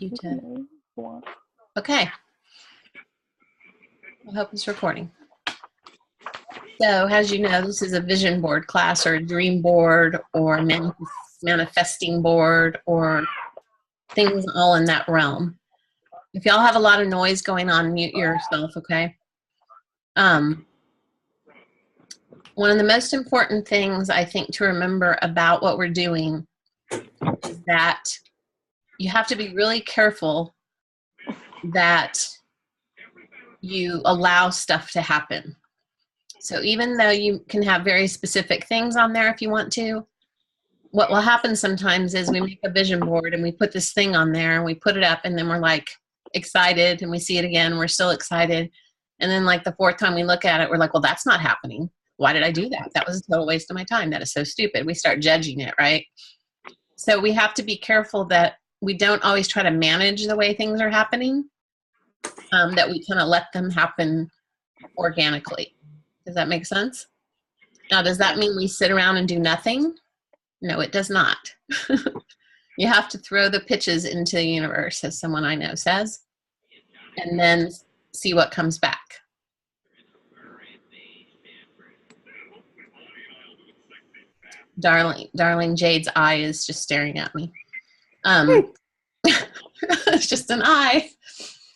You to. Okay. I hope it's recording. So, as you know, this is a vision board class or a dream board or manifesting board or things all in that realm. If y'all have a lot of noise going on, mute yourself, okay? One of the most important things I think to remember about what we're doing is that you have to be really careful that you allow stuff to happen. So even though you can have very specific things on there if you want to, what will happen sometimes is we make a vision board and we put this thing on there and we put it up and then we're like excited and we see it again, we're still excited. And then like the fourth time we look at it, we're like, well, that's not happening. Why did I do that? That was a total waste of my time. That is so stupid. We start judging it, right? So we have to be careful that we don't always try to manage the way things are happening, that we kind of let them happen organically. Does that make sense? Now, does that mean we sit around and do nothing? No, it does not. You have to throw the pitches into the universe, as someone I know says, and then see what comes back. Darling Jade's eye is just staring at me. It's just an eye.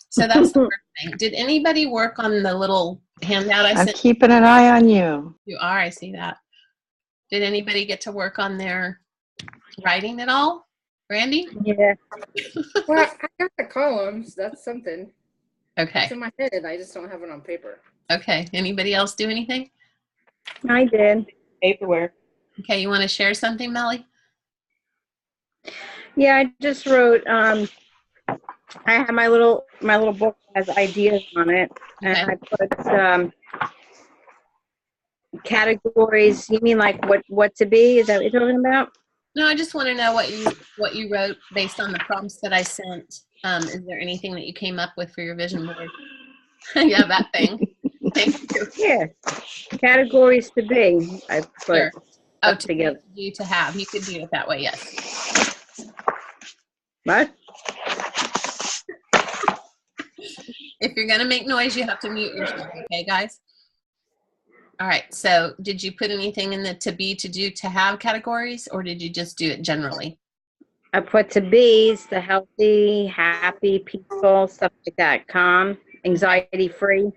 So that's the first thing. Did anybody work on the little handout I sent? I'm keeping an eye on you. You are, I see that. Did anybody get to work on their writing at all? Randy? Yeah. Well, I got the columns. That's something. Okay. It's in my head. I just don't have it on paper. Okay. Anybody else do anything? I did. Paperwork. Okay. You want to share something, Melly? Yeah, I just wrote. I have my little book has ideas on it, and Okay. I put categories. You mean like what to be? Is that what you're talking about? No, I just want to know what you wrote based on the prompts that I sent. Is there anything that you came up with for your vision board? Yeah, that thing. Thank you. Yeah, categories to be. I put Sure. Oh, together. you to have. You could do it that way, yes. What? If you're going to make noise, you have to mute yourself, okay, guys? All right, so did you put anything in the to be, to do, to have categories, or did you just do it generally? I put to be's, the healthy, happy, peaceful, stuff like that. Calm, anxiety free.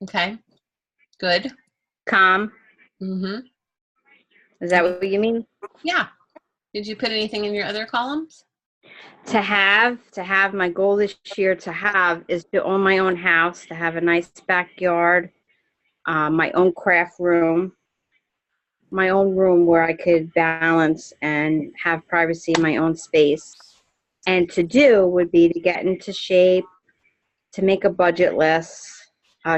Okay, good. Calm. Mm-hmm. Is that what you mean? Yeah. Did you put anything in your other columns? To have my goal this year is to own my own house, to have a nice backyard, my own craft room, my own room where I could balance and have privacy in my own space. And to do would be to get into shape, to make a budget list,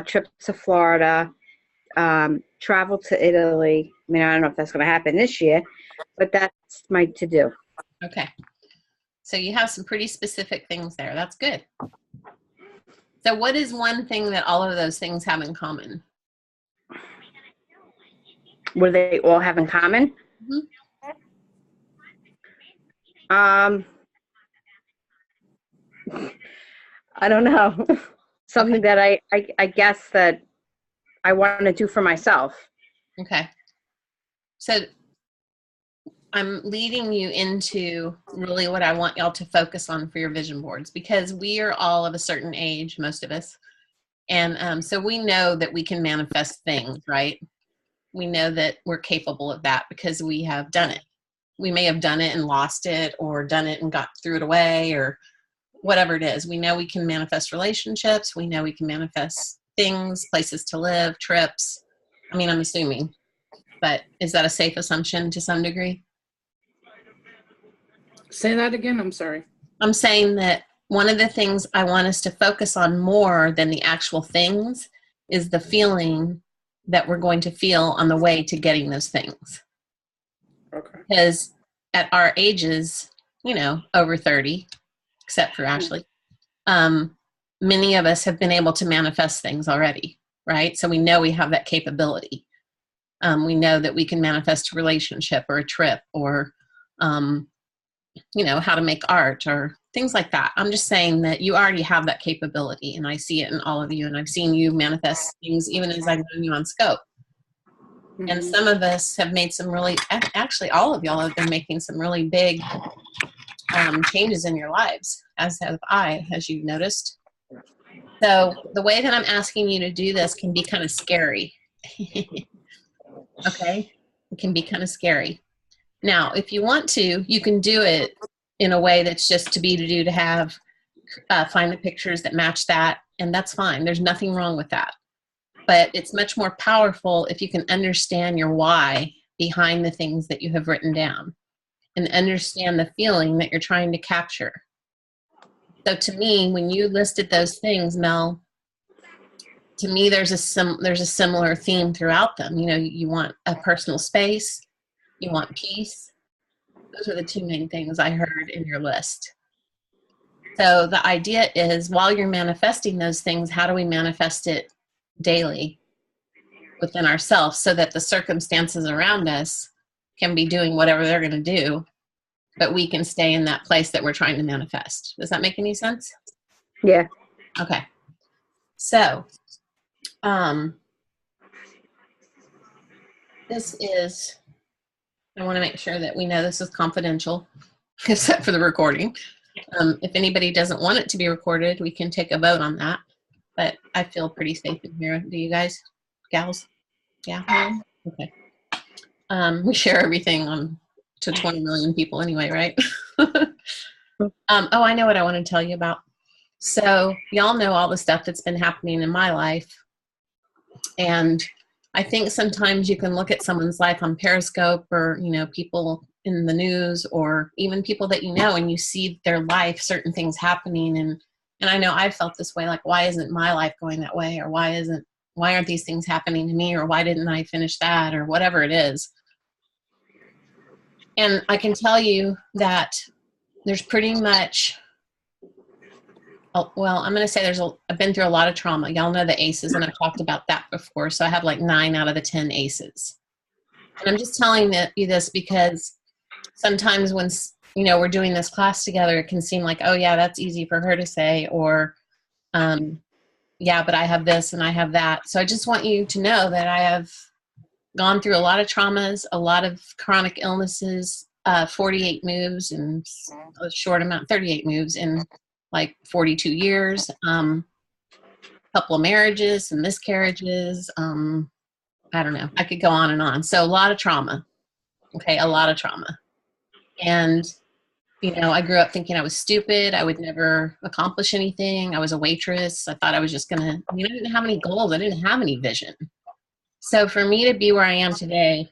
trip to Florida, travel to Italy. I mean, I don't know if that's going to happen this year, but that's my to-do. Okay. So you have some pretty specific things there. That's good. So what is one thing that all of those things have in common? What do they all have in common? Mm-hmm. I don't know. Something that I guess that I want to do for myself. Okay. So I'm leading you into really what I want y'all to focus on for your vision boards, because we are all of a certain age, most of us. And so we know that we can manifest things, right? We know that we're capable of that because we have done it. We may have done it and lost it, or done it and threw it away, or whatever it is. We know we can manifest relationships. We know we can manifest things, places to live, trips. I mean, I'm assuming, but is that a safe assumption to some degree? Say that again. I'm sorry. I'm saying that one of the things I want us to focus on more than the actual things is the feeling that we're going to feel on the way to getting those things. Okay. Because at our ages, over 30, except for Ashley, many of us have been able to manifest things already, right? So we know we have that capability. We know that we can manifest a relationship or a trip or how to make art or things like that. I'm just saying that you already have that capability, and I see it in all of you, and I've seen you manifest things even as I've known you on Scope. And some of us have made some really, actually all of y'all have been making some really big changes in your lives, as have I, as you've noticed. So the way that I'm asking you to do this can be kind of scary. Okay? It can be kind of scary. Now, if you want to, you can do it in a way that's just to be, to do, to have, find the pictures that match that, and that's fine. There's nothing wrong with that. But it's much more powerful if you can understand your why behind the things that you have written down and understand the feeling that you're trying to capture. So to me, when you listed those things, Mel, to me, there's a similar theme throughout them. You want a personal space, you want peace. Those are the two main things I heard in your list. So the idea is, while you're manifesting those things, how do we manifest it daily within ourselves so that the circumstances around us can be doing whatever they're going to do, but we can stay in that place that we're trying to manifest. Does that make any sense? Yeah. Okay. So, this is, I want to make sure that we know this is confidential, except for the recording. If anybody doesn't want it to be recorded, we can take a vote on that. But I feel pretty safe in here. Do you guys, gals? Yeah? Okay. We share everything to 20 million people anyway, right? I know what I want to tell you about. So y'all know all the stuff that's been happening in my life. And I think sometimes you can look at someone's life on Periscope or, people in the news or even people that you know, and you see their life, certain things happening. And I know I've felt this way, like, why isn't my life going that way? Or why aren't these things happening to me? Or why didn't I finish that? Or whatever it is. And I can tell you that there's pretty much, I'm going to say I've been through a lot of trauma. Y'all know the ACEs, and I've talked about that before. So I have like 9 out of the 10 ACEs. And I'm just telling you this because sometimes when, we're doing this class together, it can seem like, oh yeah, that's easy for her to say, or, yeah, but I have this and I have that. So I just want you to know that I have gone through a lot of traumas, a lot of chronic illnesses, 48 moves in a short amount, 38 moves in like 42 years, couple of marriages, some miscarriages. I don't know. I could go on and on. So a lot of trauma. Okay. A lot of trauma. And, I grew up thinking I was stupid. I would never accomplish anything. I was a waitress. I thought I was just going to, I didn't have any goals. I didn't have any vision. So for me to be where I am today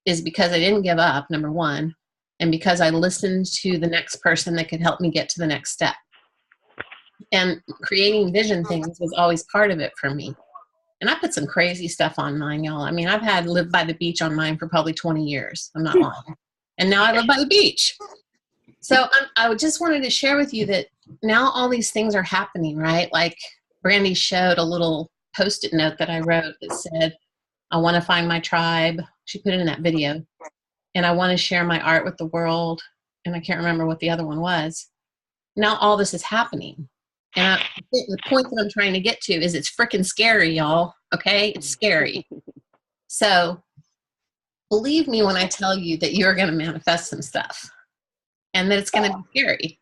is because I didn't give up, number one, and because I listened to the next person that could help me get to the next step. And creating vision things was always part of it for me. And I put some crazy stuff on mine, y'all. I've had lived by the beach on mine for probably 20 years. I'm not lying. And now I live by the beach. So I just wanted to share with you that now all these things are happening, right? Like Brandy showed a little Post-it note that I wrote that said, I want to find my tribe. She put it in that video. And I want to share my art with the world. And I can't remember what the other one was. Now all this is happening. And the point that I'm trying to get to is it's freaking scary, y'all. Okay? It's scary. So believe me when I tell you that you're going to manifest some stuff and that it's going to be scary.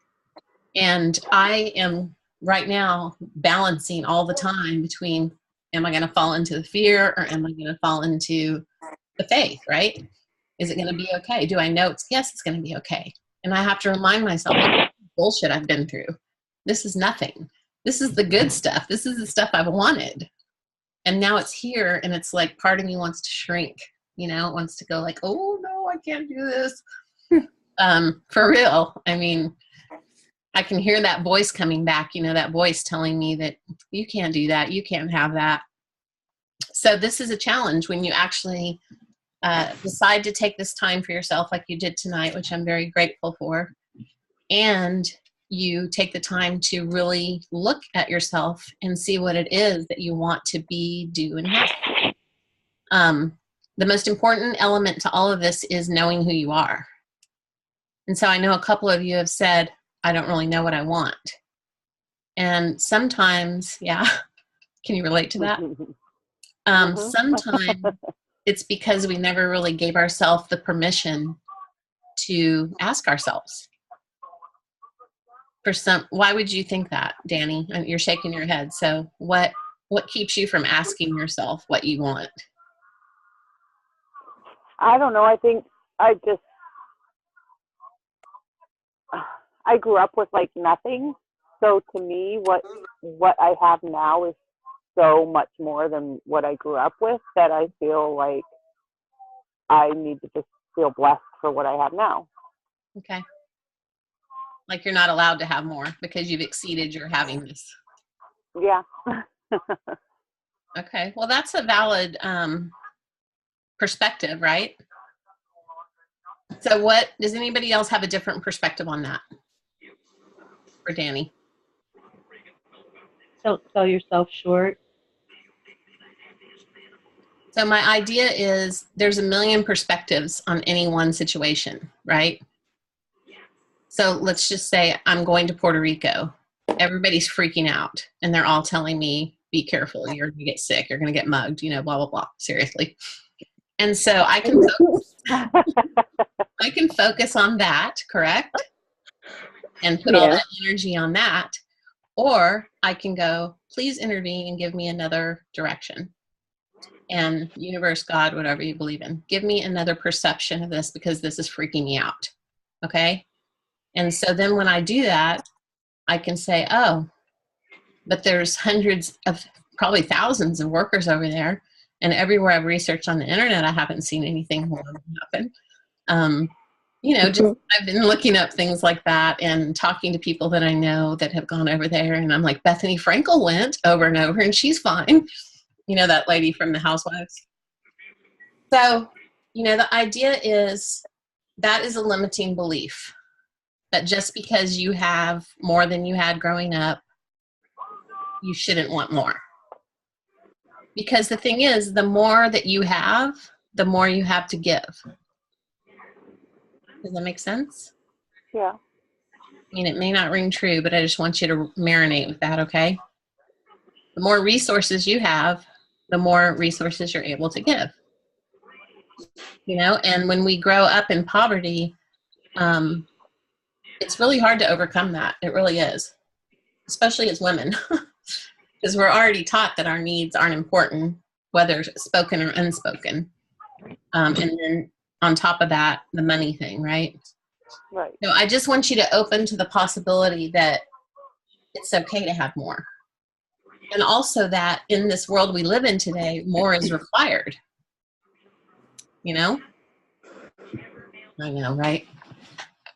And I am right now balancing all the time between, am I going to fall into the fear or am I going to fall into the faith, right? Is it going to be okay? Do I know yes, it's going to be okay. And I have to remind myself, bullshit I've been through. This is nothing. This is the good stuff. This is the stuff I've wanted. And now it's here, and it's like part of me wants to shrink. It wants to go like, oh, no, I can't do this. For real. I can hear that voice coming back, that voice telling me that you can't do that. You can't have that. So this is a challenge when you actually decide to take this time for yourself like you did tonight, which I'm very grateful for. And you take the time to really look at yourself and see what it is that you want to be, do, and have. The most important element to all of this is knowing who you are. And so I know a couple of you have said, I don't really know what I want. And sometimes, yeah, can you relate to that? Sometimes it's because we never really gave ourselves the permission to ask ourselves. Why would you think that, Danny? You're shaking your head. So what keeps you from asking yourself what you want? I don't know. I think I grew up with like nothing. So to me, what I have now is so much more than what I grew up with, that I feel like I need to just feel blessed for what I have now. Okay. Like you're not allowed to have more because you've exceeded your having this. Yeah. Okay. Well, that's a valid perspective, right? So does anybody else have a different perspective on that? For Danny? Don't sell yourself short. So my idea is there's a million perspectives on any one situation, right? So let's just say I'm going to Puerto Rico. Everybody's freaking out and they're all telling me, be careful, you're going to get sick, you're going to get mugged, blah, blah, blah, seriously. And so I can focus on that, correct? And put all that energy on that. Or I can go, please intervene and give me another direction. And universe, God, whatever you believe in, give me another perception of this because this is freaking me out. Okay? And so then when I do that, I can say, oh, but there's hundreds of, probably thousands of workers over there. And everywhere I've researched on the internet, I haven't seen anything horrible happen. I've been looking up things like that and talking to people that I know that have gone over there. And I'm like, Bethany Frankel went over and over and she's fine. That lady from the Housewives. So, the idea is that is a limiting belief. That just because you have more than you had growing up, you shouldn't want more. Because the thing is, the more that you have, the more you have to give. Does that make sense? Yeah. It may not ring true, but I just want you to marinate with that, okay? The more resources you have, the more resources you're able to give. And when we grow up in poverty, it's really hard to overcome that. It really is, especially as women, because we're already taught that our needs aren't important, whether spoken or unspoken. And then on top of that, the money thing, right? Right. So I just want you to open to the possibility that it's okay to have more. And also that in this world we live in today, more is required. I know, right?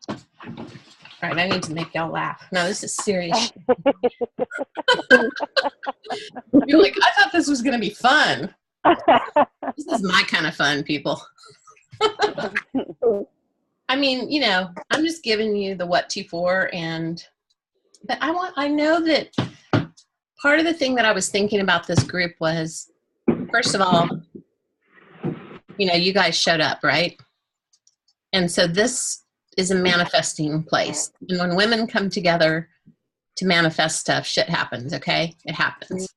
All right, I need to make y'all laugh. No, this is serious. You're like, I thought this was going to be fun. This is my kind of fun, people. I'm just giving you the what to for, but I know that part of the thing that I was thinking about this group was, first of all, you guys showed up, right? And so this is a manifesting place. And when women come together to manifest stuff, shit happens, okay? It happens.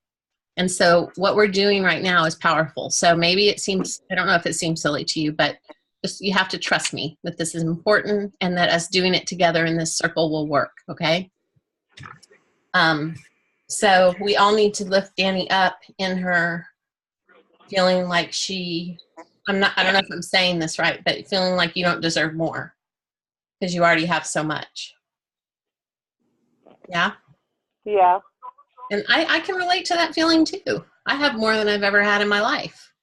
And so what we're doing right now is powerful. So maybe I don't know if it seems silly to you, but just you have to trust me that this is important and that us doing it together in this circle will work, okay? So we all need to lift Danny up in her feeling like I don't know if I'm saying this right, but feeling like you don't deserve more because you already have so much. Yeah? Yeah. And I can relate to that feeling too. I have more than I've ever had in my life.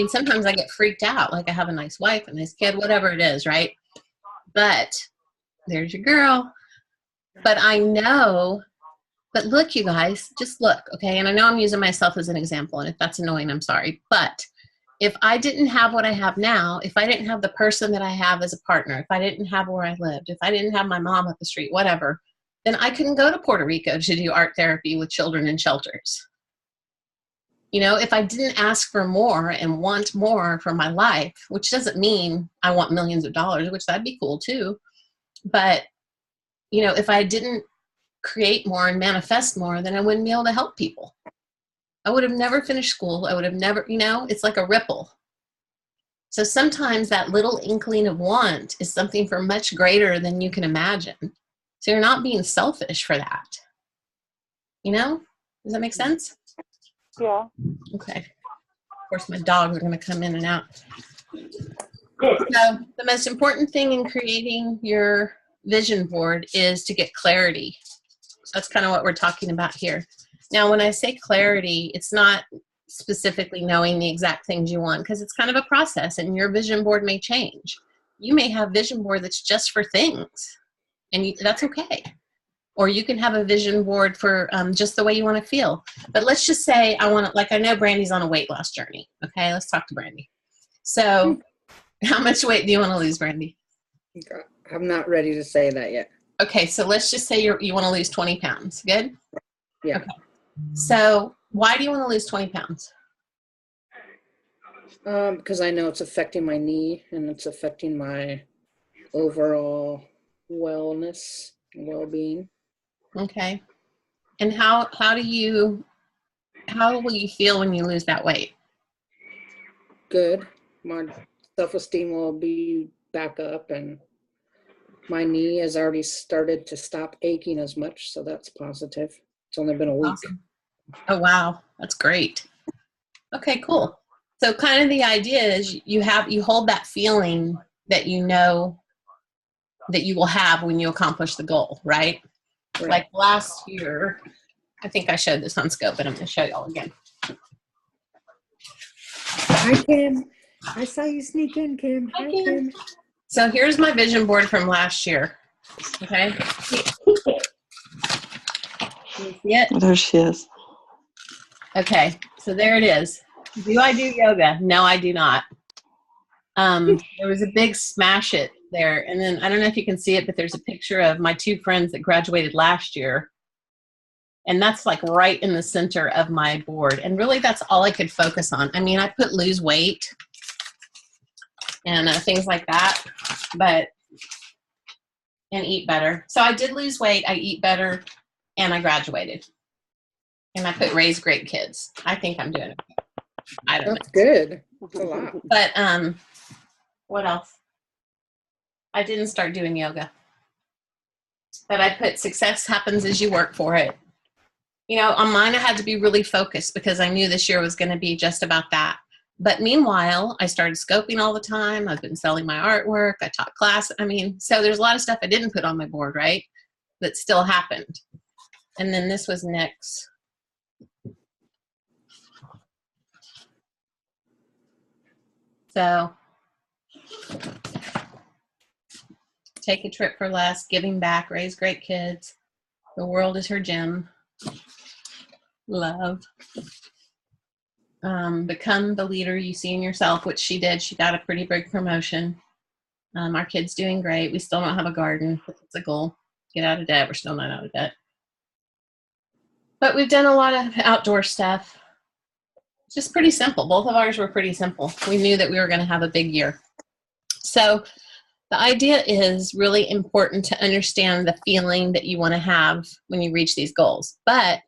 Sometimes I get freaked out, like I have a nice wife, a nice kid, whatever it is, right? But there's your girl. But I know, but look, you guys, just look, okay? And I know I'm using myself as an example, and if that's annoying, I'm sorry. But if I didn't have what I have now, if I didn't have the person that I have as a partner, if I didn't have where I lived, if I didn't have my mom up the street, whatever, then I couldn't go to Puerto Rico to do art therapy with children in shelters. If I didn't ask for more and want more for my life, which doesn't mean I want millions of dollars, which that'd be cool too. But, you know, if I didn't create more and manifest more, then I wouldn't be able to help people. I would have never finished school. I would have never, you know, it's like a ripple. So sometimes that little inkling of want is something for much greater than you can imagine. So you're not being selfish for that. You know? Does that make sense? Yeah. Okay. Of course, my dogs are going to come in and out. So the most important thing in creating your vision board is to get clarity. So that's kind of what we're talking about here. Now, when I say clarity, it's not specifically knowing the exact things you want, because it's kind of a process and your vision board may change. You may have vision board that's just for things, and that's okay. Or you can have a vision board for just the way you want to feel. But let's just say I want to, like, I know Brandy's on a weight loss journey. Okay, let's talk to Brandy. So how much weight do you want to lose, Brandy? I'm not ready to say that yet. Okay, so let's just say you want to lose 20 pounds. Good? Yeah. Okay. So why do you want to lose 20 pounds? Because I know it's affecting my knee and it's affecting my overall wellness and well-being. Okay. And how will you feel when you lose that weight? Good. My self-esteem will be back up, and my knee has already started to stop aching as much, so that's positive. It's only been a week. Awesome. Oh, wow. That's great. Okay, cool. So kind of the idea is you hold that feeling that you know that you will have when you accomplish the goal, right? Right. Like last year, I think I showed this on Scope, but I'm going to show y'all again. Hi, Kim. I saw you sneak in, Kim. Hi, Kim. So here's my vision board from last year. Okay. Can you see it? There she is. Okay. So there it is. Do I do yoga? No, I do not. There was a big smash it there. And then I don't know if you can see it, but there's a picture of my two friends that graduated last year. And that's like right in the center of my board. And really that's all I could focus on. I mean, I put lose weight and things like that, and eat better. So I did lose weight, I eat better, and I graduated. And I put raise great kids. I think I'm doing it. I don't That's know. good. That's a lot. But what else? I didn't start doing yoga. But I put success happens as you work for it. You know, on mine I had to be really focused because I knew this year was going to be just about that. But meanwhile, I started scoping all the time. I've been selling my artwork. I taught class. I mean, so there's a lot of stuff I didn't put on my board, right? That still happened. And then this was Nick's. So take a trip for less, giving back, raise great kids. The world is her gym. Love. Become the leader you see in yourself, which she did. She got a pretty big promotion. Our kid's doing great. We still don't have a garden. It's a goal. Get out of debt. We're still not out of debt. But we've done a lot of outdoor stuff. It's just pretty simple. Both of ours were pretty simple. We knew that we were going to have a big year. So the idea is really important to understand the feeling that you want to have when you reach these goals. But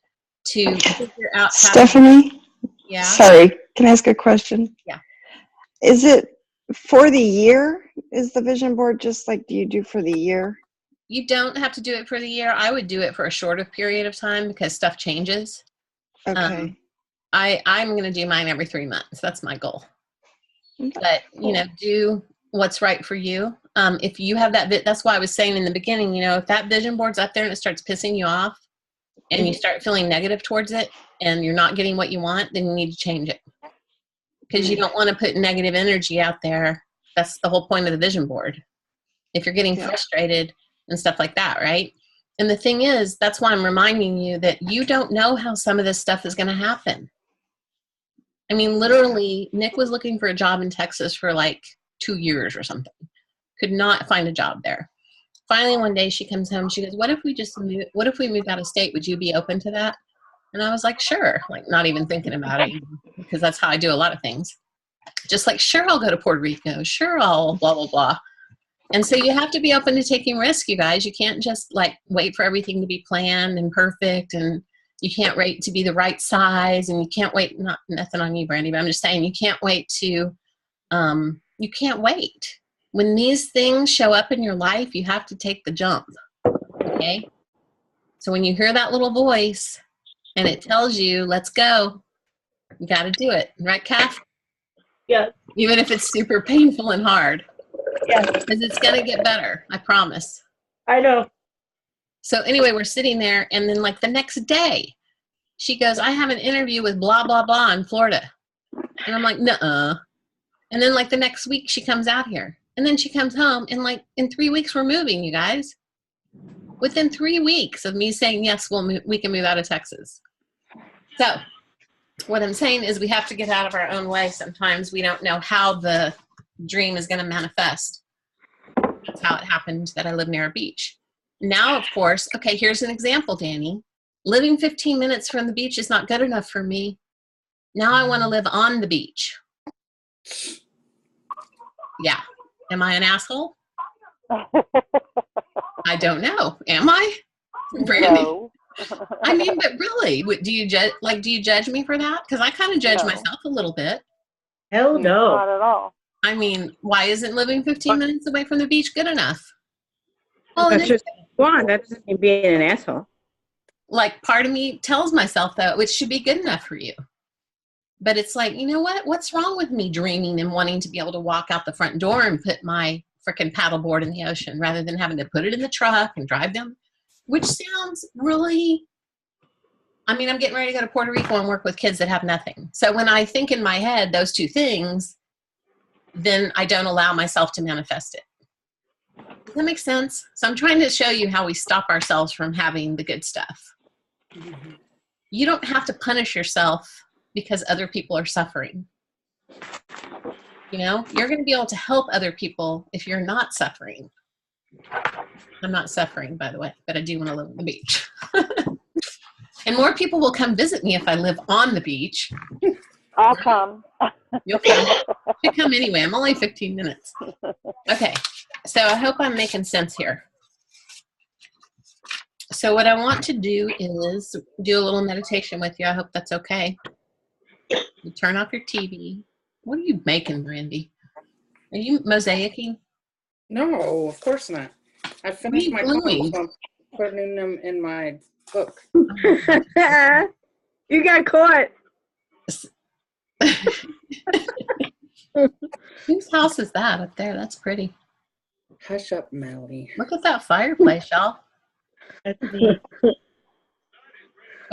to figure out how Stephanie? Yeah. Sorry, can I ask a question? Yeah. Is it for the year? Is the vision board just like, do you do for the year? You don't have to do it for the year. I would do it for a shorter period of time because stuff changes. Okay. I'm going to do mine every 3 months. That's my goal. Okay, But, you know, do what's right for you. If you have that, that's why I was saying in the beginning, you know, if that vision board's up there and it starts pissing you off and you start feeling negative towards it and you're not getting what you want, then you need to change it. Because you don't want to put negative energy out there. That's the whole point of the vision board. If you're getting frustrated and stuff like that, right? And the thing is, that's why I'm reminding you that you don't know how some of this stuff is going to happen. I mean, literally, Nick was looking for a job in Texas for like 2 years or something. Could not find a job there. Finally, one day she comes home. She goes, what if we moved out of state? Would you be open to that? And I was like, sure. Like, not even thinking about it, because that's how I do a lot of things. Just like, sure, I'll go to Puerto Rico. Sure, I'll blah, blah, blah. And so you have to be open to taking risk, you guys. You can't just like wait for everything to be planned and perfect, and you can't wait to be the right size, and you can't wait, not nothing on you, Brandy, but I'm just saying you can't wait to, you can't wait. When these things show up in your life, you have to take the jump, okay? So when you hear that little voice and it tells you, let's go, you got to do it. Right, Kath? Yes. Even if it's super painful and hard. Yes. Because it's going to get better, I promise. I know. So anyway, we're sitting there, and then like the next day, she goes, I have an interview with blah, blah, blah in Florida. And I'm like, nuh-uh. And then like the next week, she comes out here. And then she comes home, and like in 3 weeks, we're moving, you guys. Within 3 weeks of me saying, yes, we can move out of Texas. So what I'm saying is we have to get out of our own way. Sometimes we don't know how the dream is going to manifest. That's how it happened that I live near a beach. Now, of course, okay, here's an example, Danny. Living 15 minutes from the beach is not good enough for me. Now I want to live on the beach. Yeah. Am I an asshole? I don't know. Am I? Brandy? No. I mean, but really, do you judge me for that? Because I kind of judge No. myself a little bit. Hell no. Not at all. I mean, why isn't living 15 minutes away from the beach good enough? Well, That's just one. That doesn't mean being an asshole. like part of me tells myself that it should be good enough for you. But it's like, you know what? What's wrong with me dreaming and wanting to be able to walk out the front door and put my freaking paddleboard in the ocean rather than having to put it in the truck and drive down? Which sounds really, I mean, I'm getting ready to go to Puerto Rico and work with kids that have nothing. So when I think in my head those two things, then I don't allow myself to manifest it. Does that make sense? So I'm trying to show you how we stop ourselves from having the good stuff. You don't have to punish yourself because other people are suffering. You know, you're going to be able to help other people if you're not suffering. I'm not suffering, by the way, but I do want to live on the beach. And more people will come visit me if I live on the beach. I'll come. You'll come. You come anyway. I'm only 15 minutes. Okay. So I hope I'm making sense here. So what I want to do is do a little meditation with you. I hope that's okay. You turn off your TV. What are you making, Brandy? Are you mosaicing? No, of course not. I finished my gluing? columns, so I'm putting them in my book. You got caught. Whose house is that up there? That's pretty. Hush up, Melody. Look at that fireplace, y'all. That's me.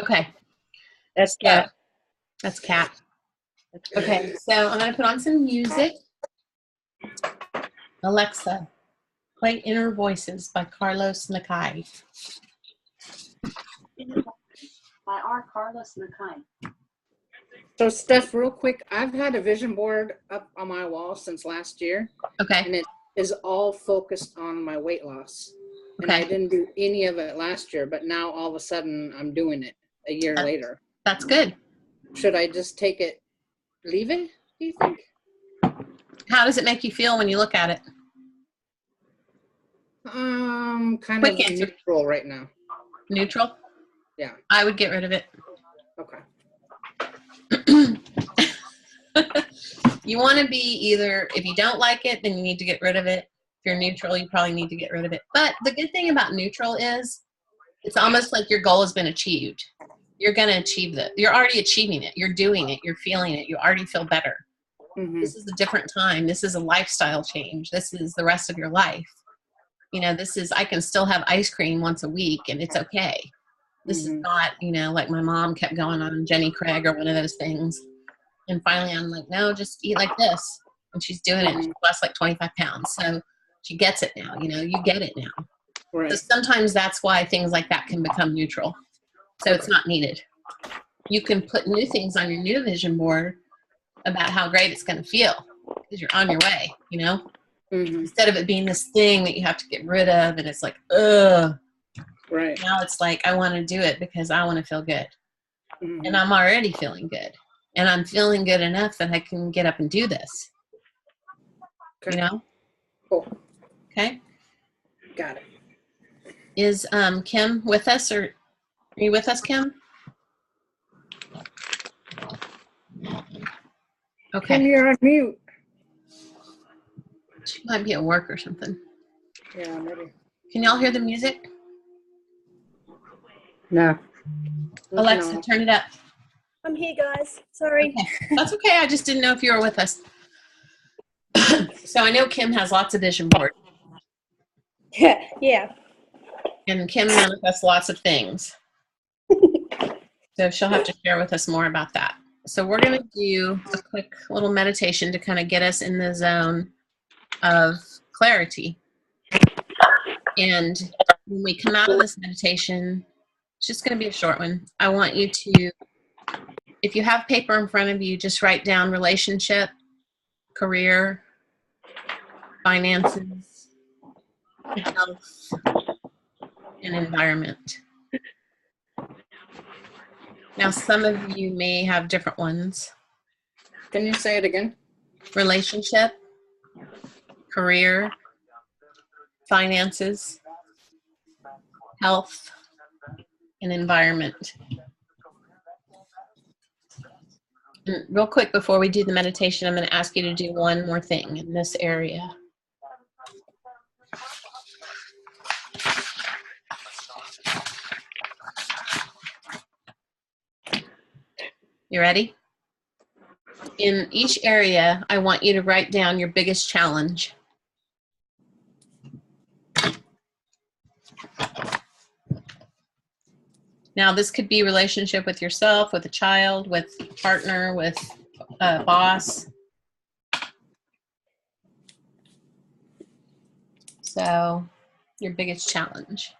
Okay. That's Yeah. Cat. That's Cat. Okay, so I'm going to put on some music. Alexa, play Inner Voices by Carlos Nakai. By our Carlos Nakai. So, Steph, real quick, I've had a vision board up on my wall since last year, Okay, and it is all focused on my weight loss. And I okay, didn't do any of it last year, but now all of a sudden I'm doing it a year later. that's good. Should I just take it, leave it, do you think? How does it make you feel when you look at it? Kind Quick of answer. neutral right now. Neutral? Yeah. I would get rid of it. Okay. You want to be either, if you don't like it, then you need to get rid of it. If you're neutral, you probably need to get rid of it. But the good thing about neutral is it's almost like your goal has been achieved. You're going to achieve that. You're already achieving it. You're doing it. You're feeling it. You already feel better. Mhm. This is a different time. This is a lifestyle change. This is the rest of your life. You know, this is, I can still have ice cream once a week and it's okay. This is Mhm. not, you know, like my mom kept going on Jenny Craig or one of those things. And finally I'm like, no, just eat like this. And she's doing it. And she lost like 25 pounds. So she gets it now. You know, you get it now. Right. So sometimes that's why things like that can become neutral. So it's not needed. You can put new things on your new vision board about how great it's going to feel because you're on your way, you know, Mhm. instead of it being this thing that you have to get rid of. And it's like, ugh. Right. Now it's like, I want to do it because I want to feel good. Mhm. And I'm already feeling good. And I'm feeling good enough that I can get up and do this. Okay. You know? Cool. Okay. Got it. Is Kim with us, or are you with us, Kim? Kim, Okay. you're on mute. She might be at work or something. Yeah, maybe. Can y'all hear the music? No. Alexa, No. turn it up. I'm here, guys. Sorry. Okay. That's okay. I just didn't know if you were with us. So I know Kim has lots of vision boards, Yeah. and Kim manifests lots of things. So she'll have to share with us more about that. So we're going to do a quick little meditation to kind of get us in the zone of clarity. And when we come out of this meditation, it's just going to be a short one. I want you to, if you have paper in front of you, just write down relationship, career, finances, health, and environment. Now, some of you may have different ones. Can you say it again? Relationship, career, finances, health, and environment. And real quick, before we do the meditation, I'm going to ask you to do one more thing in this area. You ready? In each area, I want you to write down your biggest challenge. Now, this could be relationship with yourself, with a child, with a partner, with a boss. So, your biggest challenge.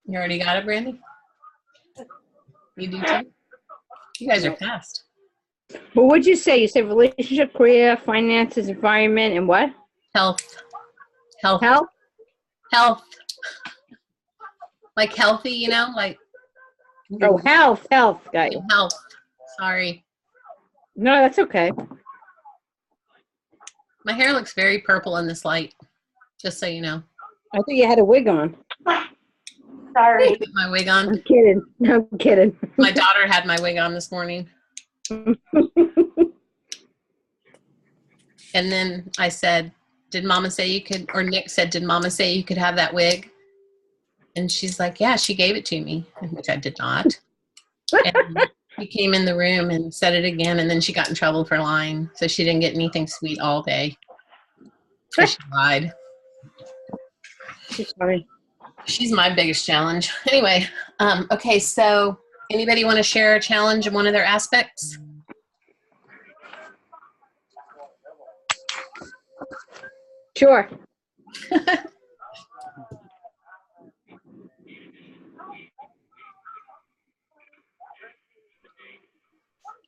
You already got it, Brandy? You do too? You guys are fast. Well, what'd you say? You said relationship, career, finances, environment, and what? Health. Health. Health? Health. Like healthy, you know, like Oh, health. Got you. health. Sorry. No, that's okay. My hair looks very purple in this light, just so you know. I thought you had a wig on. Sorry. Put my wig on. I'm kidding. I'm kidding. My daughter had my wig on this morning. And then I said, did Mama say you could, or Nick said, did Mama say you could have that wig? And she's like, yeah, she gave it to me, which I did not. And he came in the room and said it again, and then she got in trouble for lying. So she didn't get anything sweet all day. So she lied. Sorry. She's my biggest challenge. Anyway, okay, so anybody want to share a challenge in one of their aspects? Sure.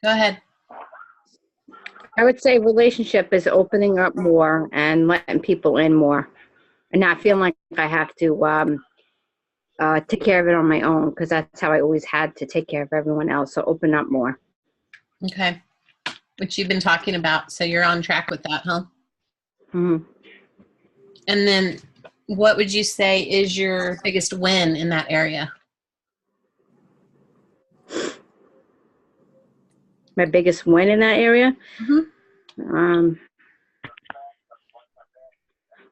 Go ahead. I would say relationship is opening up more and letting people in more and not feeling like I have to take care of it on my own, because that's how I always had to take care of everyone else. So open up more. Okay. Which you've been talking about, so you're on track with that, huh? Hmm. And then what would you say is your biggest win in that area? My biggest win in that area? Mhm.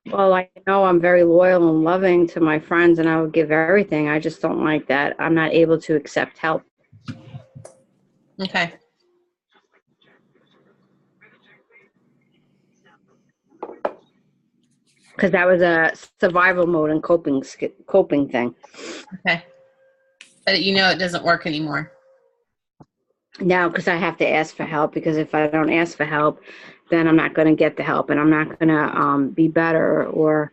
Well, I know I'm very loyal and loving to my friends, and I would give everything. I just don't like that I'm not able to accept help. Okay. because that was a survival mode and coping thing. Okay. But you know it doesn't work anymore. Now, because I have to ask for help, because if I don't ask for help, then I'm not going to get the help, and I'm not going to be better or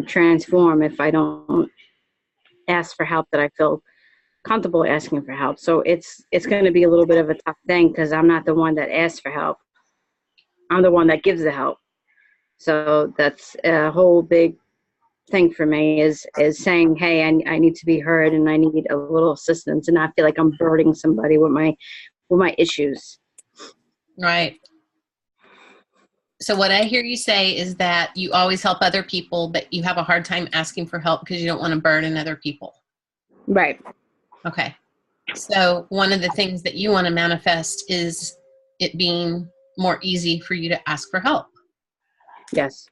transform if I don't ask for help that I feel comfortable asking for help. So it's going to be a little bit of a tough thing because I'm not the one that asks for help. I'm the one that gives the help. So that's a whole big thing for me is saying, hey, I need to be heard and I need a little assistance and not feel like I'm burdening somebody with my issues. Right. So what I hear you say is that you always help other people, but you have a hard time asking for help because you don't want to burden other people. Right. Okay. So one of the things that you want to manifest is it being more easy for you to ask for help. Yes.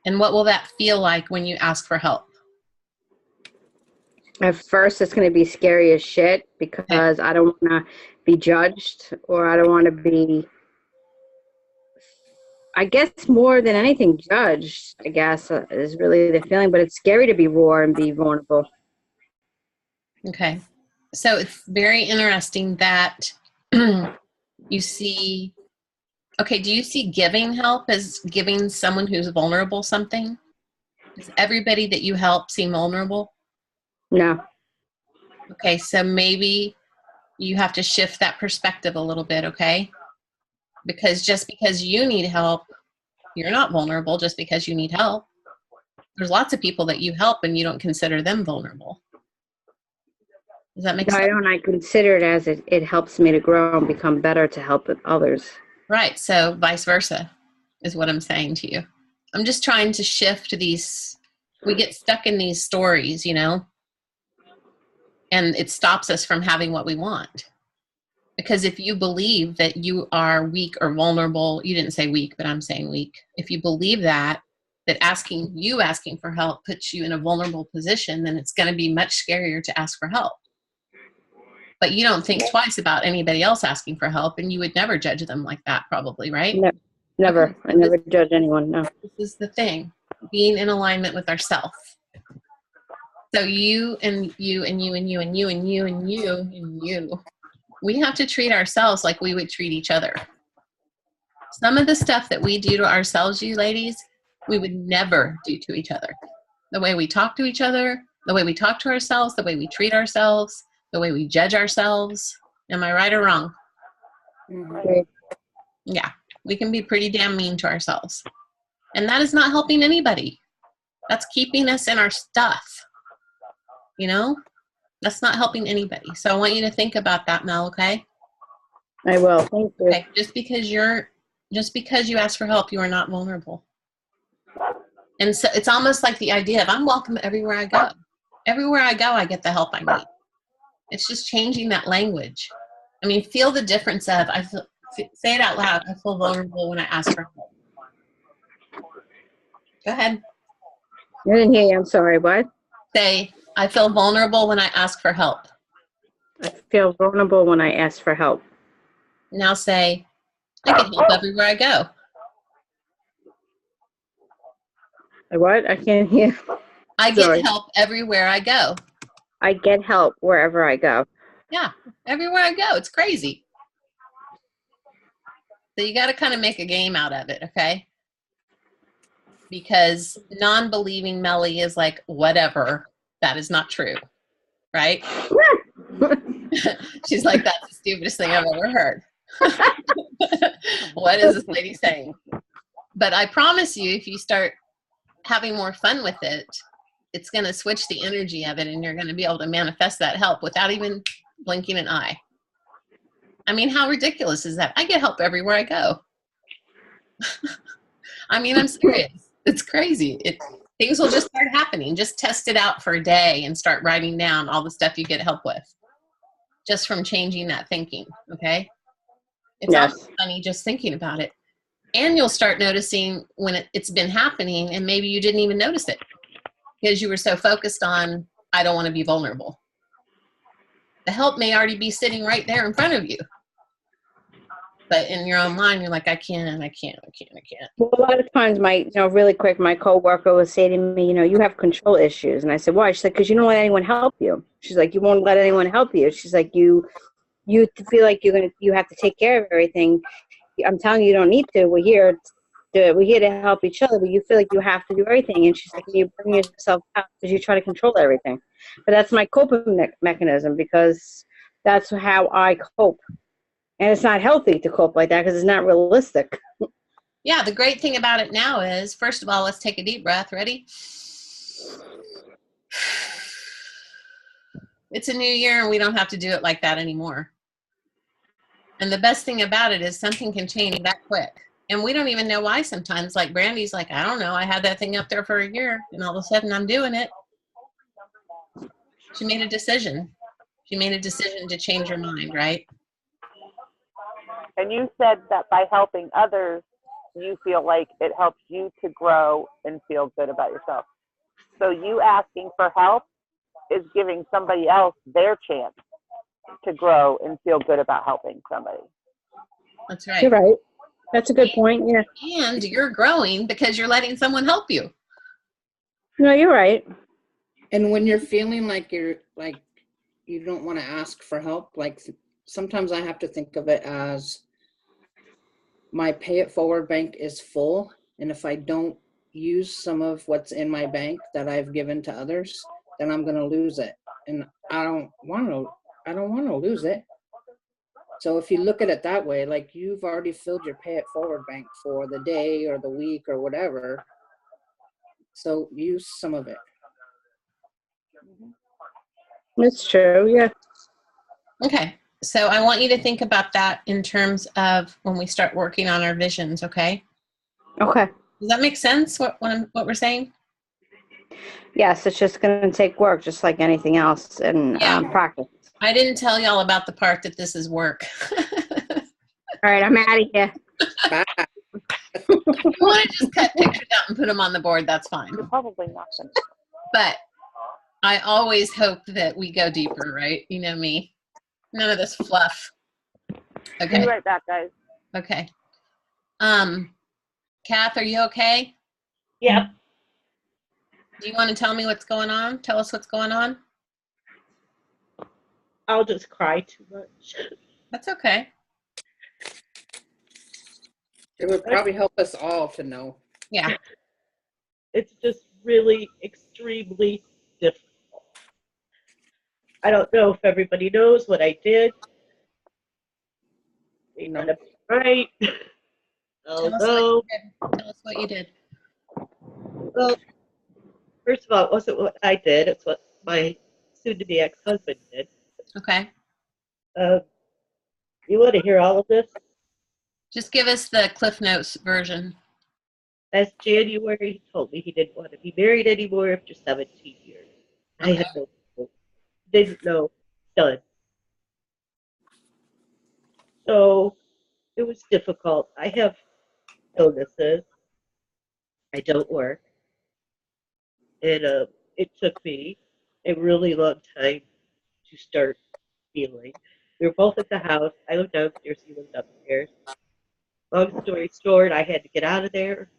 And what will that feel like when you ask for help? At first, it's going to be scary as shit because I don't want to be judged or I don't want to be, I guess more than anything, judged, I guess, is really the feeling. But it's scary to be raw and be vulnerable. Okay. So it's very interesting that you see, okay, do you see giving help as giving someone who's vulnerable something? Does everybody that you help seem vulnerable? No. Okay, so maybe you have to shift that perspective a little bit, okay? Because just because you need help, you're not vulnerable just because you need help. There's lots of people that you help and you don't consider them vulnerable. Does that make sense? I don't. I consider it as it helps me to grow and become better to help others. Right, so vice versa is what I'm saying to you. I'm just trying to shift these, we get stuck in these stories, you know, and it stops us from having what we want. Because if you believe that you are weak or vulnerable, you didn't say weak, but I'm saying weak. If you believe that asking for help puts you in a vulnerable position, then it's going to be much scarier to ask for help. But you don't think twice about anybody else asking for help, and you would never judge them like that, probably, right? No, never. I never judge anyone, no. This is the thing, being in alignment with ourselves. So you and you and you and you and you and you and you and you, we have to treat ourselves like we would treat each other. Some of the stuff that we do to ourselves, you ladies, we would never do to each other. The way we talk to each other, the way we talk to ourselves, the way we treat ourselves, the way we judge ourselves. Am I right or wrong? Mhm. Yeah, we can be pretty damn mean to ourselves. And that is not helping anybody. That's keeping us in our stuff. You know? That's not helping anybody. So I want you to think about that, Mel, okay? I will. Thank you. Okay, just because you ask for help, you are not vulnerable. And so it's almost like the idea of I'm welcome everywhere I go. Everywhere I go, I get the help I need. It's just changing that language. I mean, feel the difference of, say it out loud, I feel vulnerable when I ask for help. Go ahead. I didn't hear you. I'm sorry. What? Say, I feel vulnerable when I ask for help. I feel vulnerable when I ask for help. Now say, I get help everywhere I go. What? I can't hear. I get Sorry. help everywhere I go. I get help wherever I go. Yeah, everywhere I go. It's crazy. So you got to kind of make a game out of it, okay? Because non-believing Melly is like, whatever, that is not true, right? She's like, that's the stupidest thing I've ever heard. What is this lady saying? But I promise you, if you start having more fun with it, it's going to switch the energy of it and you're going to be able to manifest that help without even blinking an eye. I mean, how ridiculous is that? I get help everywhere I go. I mean, I'm serious. It's crazy. Things will just start happening. Just test it out for a day and start writing down all the stuff you get help with. Just from changing that thinking, okay? It's almost funny just thinking about it. And you'll start noticing when it's been happening and maybe you didn't even notice it because you were so focused on, I don't want to be vulnerable. The help may already be sitting right there in front of you. But in your own mind, you're like, I can't. Well, a lot of times really quick, my coworker would say to me, you have control issues. And I said, why? She's like, because you don't let anyone help you. She's like, you won't let anyone help you. She's like, you feel like you have to take care of everything. I'm telling you, you don't need to. We're here to help each other, but you feel like you have to do everything. And she's like, you bring yourself out because you try to control everything. But that's my coping mechanism, because that's how I cope. And it's not healthy to cope like that because it's not realistic. Yeah, the great thing about it now is, first of all, let's take a deep breath. Ready? It's a new year and we don't have to do it like that anymore. And the best thing about it is something can change that quick. And we don't even know why sometimes. Like Brandy's like, I don't know. I had that thing up there for a year and all of a sudden I'm doing it. She made a decision. She made a decision to change her mind, right? And you said that by helping others, you feel like it helps you to grow and feel good about yourself. So you asking for help is giving somebody else their chance to grow and feel good about helping somebody. That's right. You're right. That's a good point. Yeah. And you're growing because you're letting someone help you. No, you're right. And when you're feeling like you don't want to ask for help, like sometimes I have to think of it as my pay it forward bank is full. And if I don't use some of what's in my bank that I've given to others, then I'm going to lose it. And I don't want to lose it. So if you look at it that way, like you've already filled your pay it forward bank for the day or the week or whatever. So use some of it. That's true. Yeah. Okay. So I want you to think about that in terms of when we start working on our visions, okay? Okay. Does that make sense, what we're saying? Yes, it's just going to take work, just like anything else, and Yeah. practice. I didn't tell y'all about the part that this is work. All right, I'm out of here. Bye. If you want to just cut pictures out and put them on the board, that's fine. You're probably not going to. But I always hope that we go deeper, right? You know me. None of this fluff. Okay. Be right back, guys. Okay. Kath, are you okay? Yep. Do you want to tell me what's going on? Tell us what's going on. I'll just cry too much. That's okay. It would probably help us all to know. Yeah. It's just really extremely difficult. I don't know if everybody knows what I did. May not have been right. Although, Tell us what you did. well, first of all, it wasn't what I did. It's what my soon-to-be ex-husband did. Okay. You want to hear all of this? Just give us the Cliff Notes version. Last January, he told me he didn't want to be married anymore after 17 years. I had no clue. Didn't know. Done. So it was difficult. I have illnesses. I don't work. And it took me a really long time to start healing. We were both at the house. I lived downstairs, he lived upstairs. Long story short, I had to get out of there.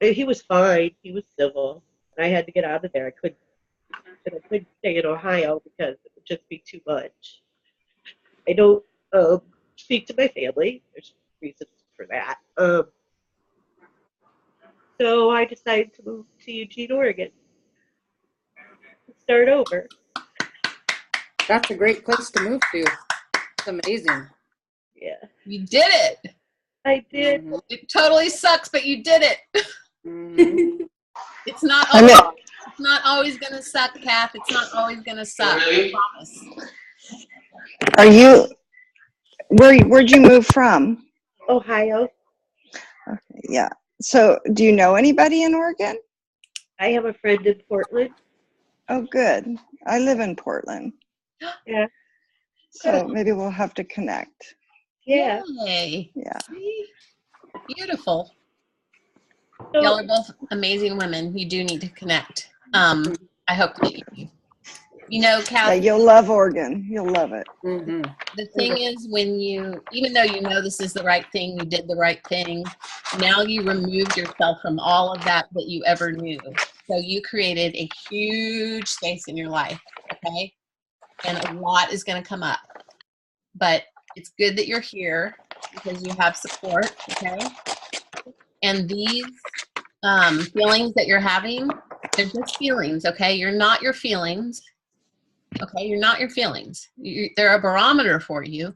And he was fine. He was civil. I had to get out of there. I couldn't stay in Ohio because it would just be too much. I don't speak to my family. There's reasons for that. So I decided to move to Eugene, Oregon. Start over. That's a great place to move to. It's amazing. Yeah, You did it. I did. Mhm. It totally sucks, but you did it. Mhm. It's not I always, mean- it's not always going to suck, Kath. It's not always going to suck. I promise. Are you, where'd you move from? Ohio. Okay, yeah. So do you know anybody in Oregon? I have a friend in Portland. Oh, good. I live in Portland. Yeah. So maybe we'll have to connect. Yeah. Yay. Yeah. See? Beautiful. So, Y'all are both amazing women. You do need to connect. I hope to meet you. You know, Yeah, Kathy, you'll love Oregon. You'll love it. Mm-hmm. the thing is when you, even though you know this is the right thing, you did the right thing, now you removed yourself from all of that that you ever knew. So you created a huge space in your life, okay? And a lot is going to come up. But it's good that you're here because you have support, okay? And these feelings that you're having, they're just feelings, okay? You're not your feelings, okay? You're not your feelings. They're a barometer for you.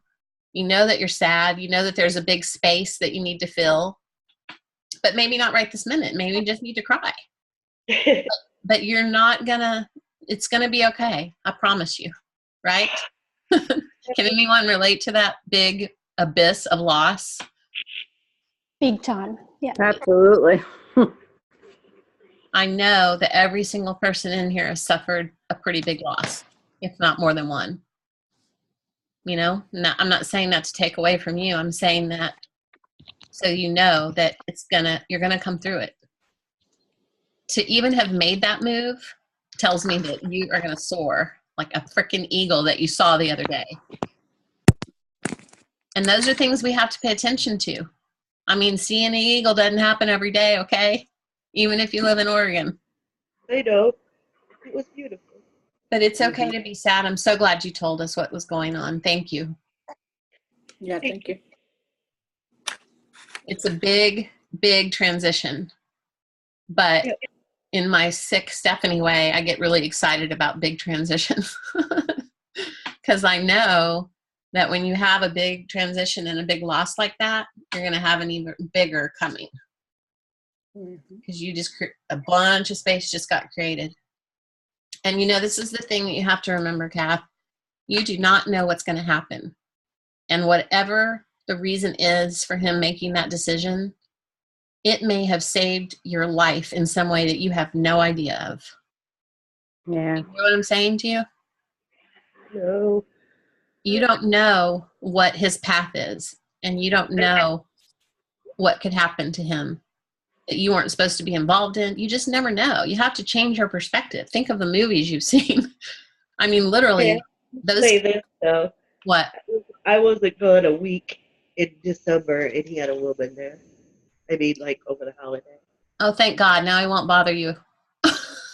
You know that you're sad. You know that there's a big space that you need to fill, but maybe not right this minute. Maybe you just need to cry. But you're not gonna, it's gonna be okay. I promise you, right? Can anyone relate to that big abyss of loss? Big time. Yeah. Absolutely. I know that every single person in here has suffered a pretty big loss, if not more than one. You know, I'm not saying that to take away from you. I'm saying that so you know that you're gonna come through it. To even have made that move tells me that you are gonna soar like a freaking eagle that you saw the other day. And those are things we have to pay attention to. I mean, seeing an eagle doesn't happen every day, okay? Even if you live in Oregon. I know. It was beautiful. But it's okay to be sad. I'm so glad you told us what was going on. Thank you. Yeah, thank you. It's a big, big transition. But Yep. in my sick Stephanie way, I get really excited about big transitions. Because I know that when you have a big transition and a big loss like that, you're going to have an even bigger coming. Because you just, a bunch of space just got created. And you know, this is the thing that you have to remember, Kath. You do not know what's going to happen. And whatever the reason is for him making that decision, it may have saved your life in some way that you have no idea of. Yeah. You know what I'm saying to you? No. You don't know what his path is, and you don't know what could happen to him that you weren't supposed to be involved in. You just never know. You have to change your perspective. Think of the movies you've seen. I mean, literally, Yeah. those. Say this though. What? I wasn't gone a week in December, and he had a woman there. I mean, like over the holiday. Oh, thank God. Now I won't bother you.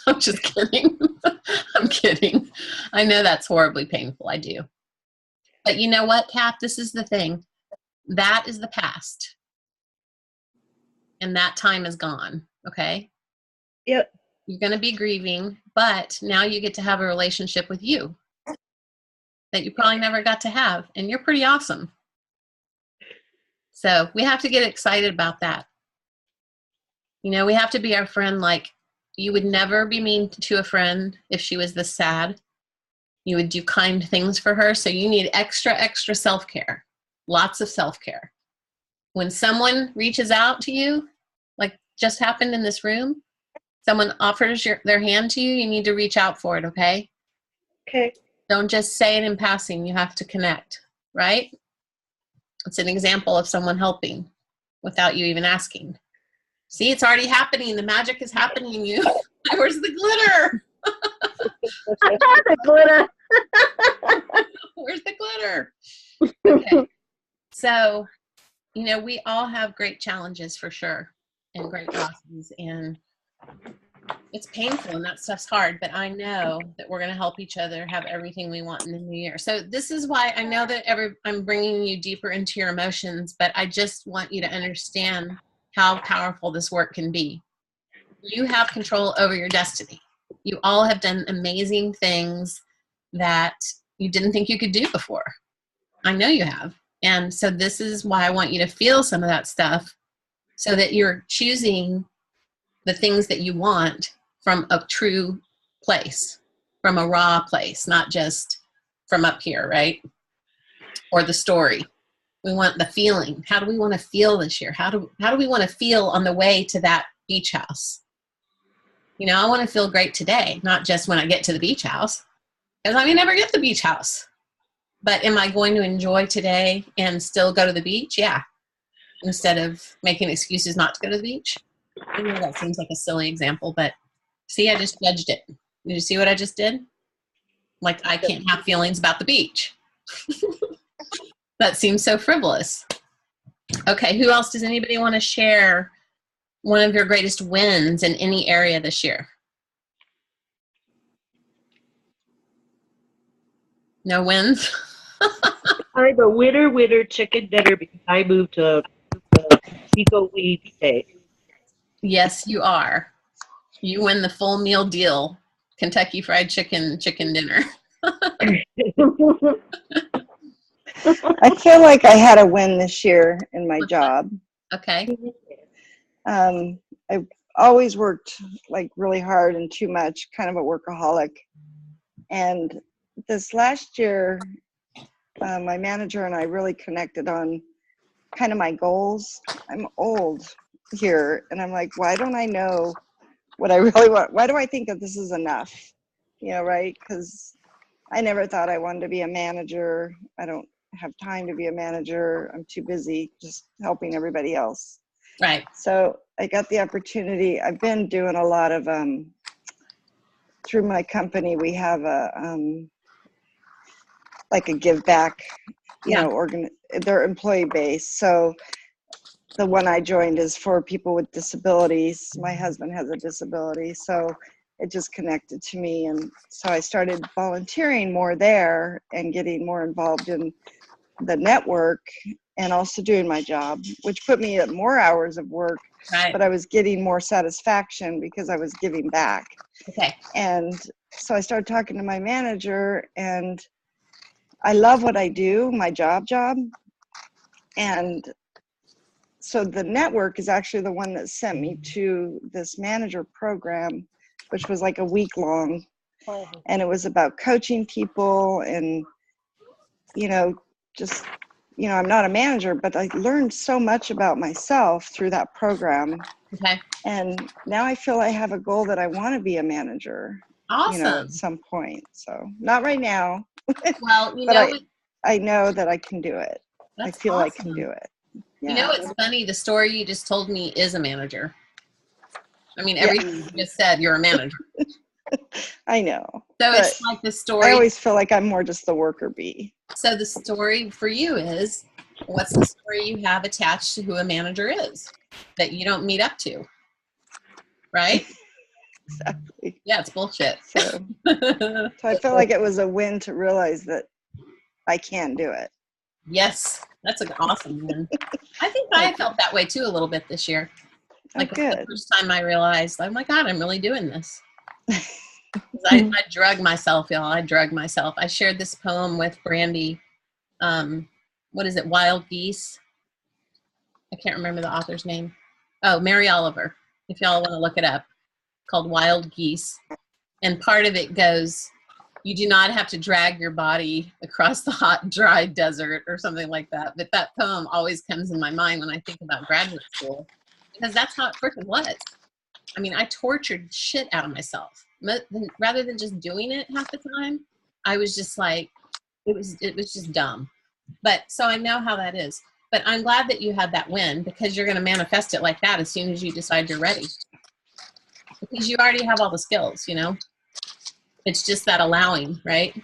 I'm just kidding. I'm kidding. I know that's horribly painful. I do. But you know what, Kath? This is the thing. That is the past. And that time is gone. Okay? Yep. You're going to be grieving, but now you get to have a relationship with you that you probably never got to have. And you're pretty awesome. So we have to get excited about that. You know, we have to be our friend. Like, you would never be mean to a friend if she was this sad. You would do kind things for her. So you need extra self-care. Lots of self-care. When someone reaches out to you, like just happened in this room, someone offers their hand to you, you need to reach out for it, okay? Okay. Don't just say it in passing. You have to connect, right? It's an example of someone helping without you even asking. See, it's already happening. The magic is happening in you. Where's the glitter? The glitter. Where's the glitter? Okay. So, you know, we all have great challenges for sure and great losses, and it's painful and that stuff's hard, but I know that we're going to help each other have everything we want in the new year. So this is why I know that I'm bringing you deeper into your emotions, but I just want you to understand how powerful this work can be. You have control over your destiny. You all have done amazing things that you didn't think you could do before. I know you have. And so this is why I want you to feel some of that stuff so that you're choosing the things that you want from a true place, from a raw place, not just from up here, right? Or the story. We want the feeling. How do we want to feel this year? How do we want to feel on the way to that beach house? You know, I want to feel great today, not just when I get to the beach house, because I may never get the beach house. But am I going to enjoy today and still go to the beach? Yeah. Instead of making excuses not to go to the beach. I know that seems like a silly example, but see, I just judged it. Did you see what I just did? Like I can't have feelings about the beach. That seems so frivolous. Okay, who else? Does anybody want to share one of your greatest wins in any area this year? No wins? I'm a winner chicken dinner because I moved to Eco Weed State. Yes, you are. You win the full meal deal. Kentucky Fried Chicken dinner. I feel like I had a win this year in my job. Okay. I've always worked like really hard and too much, kind of a workaholic. And this last year, my manager and I really connected on kind of my goals. I'm old here, and I'm like, why don't I know what I really want? Why do I think that this is enough? You know, right? Because I never thought I wanted to be a manager. I don't have time to be a manager. I'm too busy just helping everybody else. Right. So I got the opportunity. I've been doing a lot of, through my company, we have like a give back, you know, they're employee based. So the one I joined is for people with disabilities. My husband has a disability, so it just connected to me. And so I started volunteering more there and getting more involved in the network and also doing my job, which put me at more hours of work, Right. but I was getting more satisfaction because I was giving back. Okay. And so I started talking to my manager, and I love what I do, my job. And so the network is actually the one that sent me to this manager program, which was like a week long. And it was about coaching people and, you know, just, you know, I'm not a manager, but I learned so much about myself through that program. Okay. And now I feel I have a goal that I want to be a manager, Awesome. you know, at some point. So not right now, Well, you but know, I know that I can do it. I feel I can do it. You know, it's funny. The story you just told me is a manager. I mean, everything you just said, you're a manager. I know. So it's like the story. I always feel like I'm more just the worker bee. So the story for you is, what's the story you have attached to who a manager is that you don't meet up to? Right? Exactly. Yeah, it's bullshit. So I felt like it was a win to realize that I can do it. Yes, that's an awesome one. I think I felt that way too a little bit this year. Like the first time I realized, oh my God, I'm really doing this. I drug myself, y'all. I drug myself. I shared this poem with Brandy. What is it? Wild Geese. I can't remember the author's name. Oh, Mary Oliver. If y'all want to look it up, called Wild Geese. And part of it goes, you do not have to drag your body across the hot, dry desert or something like that. But that poem always comes in my mind when I think about graduate school, because that's how it freaking was. I mean, I tortured shit out of myself. Rather than just doing it half the time, I was just like, it was just dumb. But so I know how that is. But I'm glad that you had that win, because you're going to manifest it like that as soon as you decide you're ready. Because you already have all the skills, you know? It's just that allowing, right?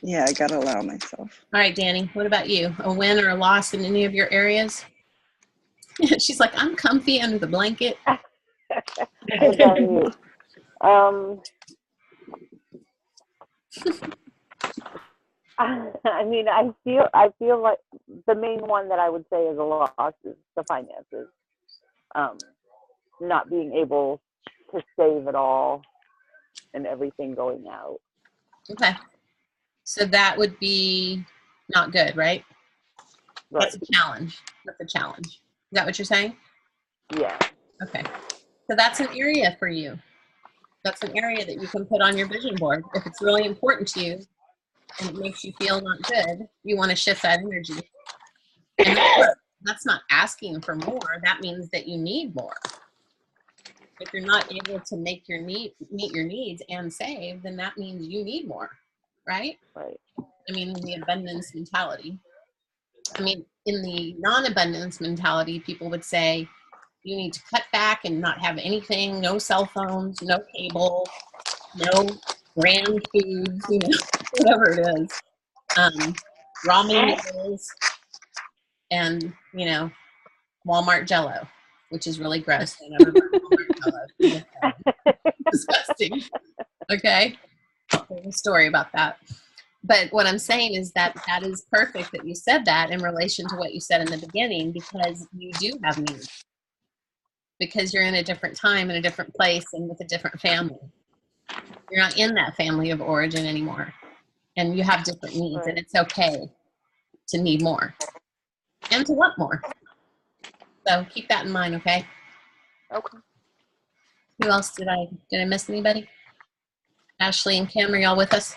Yeah, I got to allow myself. All right, Danny, what about you? A win or a loss in any of your areas? She's like, I'm comfy under the blanket. I mean, I feel like the main one that I would say is a loss is the finances. Not being able to save it all and everything going out. Okay. So that would be not good, right? Right. That's a challenge. That's a challenge. Is that what you're saying? Yeah. Okay. So that's an area for you. That's an area that you can put on your vision board. If it's really important to you and it makes you feel not good, you want to shift that energy. And that's not asking for more. That means that you need more. If you're not able to meet your needs and save, then that means you need more, right? Right. I mean, the abundance mentality. I mean, in the non-abundance mentality, people would say you need to cut back and not have anything, no cell phones, no cable, no brand foods, you know, whatever it is. Ramen noodles and, you know, Walmart Jell-O, which is really gross. I never buy Walmart Jell-O. Disgusting. Okay? There's a story about that. But what I'm saying is that that is perfect that you said that in relation to what you said in the beginning, because you do have needs. Because you're in a different time, in a different place, and with a different family. You're not in that family of origin anymore. And you have different needs, and it's okay to need more and to want more. So keep that in mind, okay? Okay. Who else did I miss anybody? Ashley and Kim, are y'all with us?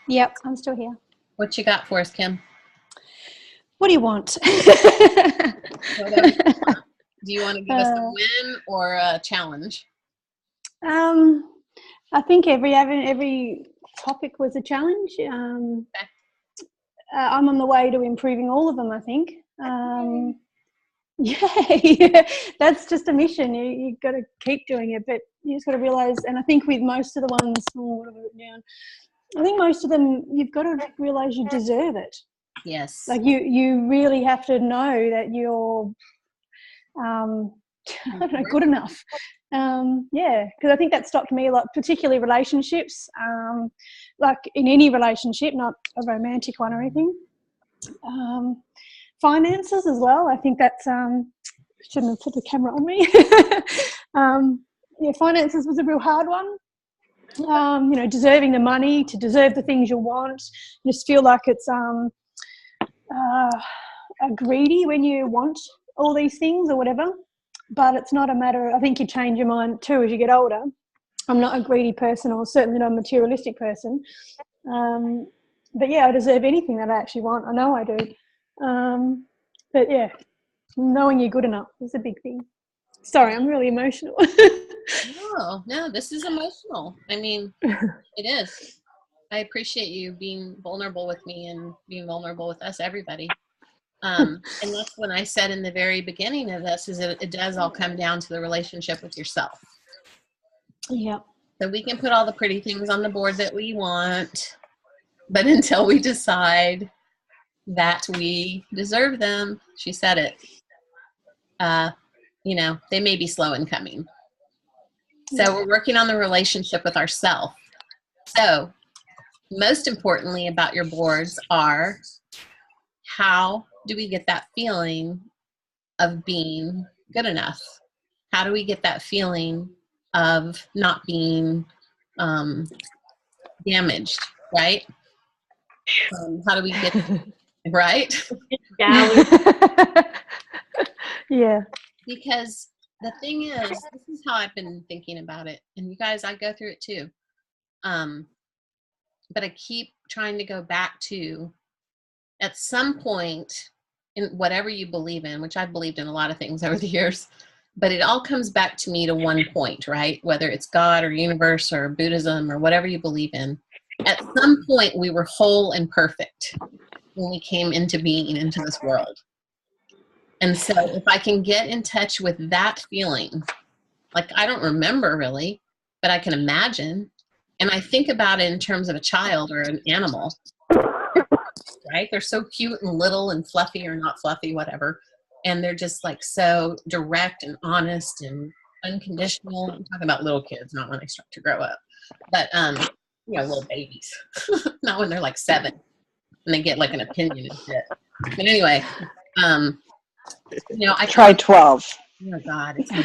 Yep, I'm still here. What you got for us, Kim? What do you want? Whatever you want. Do you want to give us a win or a challenge? I think every topic was a challenge. I'm on the way to improving all of them, I think. Yeah, that's just a mission. You've got to keep doing it, but you just got to realize, and I think with most of the ones, what have I written down? I think most of them, you've got to realize you deserve it. Yes. Like you really have to know that you're I don't know, good enough. Yeah, because I think that stopped me a lot, particularly relationships, like in any relationship, not a romantic one or anything. Finances as well. I think that's shouldn't have put the camera on me. Yeah, finances was a real hard one. You know, deserving the money, to deserve the things you want. You just feel like it's greedy when you want all these things or whatever. But it's not a matter, I think you change your mind too as you get older. I'm not a greedy person, or certainly not a materialistic person. But yeah, I deserve anything that I actually want. I know I do. But yeah, knowing you're good enough is a big thing. Sorry, I'm really emotional. No, this is emotional. I mean, it is. I appreciate you being vulnerable with me and being vulnerable with us, everybody. And that's when I said in the very beginning of this is that it does all come down to the relationship with yourself. Yeah. So we can put all the pretty things on the board that we want, but until we decide that we deserve them, she said it, you know, they may be slow in coming. So we're working on the relationship with ourselves. So most importantly about your boards are, how do we get that feeling of being good enough? How do we get that feeling of not being damaged, right? How do we get, right? Yeah. Because the thing is, this is how I've been thinking about it. And you guys, I go through it too. But I keep trying to go back to, at some point, in whatever you believe in, which I've believed in a lot of things over the years, but it all comes back to me to one point, right? Whether it's God or universe or Buddhism or whatever you believe in. At some point, we were whole and perfect when we came into being into this world. And so if I can get in touch with that feeling, like I don't remember really, but I can imagine. And I think about it in terms of a child or an animal, right? They're so cute and little and fluffy or not fluffy, whatever. And they're just like so direct and honest and unconditional. I'm talking about little kids, not when they start to grow up. But, you know, little babies, not when they're like 7 and they get like an opinion and shit. But anyway, you know, I Try 12. Oh God, it's y'all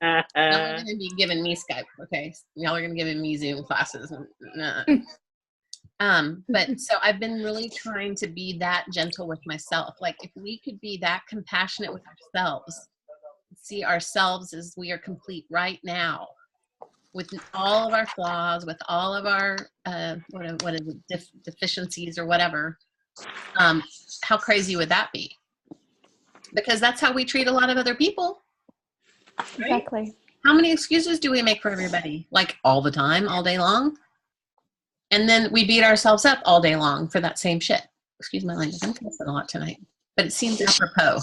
are gonna be giving me Skype, okay? Y'all are gonna give me Zoom classes. But so I've been really trying to be that gentle with myself. Like if we could be that compassionate with ourselves, see ourselves as we are complete right now, with all of our flaws, with all of our what is it, deficiencies or whatever. How crazy would that be? Because that's how we treat a lot of other people. Right? Exactly. How many excuses do we make for everybody? Like all the time, all day long? And then we beat ourselves up all day long for that same shit. Excuse my language. I'm cussing a lot tonight. But it seems apropos.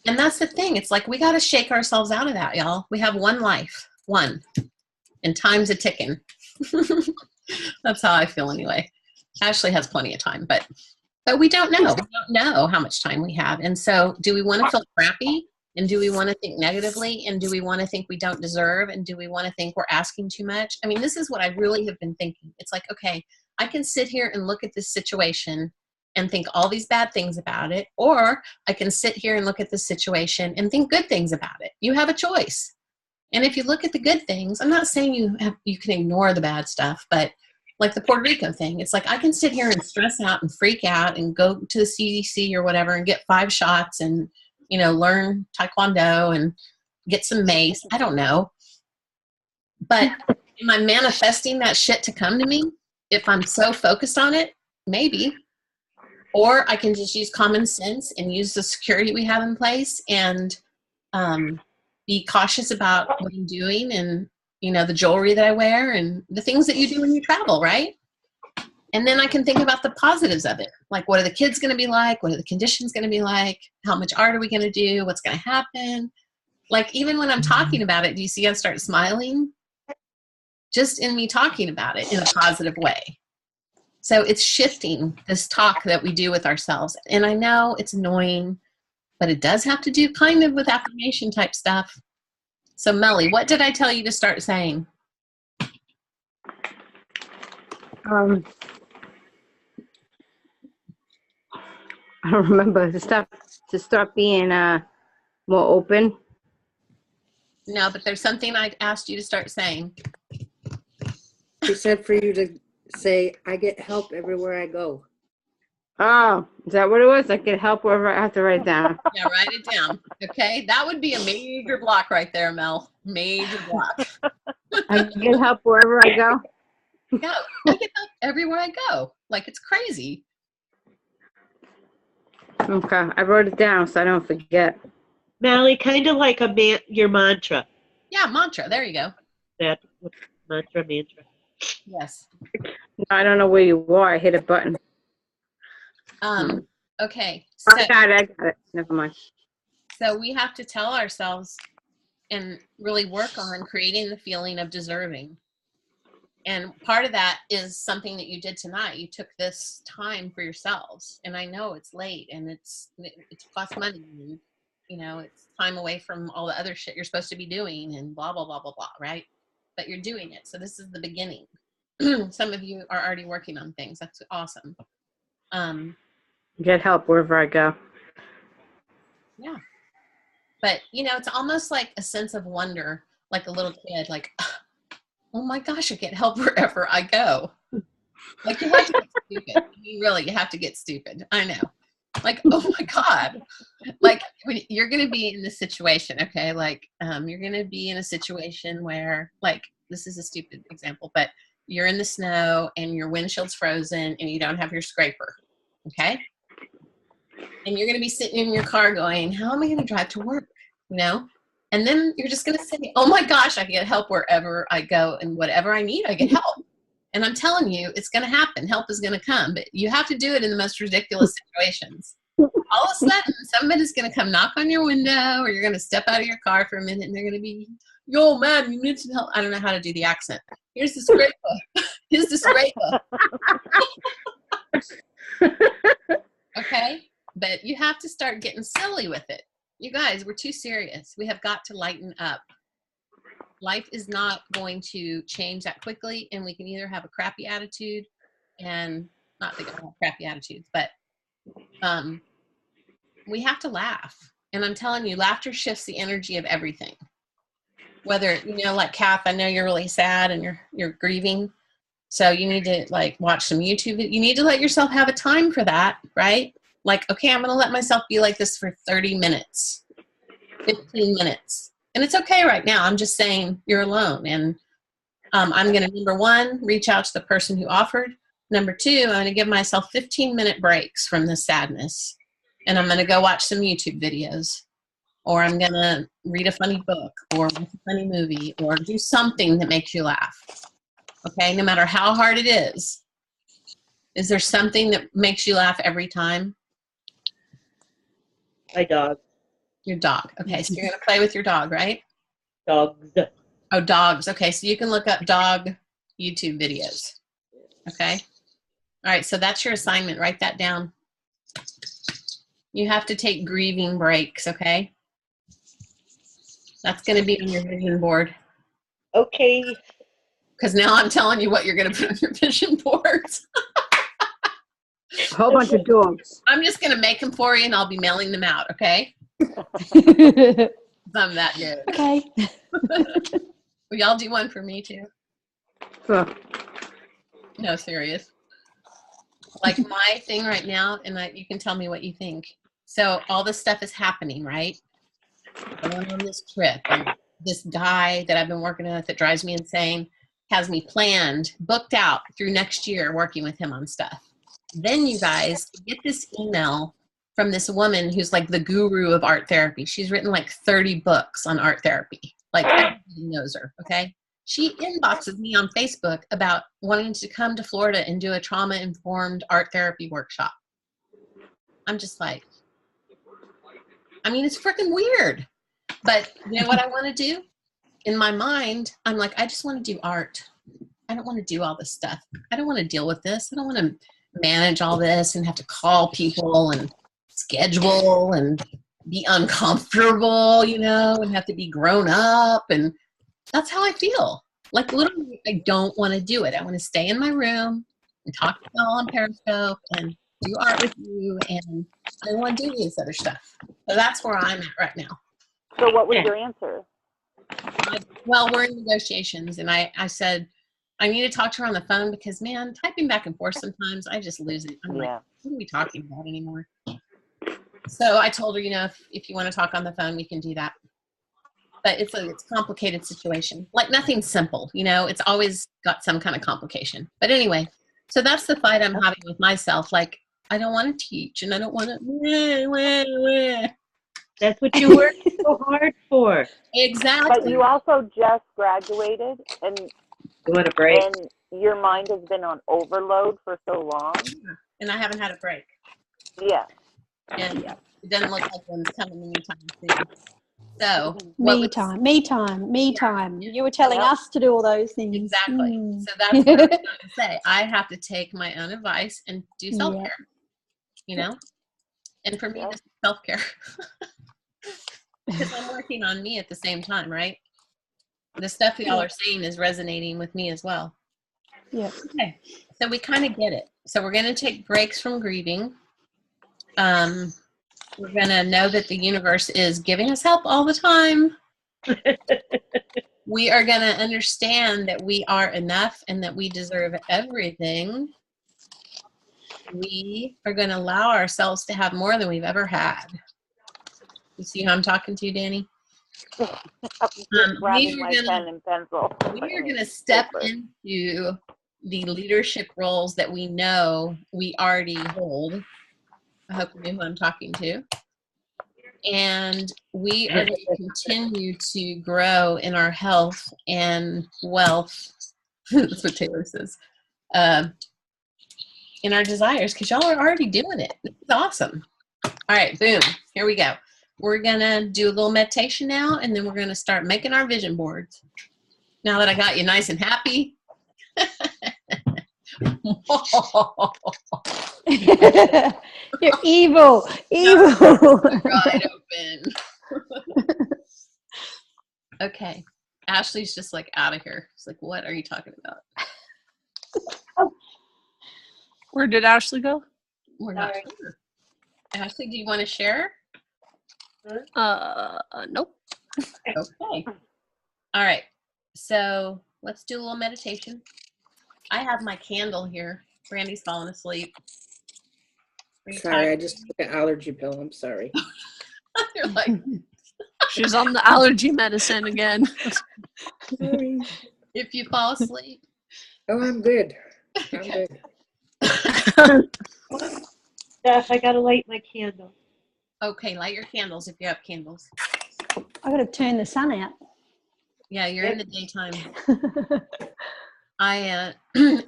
And that's the thing. It's like we got to shake ourselves out of that, y'all. We have one life. One. And time's a ticking. That's how I feel anyway. Ashley has plenty of time, but we don't know. We don't know how much time we have. And so do we want to feel crappy? And do we want to think negatively? And do we want to think we don't deserve? And do we want to think we're asking too much? I mean, this is what I really have been thinking. It's like, okay, I can sit here and look at this situation and think all these bad things about it, or I can sit here and look at this situation and think good things about it. You have a choice. And if you look at the good things, I'm not saying you can ignore the bad stuff, but like the Puerto Rico thing, it's like I can sit here and stress out and freak out and go to the CDC or whatever and get 5 shots and, learn Taekwondo and get some mace. I don't know. But am I manifesting that shit to come to me? If I'm so focused on it, maybe. Or I can just use common sense and use the security we have in place and be cautious about what I'm doing and, the jewelry that I wear and the things that you do when you travel, right? And then I can think about the positives of it. Like, what are the kids going to be like? What are the conditions going to be like? How much art are we going to do? What's going to happen? Like, even when I'm talking about it, do you see I start smiling? Just in me talking about it in a positive way. So it's shifting this talk that we do with ourselves. And I know it's annoying, but it does have to do kind of with affirmation type stuff. So Melly, what did I tell you to start saying? I don't remember to start being more open. No, but there's something I asked you to start saying. She said for you to say, I get help everywhere I go. Oh, is that what it was? I get help wherever I have to write it down. Yeah, write it down. Okay, that would be a major block right there, Mel. Major block. I get help wherever I go. Yeah, I get help everywhere I go. Like, it's crazy. Okay, I wrote it down so I don't forget. Mally, kind of like your mantra. Yeah, mantra. There you go. That mantra. Yes. I don't know where you are. I hit a button. Okay. So, I got it. Never mind. So we have to tell ourselves and really work on creating the feeling of deserving. And part of that is something that you did tonight. You took this time for yourselves. And I know it's late and it costs money. And, it's time away from all the other shit you're supposed to be doing and blah, blah, blah, blah, blah, right? But you're doing it. So this is the beginning. Some of you are already working on things. That's awesome. Get help wherever I go. Yeah. But, it's almost like a sense of wonder, like a little kid, like, oh my gosh, I get help wherever I go. Like, you have to get stupid. You have to get stupid. I know. Like, oh my God. Like, when you're going to be in this situation, okay? Like, you're going to be in a situation where, like, this is a stupid example, but you're in the snow and your windshield's frozen and you don't have your scraper, okay? And you're going to be sitting in your car going, how am I going to drive to work, And then you're just going to say, oh my gosh, I get help wherever I go and whatever I need, I get help. And I'm telling you, it's going to happen. Help is going to come, but you have to do it in the most ridiculous situations. All of a sudden, somebody's going to come knock on your window or you're going to step out of your car for a minute and they're going to be, yo, man, you need some help. I don't know how to do the accent. Here's the scraper. Here's the scraper. Okay? But you have to start getting silly with it. You guys, we're too serious. We have got to lighten up. Life is not going to change that quickly, and we can either have a crappy attitude and not think about crappy attitudes, but we have to laugh. And I'm telling you, laughter shifts the energy of everything. Whether, like Kath, I know you're really sad and you're grieving. So you need to watch some YouTube. You need to let yourself have a time for that, right? Like, okay, I'm going to let myself be like this for 30 minutes, 15 minutes. And it's okay right now. I'm just saying you're alone. And I'm going to, number 1, reach out to the person who offered. Number 2, I'm going to give myself 15-minute breaks from the sadness. And I'm going to go watch some YouTube videos. Or I'm going to read a funny book or watch a funny movie or do something that makes you laugh. Okay, no matter how hard it is. Is there something that makes you laugh every time? My dog. Your dog. Okay, so you're going to play with your dog, right? Dogs. Oh, dogs. Okay, so you can look up dog YouTube videos. Okay. All right. So that's your assignment. Write that down. You have to take grieving breaks. Okay. That's going to be on your vision board. Okay. Because now I'm telling you what you're going to put on your vision boards. A whole bunch of dogs. I'm just going to make them for you and I'll be mailing them out. Okay. I'm that good. Okay. Will y'all do one for me too? Sure. No, serious. Like my thing right now, and you can tell me what you think. So all this stuff is happening, right? Going on this trip, and this guy that I've been working with that drives me insane has me planned, booked out through next year working with him on stuff. Then you guys get this email from this woman who's like the guru of art therapy. She's written like 30 books on art therapy. Like everybody knows her, okay? She inboxes me on Facebook about wanting to come to Florida and do a trauma-informed art therapy workshop. I'm just like, I mean, it's freaking weird. But you know what I want to do? In my mind, I'm like, I just want to do art. I don't want to do all this stuff. I don't want to deal with this. I don't want to manage all this and have to call people and schedule and be uncomfortable, you know, and have to be grown up. And that's how I feel. Like literally, I don't want to do it. I want to stay in my room and talk to y'all on Periscope and do art with you. And I don't want to do this other stuff. So that's where I'm at right now. So what was your answer? Well, we're in negotiations. And I said, I need to talk to her on the phone because, man, typing back and forth sometimes, I just lose it. I'm like, what are we talking about anymore? So I told her, you know, if you want to talk on the phone, we can do that. But it's a complicated situation. Like nothing's simple, you know, it's always got some kind of complication. But anyway, so that's the fight I'm having with myself. Like, I don't want to teach and I don't want to. That's what you worked so hard for. Exactly. But you also just graduated, and You want a break? and your mind has been on overload for so long. And I haven't had a break. Yeah. And it doesn't look like one's coming anytime soon. So Me time. You were telling Yep. us to do all those things. Exactly. Mm. So that's what I'm trying to say. I have to take my own advice and do self-care, you know? And for me, this is self-care. Because I'm working on me at the same time, right? The stuff that y'all are saying is resonating with me as well. Yeah. Okay. So we kind of get it. So we're going to take breaks from grieving. We're going to know that the universe is giving us help all the time. We are going to understand that we are enough and that we deserve everything. We are going to allow ourselves to have more than we've ever had. You see how I'm talking to you, Danny? Grabbing my pen and pencil. We are going to step into the leadership roles that we know we already hold. I hope you know who I'm talking to. And we are going to continue to grow in our health and wealth. That's what Taylor says. In our desires, because y'all are already doing it. This is awesome. All right, boom. Here we go. We're going to do a little meditation now, and then we're going to start making our vision boards. Now that I got you nice and happy. You're evil. Right open. Okay. Ashley's just like out of here. She's like, what are you talking about? Where did Ashley go? We're not sure. Ashley, do you want to share? Nope. Okay. All right. So let's do a little meditation. I have my candle here. Brandy's falling asleep. Sorry, I just took an allergy pill. I'm sorry. You're like, She's on the allergy medicine again. Sorry. if you fall asleep. Oh, I'm good. I'm Okay. good. Steph, I gotta light my candle. Okay, light your candles if you have candles. I got to turn the sun out. Yeah, you're in the daytime. And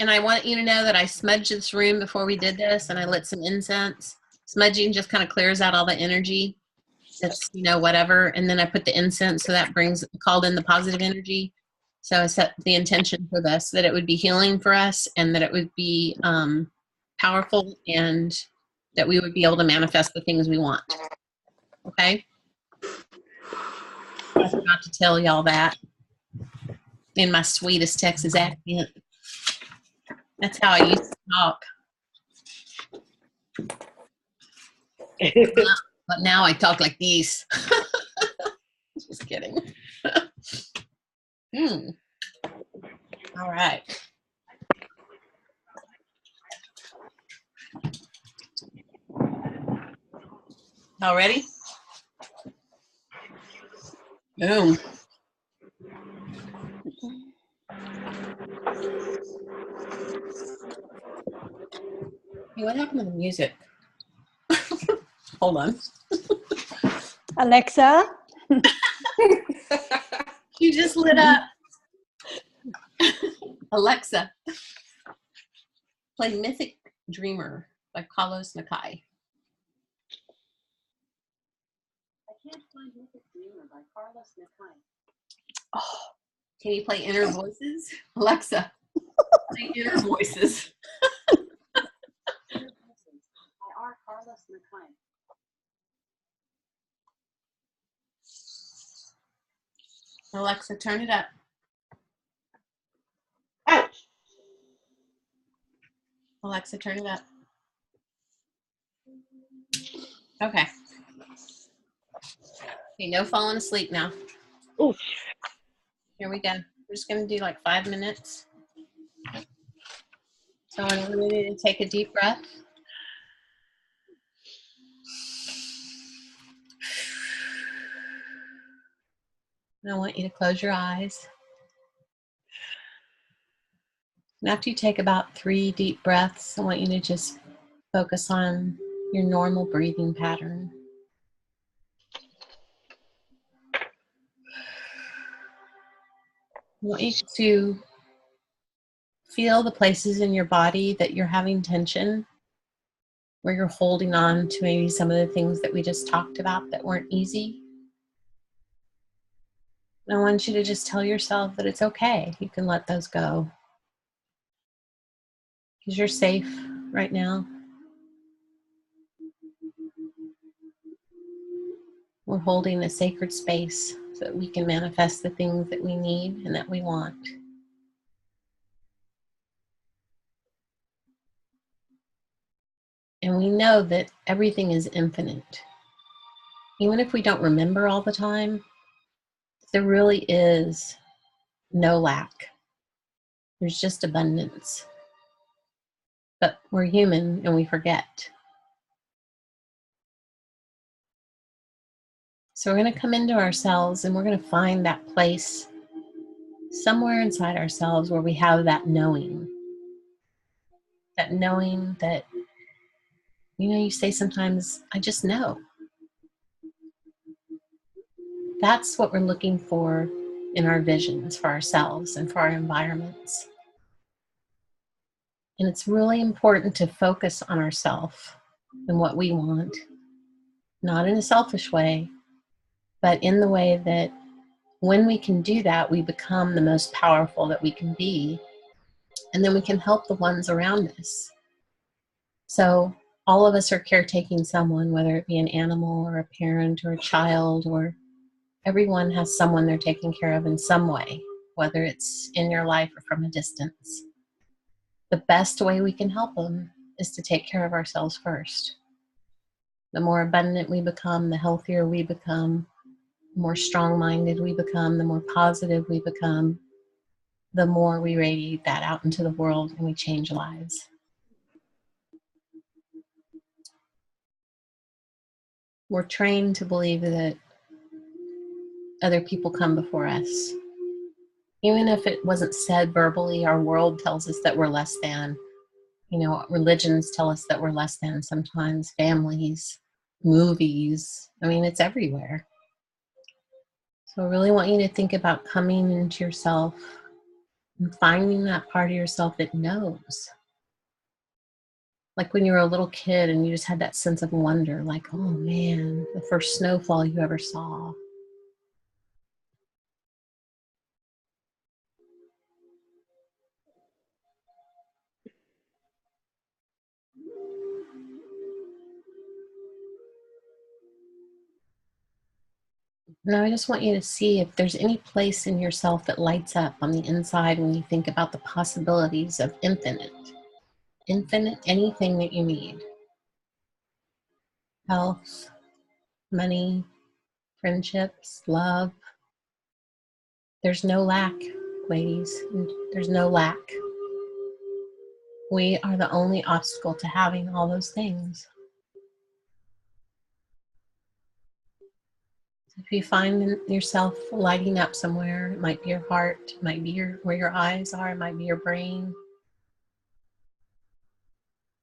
I want you to know that I smudged this room before we did this, and I lit some incense. Smudging just kind of clears out all the energy. It's, you know, whatever. And then I put the incense, so that called in the positive energy. So I set the intention for this, that it would be healing for us and that it would be powerful and that we would be able to manifest the things we want. Okay? I forgot to tell y'all that in my sweetest Texas accent. That's how I used to talk. But now I talk like these. Just kidding. All right. All ready? Boom. Hey, what happened to the music? Hold on. Alexa, You just lit up. Alexa, play Mythic Dreamer by Carlos Nakai. I can't find Mythic Dreamer by Carlos Nakai. Oh, can you play Inner Voices? Alexa, play Inner Voices. Inner Voices by R. Carlos Nakai. Alexa, turn it up. Ouch. Alexa, turn it up. Okay. Okay, no falling asleep now. Oof. Here we go. We're just going to do like 5 minutes. So whenever you need to take a deep breath. And I want you to close your eyes. And after you take about 3 deep breaths, I want you to just focus on your normal breathing pattern. I want you to feel the places in your body that you're having tension, where you're holding on to maybe some of the things that we just talked about that weren't easy. And I want you to just tell yourself that it's okay. You can let those go. Because you're safe right now. We're holding a sacred space so that we can manifest the things that we need and that we want. And we know that everything is infinite. Even if we don't remember all the time, there really is no lack. There's just abundance. But we're human and we forget. So we're going to come into ourselves and we're going to find that place somewhere inside ourselves where we have that knowing. That knowing that, you know, you say sometimes, I just know. That's what we're looking for in our visions for ourselves and for our environments. And it's really important to focus on ourselves and what we want, not in a selfish way, but in the way that when we can do that, we become the most powerful that we can be. And then we can help the ones around us. So all of us are caretaking someone, whether it be an animal or a parent or a child, or everyone has someone they're taking care of in some way, whether it's in your life or from a distance. The best way we can help them is to take care of ourselves first. The more abundant we become, the healthier we become, the more strong-minded we become, the more positive we become, the more we radiate that out into the world and we change lives. We're trained to believe that other people come before us. Even if it wasn't said verbally, our world tells us that we're less than. You know, religions tell us that we're less than sometimes, families, movies. I mean, it's everywhere. So I really want you to think about coming into yourself and finding that part of yourself that knows. Like when you were a little kid and you just had that sense of wonder, like, oh man, the first snowfall you ever saw. Now I just want you to see if there's any place in yourself that lights up on the inside when you think about the possibilities of infinite. Infinite anything that you need. Health, money, friendships, love. There's no lack, ladies. There's no lack. We are the only obstacle to having all those things. If you find yourself lighting up somewhere, it might be your heart, it might be where your eyes are, it might be your brain.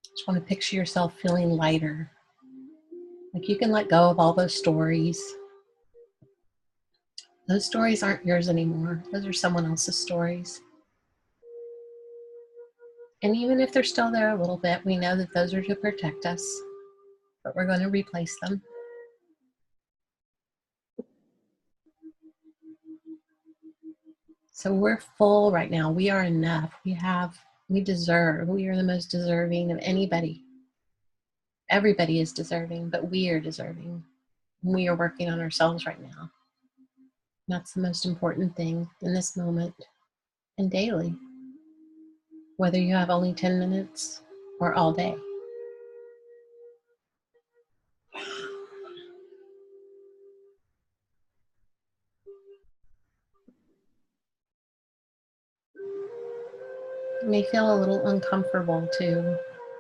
Just want to picture yourself feeling lighter. Like you can let go of all those stories. Those stories aren't yours anymore. Those are someone else's stories. And even if they're still there a little bit, we know that those are to protect us, but we're going to replace them. So we're full right now. We are enough. We deserve. We are the most deserving of anybody. Everybody is deserving, but we are deserving. We are working on ourselves right now. That's the most important thing in this moment and daily, whether you have only 10 minutes or all day. It may feel a little uncomfortable to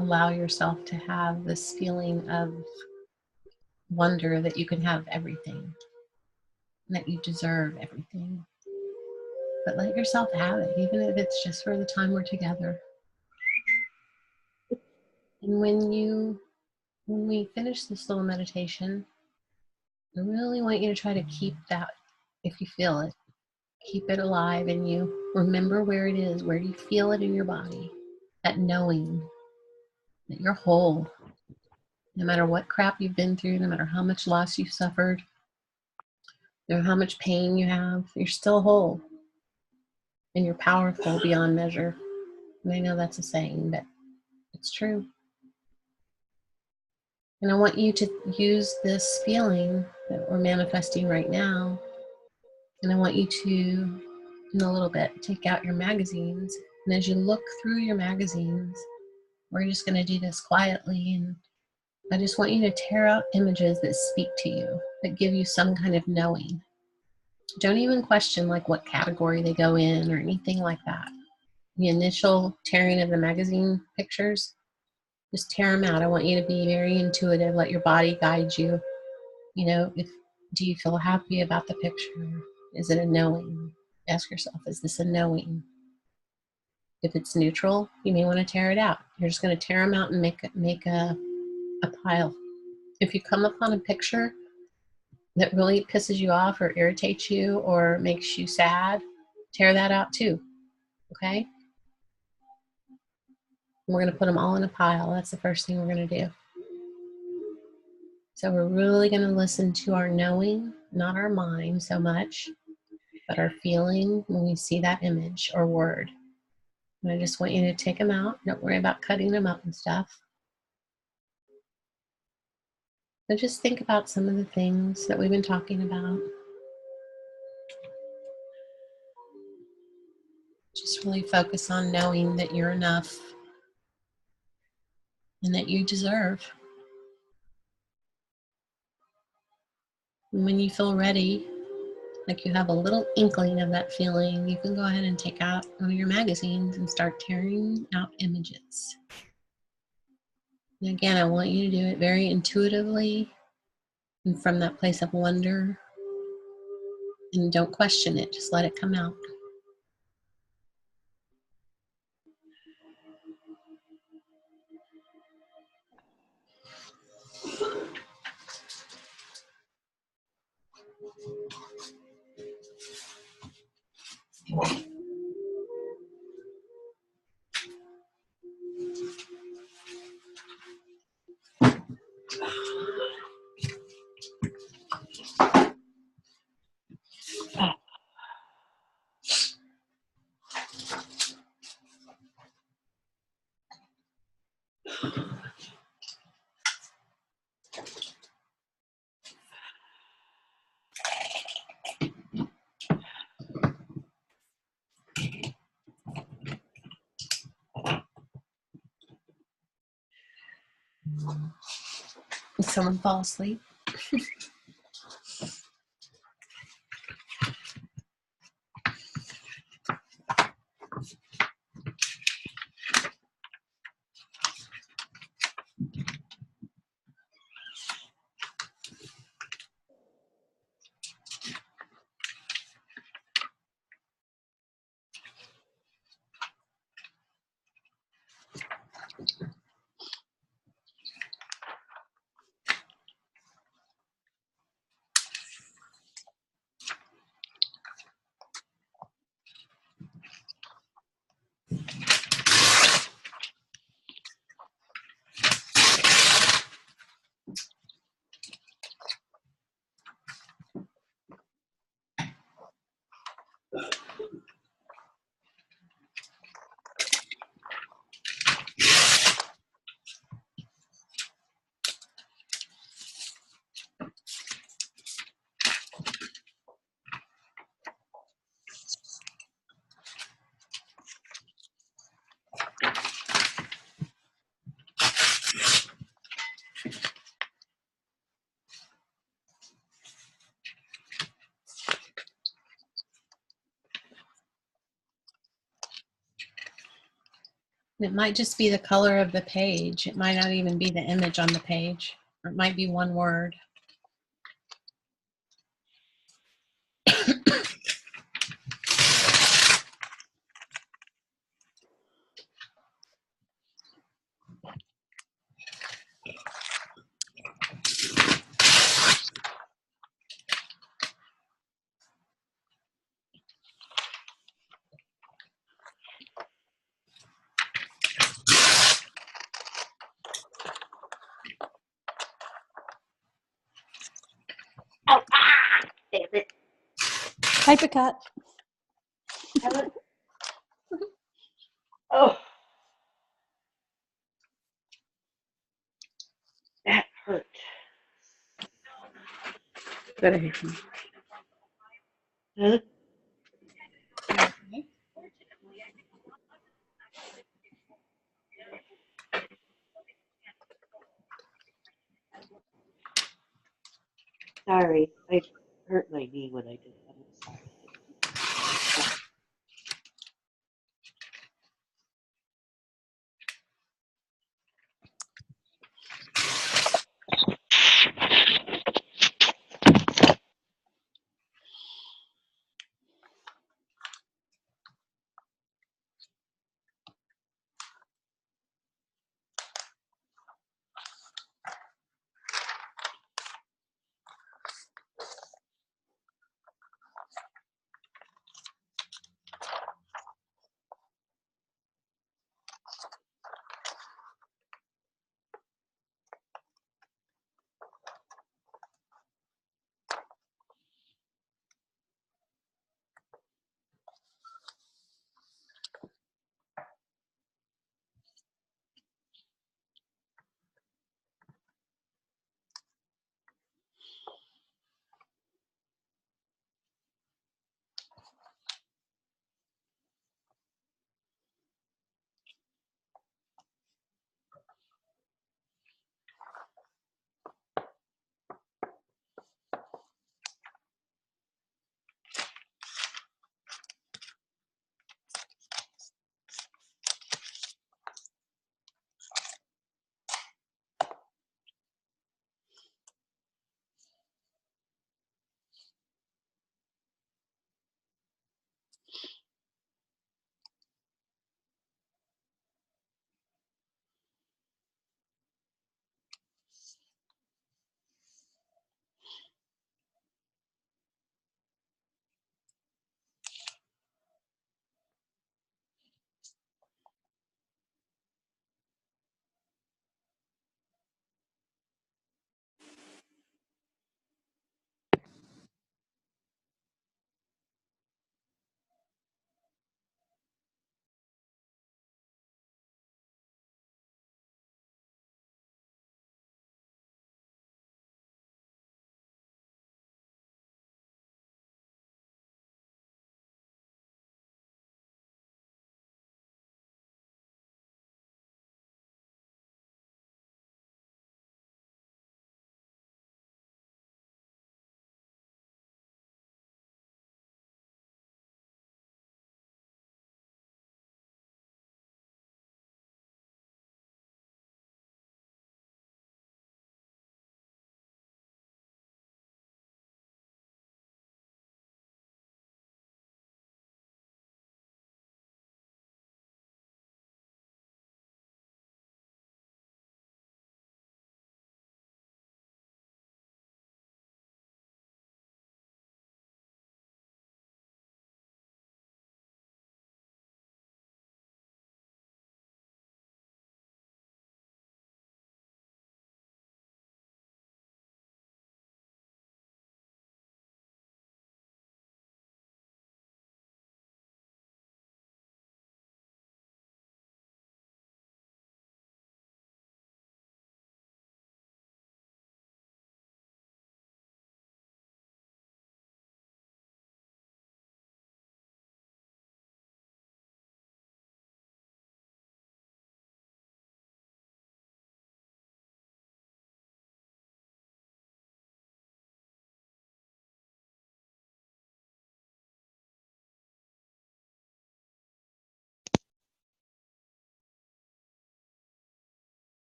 allow yourself to have this feeling of wonder that you can have everything, that you deserve everything. But let yourself have it, even if it's just for the time we're together. And when we finish this little meditation, I really want you to try to keep that, if you feel it, keep it alive in you. Remember where it is, where you feel it in your body, that knowing that you're whole. No matter what crap you've been through, no matter how much loss you've suffered, no matter how much pain you have, you're still whole. And you're powerful beyond measure. And I know that's a saying, but it's true. And I want you to use this feeling that we're manifesting right now. And I want you to, in a little bit, take out your magazines. And as you look through your magazines, we're just going to do this quietly. And I just want you to tear out images that speak to you, that give you some kind of knowing. Don't even question like what category they go in or anything like that. The initial tearing of the magazine pictures, just tear them out. I want you to be very intuitive. Let your body guide you. You know, do you feel happy about the picture? Is it a knowing? Ask yourself, is this a knowing? If it's neutral, you may want to tear it out. You're just going to tear them out and make a pile. If you come upon a picture that really pisses you off or irritates you or makes you sad, tear that out too. Okay? We're going to put them all in a pile. That's the first thing we're going to do. So we're really going to listen to our knowing, not our mind so much, but our feeling when we see that image or word. And I just want you to take them out. Don't worry about cutting them up and stuff. So just think about some of the things that we've been talking about. Just really focus on knowing that you're enough and that you deserve. And when you feel ready, like you have a little inkling of that feeling, you can go ahead and take out one of your magazines and start tearing out images. And again, I want you to do it very intuitively and from that place of wonder. And don't question it, just let it come out. Did someone fall asleep? It might just be the color of the page. It might not even be the image on the page. Or it might be one word. Oh, damn it. Paper cut. Oh, that hurt. Good. Huh? Sorry, I hurt my knee when I did that. I'm sorry.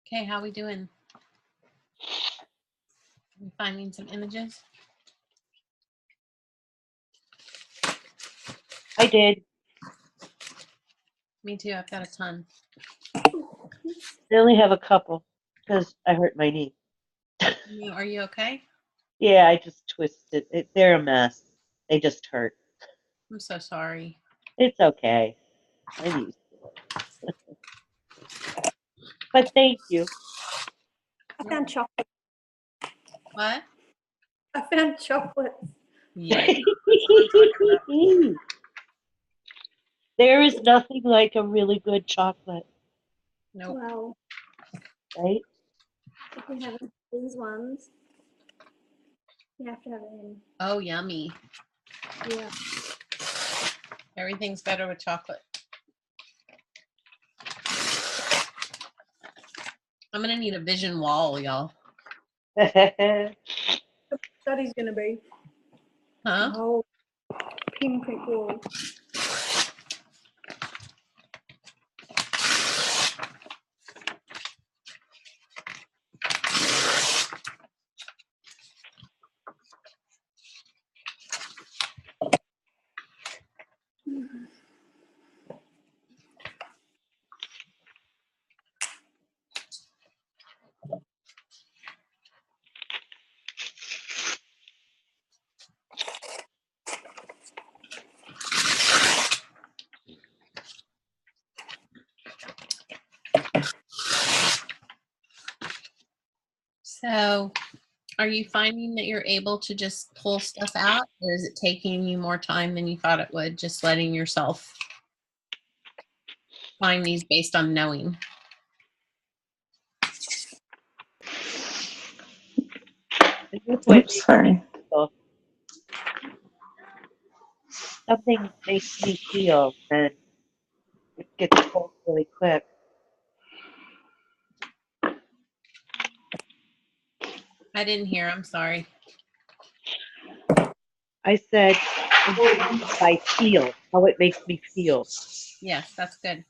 Okay, how we doing? We finding some images? I did. Me too. I've got a ton. I only have a couple because I hurt my knee. Are you okay? Yeah, I just twisted it. They're a mess. They just hurt. I'm so sorry. It's okay. I'm used to it. But thank you. I found chocolate. What? I found chocolate. Yeah. There is nothing like a really good chocolate, Nope. Well, right? if you have these ones, you have to have them. Oh, yummy. Yeah. Everything's better with chocolate. I'm gonna need a vision wall, y'all. Study's going to be a Huh? whole pinprick wall. So, are you finding that you're able to just pull stuff out, or is it taking you more time than you thought it would, just letting yourself find these based on knowing? Oops, sorry. Something makes me feel and it gets cold really quick. I didn't hear. I'm sorry. I said, I feel how it makes me feel. Yes, that's good.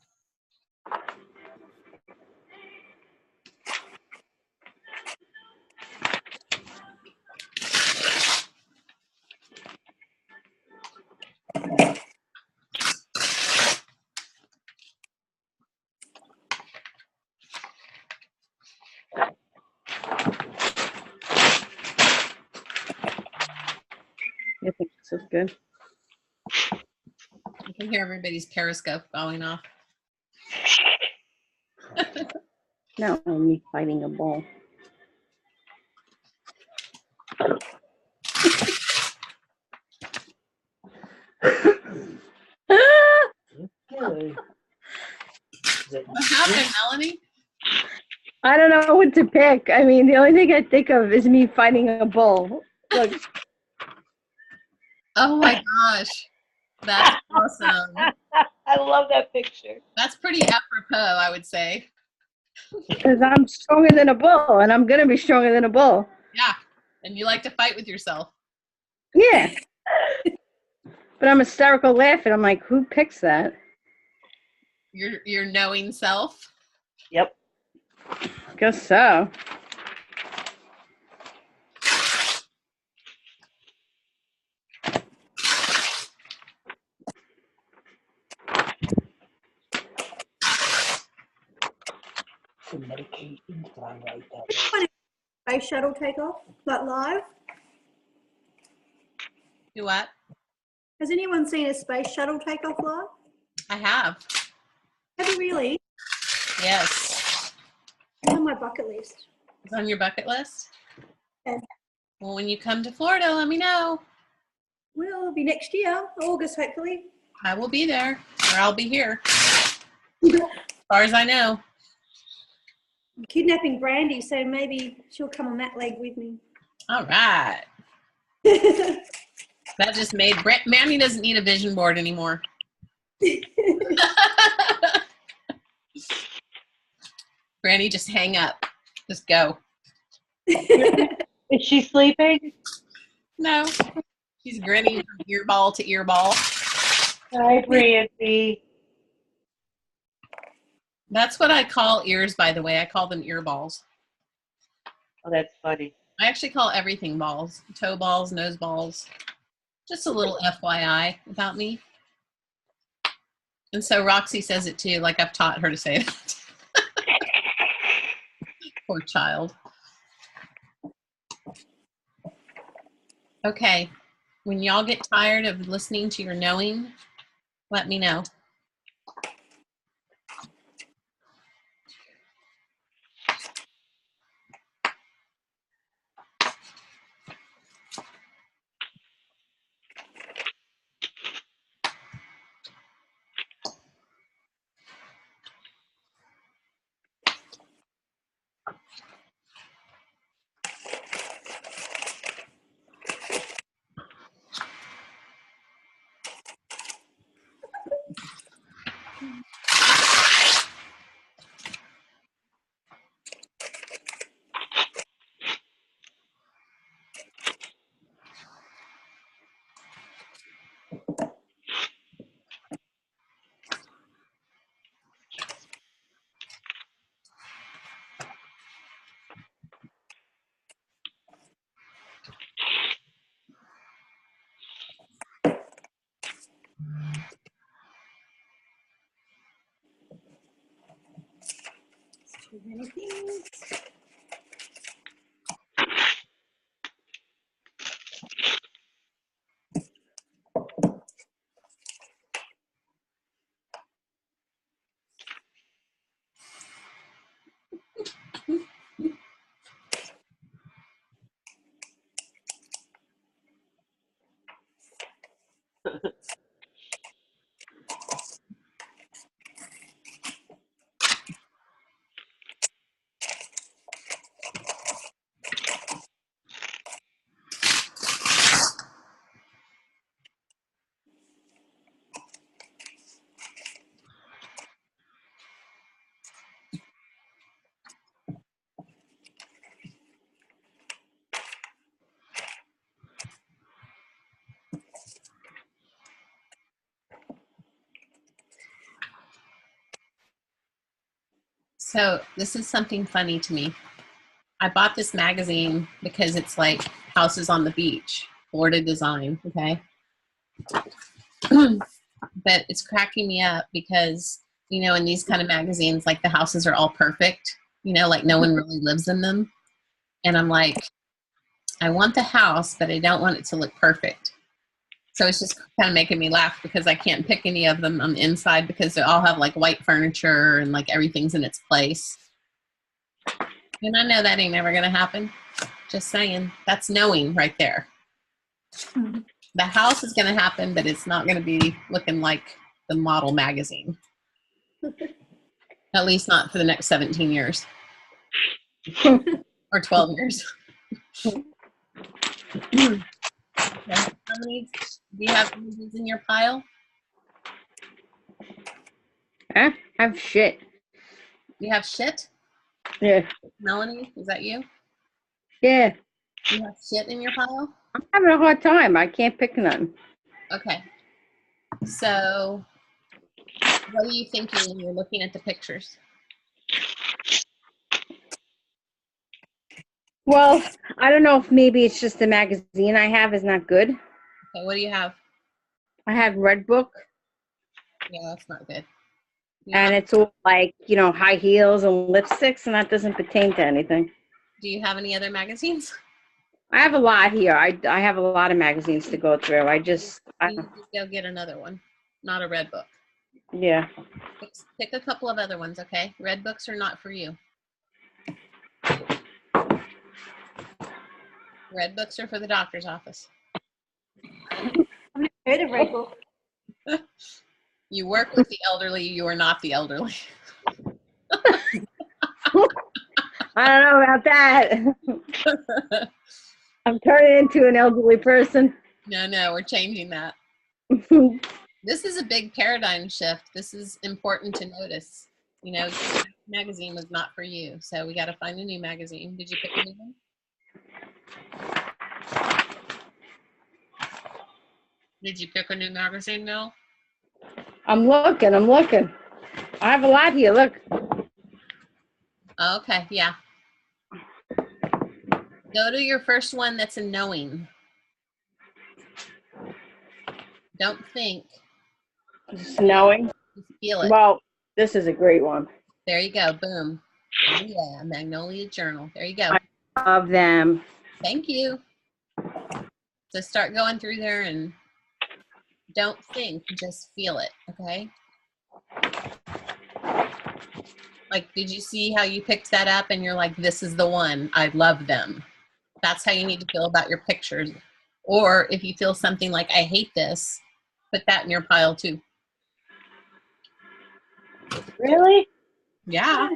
I think this is good. I can hear everybody's periscope going off. Now I'm me fighting a ball. Good. What happened, Melanie? I don't know what to pick. I mean, the only thing I think of is me fighting a bull. Look, Oh my gosh. That's awesome. I love that picture. That's pretty apropos, I would say. because I'm stronger than a bull, and I'm gonna be stronger than a bull. Yeah. And you like to fight with yourself. Yeah. But I'm hysterical laughing. I'm like, who picks that? Your knowing self. Yep. Guess so. Space shuttle takeoff, like live. Do what? Has anyone seen a space shuttle takeoff live? I have. Have you really? Yes. It's on my bucket list. It's on your bucket list? Yeah. Well, when you come to Florida, let me know. Well, it'll be next year, August, hopefully. I will be there, or I'll be here. As far as I know. I'm kidnapping Brandy, so maybe she'll come on that leg with me. All right. That just made Manny doesn't need a vision board anymore. Brandy, just hang up. Just go. Is she sleeping? No. She's grinning from earball to earball. Hi, Brandy. That's what I call ears, by the way. I call them ear balls. Oh, that's funny. I actually call everything balls. Toe balls, nose balls. Just a little FYI about me. And so Roxy says it too, like I've taught her to say that. Poor child. Okay. When y'all get tired of listening to your knowing, let me know. Too many things. So this is something funny to me. I bought this magazine because it's like houses on the beach, Florida design, okay? But it's cracking me up because, you know, in these kind of magazines, like the houses are all perfect, you know, like no one really lives in them. And I'm like, I want the house, but I don't want it to look perfect. So it's just kind of making me laugh because I can't pick any of them on the inside because they all have like white furniture and like everything's in its place. And I know that ain't never going to happen. Just saying. That's knowing right there. The house is going to happen, but it's not going to be looking like the model magazine. At least not for the next 17 years. Or 12 years. Okay. How many do you have images in your pile? Huh? I have shit. You have shit? Yeah. Melanie, is that you? Yeah. You have shit in your pile? I'm having a hard time. I can't pick none. Okay. So, what are you thinking when you're looking at the pictures? Well, I don't know if maybe it's just the magazine I have is not good. Okay, what do you have? I have Redbook, Yeah, that's not good. and it's all like, you know, high heels and lipsticks, and that doesn't pertain to anything. Do you have any other magazines? I have a lot here. I have a lot of magazines to go through. You need to go get another one, not a red book. Yeah. Pick a couple of other ones, okay? Red books are not for you. Red books are for the doctor's office. Heard of Red Book. You work with the elderly, you are not the elderly. I don't know about that. I'm turning into an elderly person. No, we're changing that. This is a big paradigm shift. This is important to notice. You know, this magazine was not for you, so we got to find a new magazine. Did you pick a new one? Did you pick a new magazine, Mel? I'm looking. I have a lot here. Look. Okay, yeah. Go to your first one that's a knowing. Don't think, Snowing. just feel it. Well, this is a great one. There you go, boom. Oh yeah, Magnolia Journal. There you go. Of them. Thank you. So start going through there and don't think, just feel it, okay? Like, did you see how you picked that up and you're like, this is the one, I love them. That's how you need to feel about your pictures. Or if you feel something like, I hate this, put that in your pile too. Really? Yeah.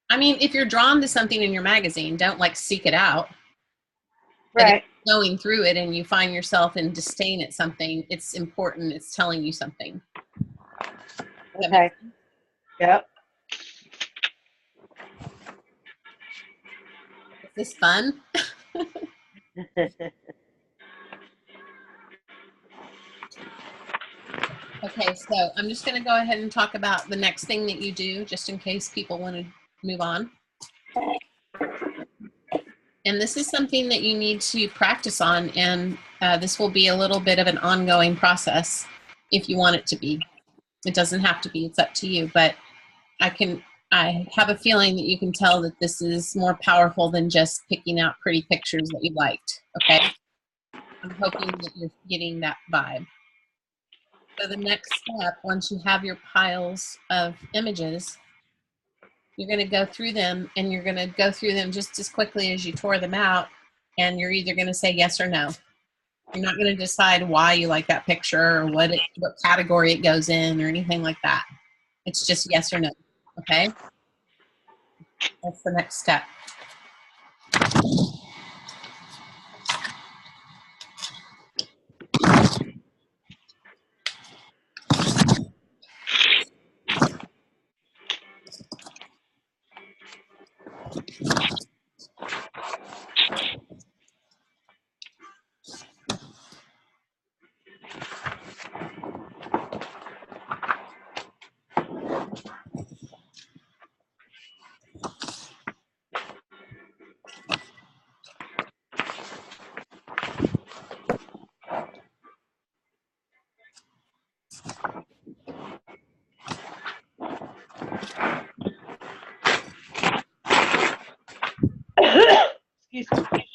I mean, if you're drawn to something in your magazine, don't like seek it out. But Right. if you're going through it and you find yourself in disdain at something, it's important. It's telling you something. Does that make Okay. sense? Yep. Is this fun? Okay, so I'm just going to go ahead and talk about the next thing that you do, just in case people want to move on. And this is something that you need to practice on, and this will be a little bit of an ongoing process if you want it to be. It doesn't have to be, it's up to you, but I have a feeling that you can tell that this is more powerful than just picking out pretty pictures that you liked, okay? I'm hoping that you're getting that vibe. So the next step, once you have your piles of images, you're going to go through them, and you're going to go through them just as quickly as you tore them out, and you're either going to say yes or no. You're not going to decide why you like that picture or what category it goes in or anything like that. It's just yes or no, okay? That's the next step. Excuse me.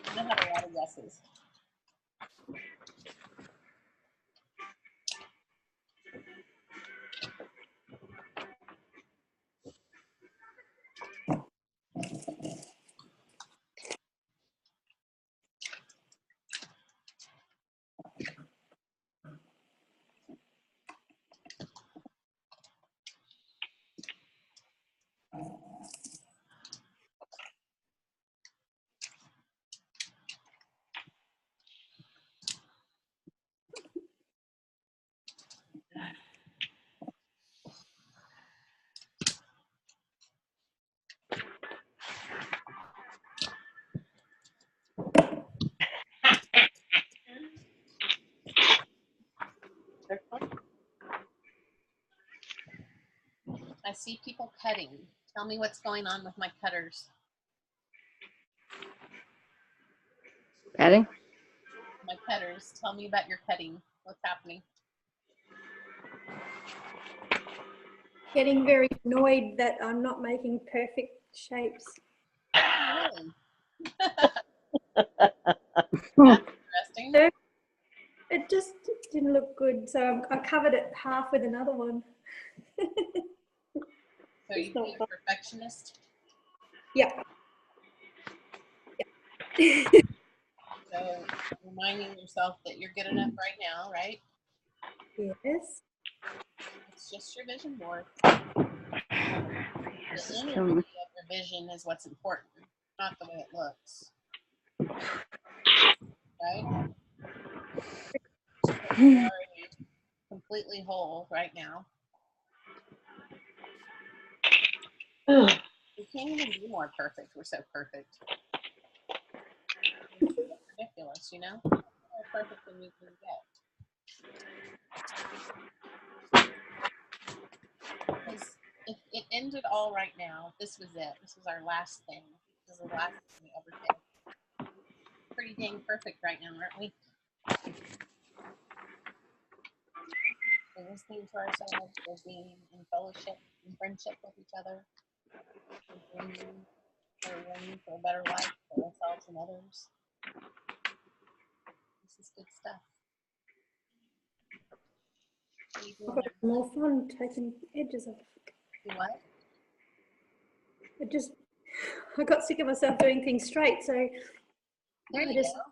I have a lot of yeses. I see people cutting. Tell me what's going on with my cutters. Ready? My cutters. Tell me about your cutting. What's happening? Getting very annoyed that I'm not making perfect shapes. Oh, really? Interesting. It just didn't look good, so I covered it half with another one. So you being a perfectionist? Yeah. So reminding yourself that you're good enough right now, right? Yes. It's just your vision board. This The is energy killing of me. your vision is what's important, not the way it looks. Right? You are completely whole right now. We can't even be more perfect. We're so perfect. It's ridiculous, you know? More perfect than we can get. Because if it ended all right now, this was it. This was our last thing. This is the last thing we ever did. Pretty dang perfect right now, aren't we? We're listening to ourselves. We're being in fellowship and friendship with each other. We're yearning for a better life for ourselves and others. This is good stuff. What are you I've doing got more fun taking edges off. there? Do what? I got sick of myself doing things straight, so There I you just go.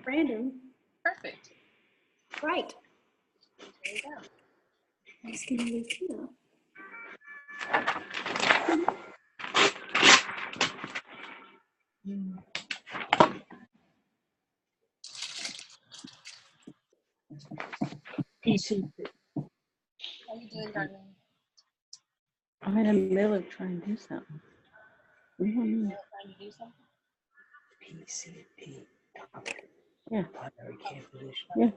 random. Perfect. Great. There you go. My skin will be cleaner. How you doing, darling? I'm in the middle of trying to do something. Trying to do something? PCP. Yeah. Primary care physician. Yeah.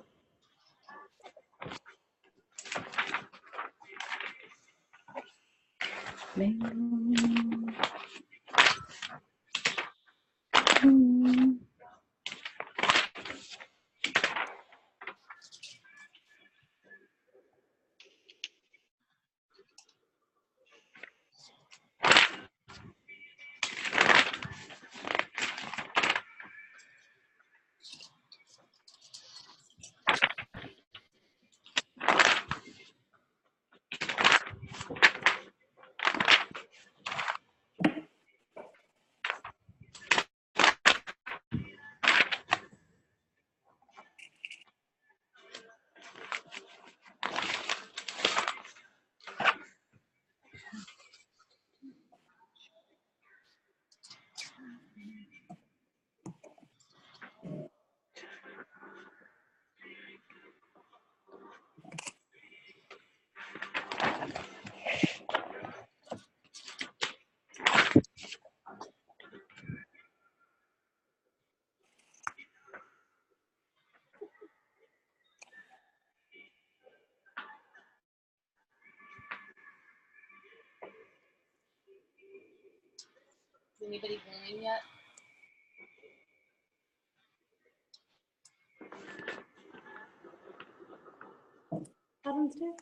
Is anybody gluing yet? Buttons do?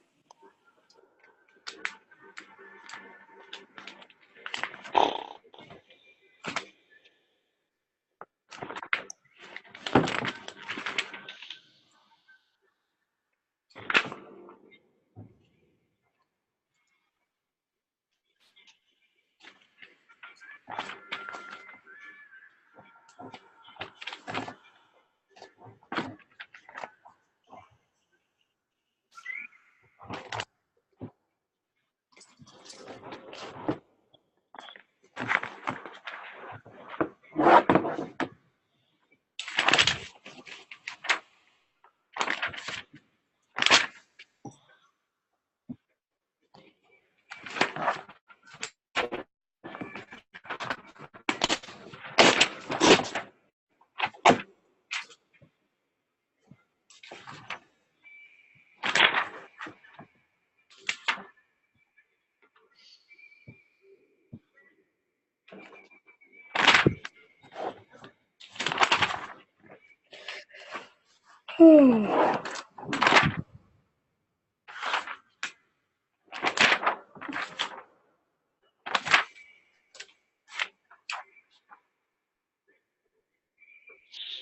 Oh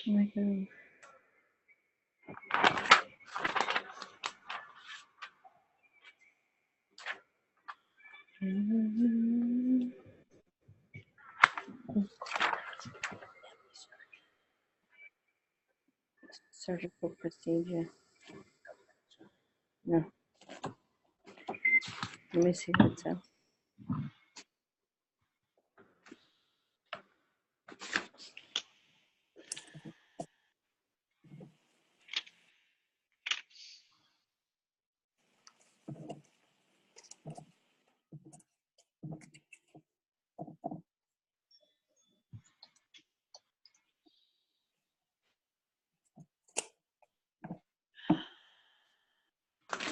my God. Surgical procedure. No. Let me see what's up.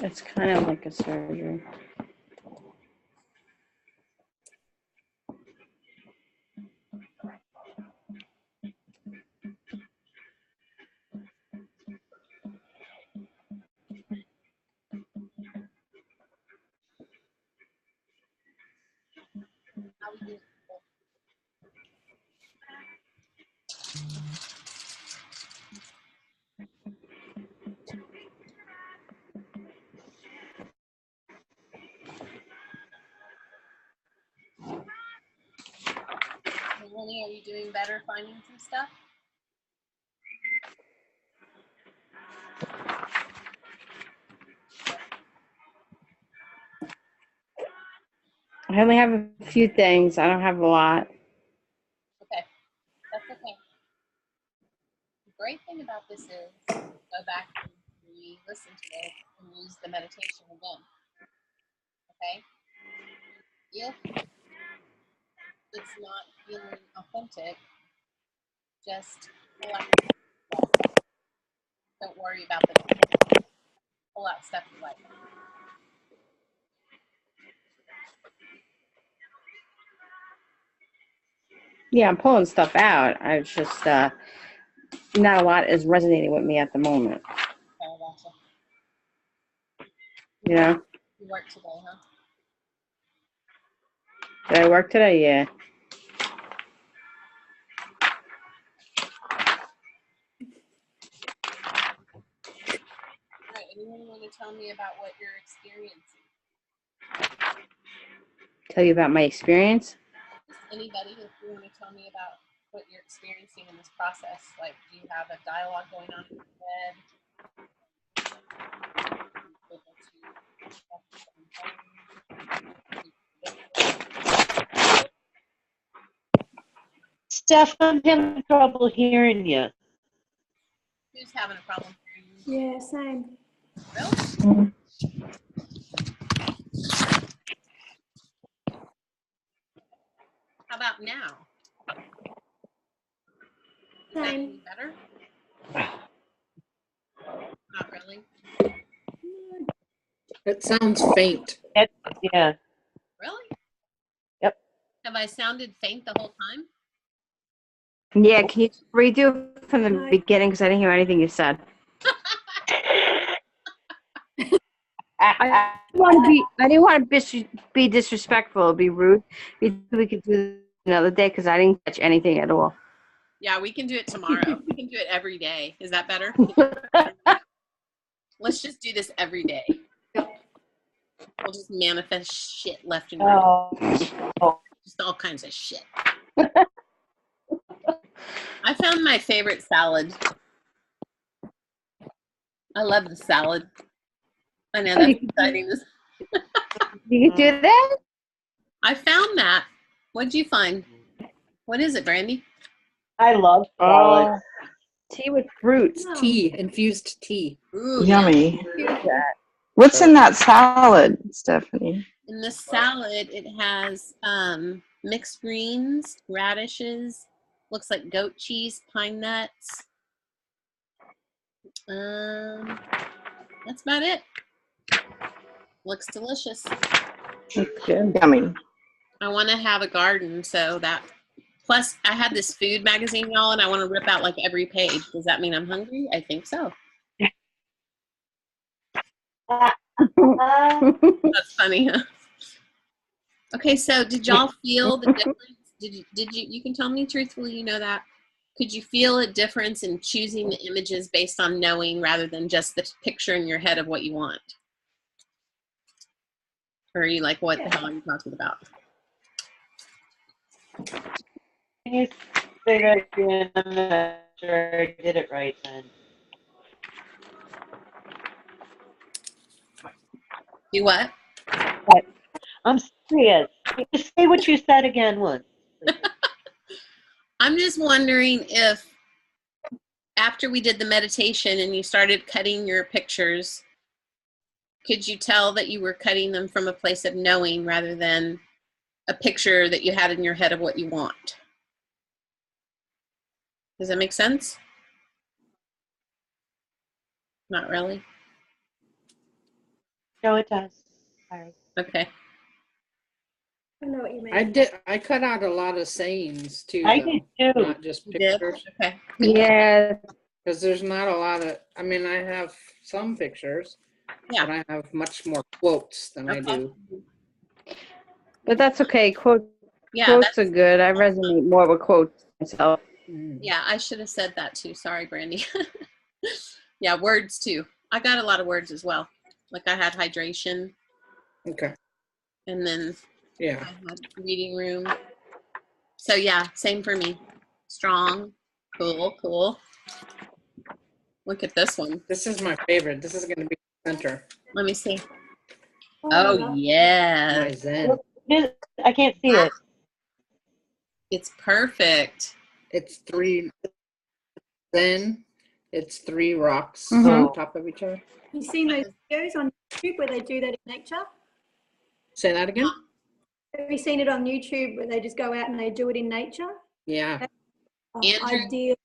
It's kind of like a surgery. Lenny, are you doing better finding some stuff? I only have a few things. I don't have a lot. Okay, that's okay. The great thing about this is go back and re-listen to it and use the meditation again. Okay? If it's not feeling authentic, just pull out. Don't worry about the pull out stuff you like. Yeah, I'm pulling stuff out. I was just not a lot is resonating with me at the moment. Okay, gotcha. You know? You work today, huh? Did I work today? Yeah. All right, anyone want to tell me about what you're experiencing? Tell you about my experience. Just anybody, if you want to tell me about what you're experiencing in this process. Like, do you have a dialogue going on in your head? Steph, I'm having trouble hearing you. Who's having a problem? Yeah, same. Really? How about now? Is that any better? Not really. It sounds faint. Yeah. Really? Yep. Have I sounded faint the whole time? Yeah, can you redo from the beginning because I didn't hear anything you said. I didn't want to be disrespectful, be rude. We could do it another day because I didn't catch anything at all. Yeah, we can do it tomorrow. We can do it every day. Is that better? Let's just do this every day. We'll just manifest shit left and right. Oh. Just all kinds of shit. I found my favorite salad. I love the salad. I know that's exciting. You can do that? I found that. What'd you find? What is it, Brandy? I love salad. Tea with fruits. Tea, infused tea. Ooh, Yummy. Yeah. What's in that salad, Stephanie? In the salad, it has mixed greens, radishes, looks like goat cheese, pine nuts. That's about it. Looks delicious. Yummy. I want to have a garden, so that. Plus, I had this food magazine, y'all, and I want to rip out like every page. Does that mean I'm hungry? I think so. That's funny, huh? Okay, so did y'all feel the difference? Did you can tell me truthfully, you know that? Could you feel a difference in choosing the images based on knowing rather than just the picture in your head of what you want? Or are you like, what the hell are you talking about? Can you say that again? I'm not sure I did it right then. Do what? I'm serious. Just say what you said again once. I'm just wondering if after we did the meditation and you started cutting your pictures, could you tell that you were cutting them from a place of knowing rather than a picture that you had in your head of what you want? Does that make sense? Not really. No, it does. Sorry. Okay. I know what you mean. I cut out a lot of sayings too, I though, did too. not just You did? pictures. Okay. Yeah. Because there's not a lot of, I mean, I have some pictures, Yeah. but I have much more quotes than I Okay. do. But that's okay. Quotes Yeah, quotes are good. I resonate more with quotes myself. yeah, I should have said that too. Sorry, Brandy. Yeah, words too. I got a lot of words as well. Like I had hydration, Okay. and then Yeah. I had reading room. So yeah, same for me. Strong, cool. Look at this one. This is my favorite. This is going to be the center. Let me see. Oh, Oh yeah, My Zen. I can't see it. it's perfect. It's three Zen. It's three rocks Mhm. on top of each other. you seen those videos on YouTube where they do that in nature? Say that again? Have you seen it on YouTube where they just go out and they do it in nature? Yeah. Oh, Andrew- ideal.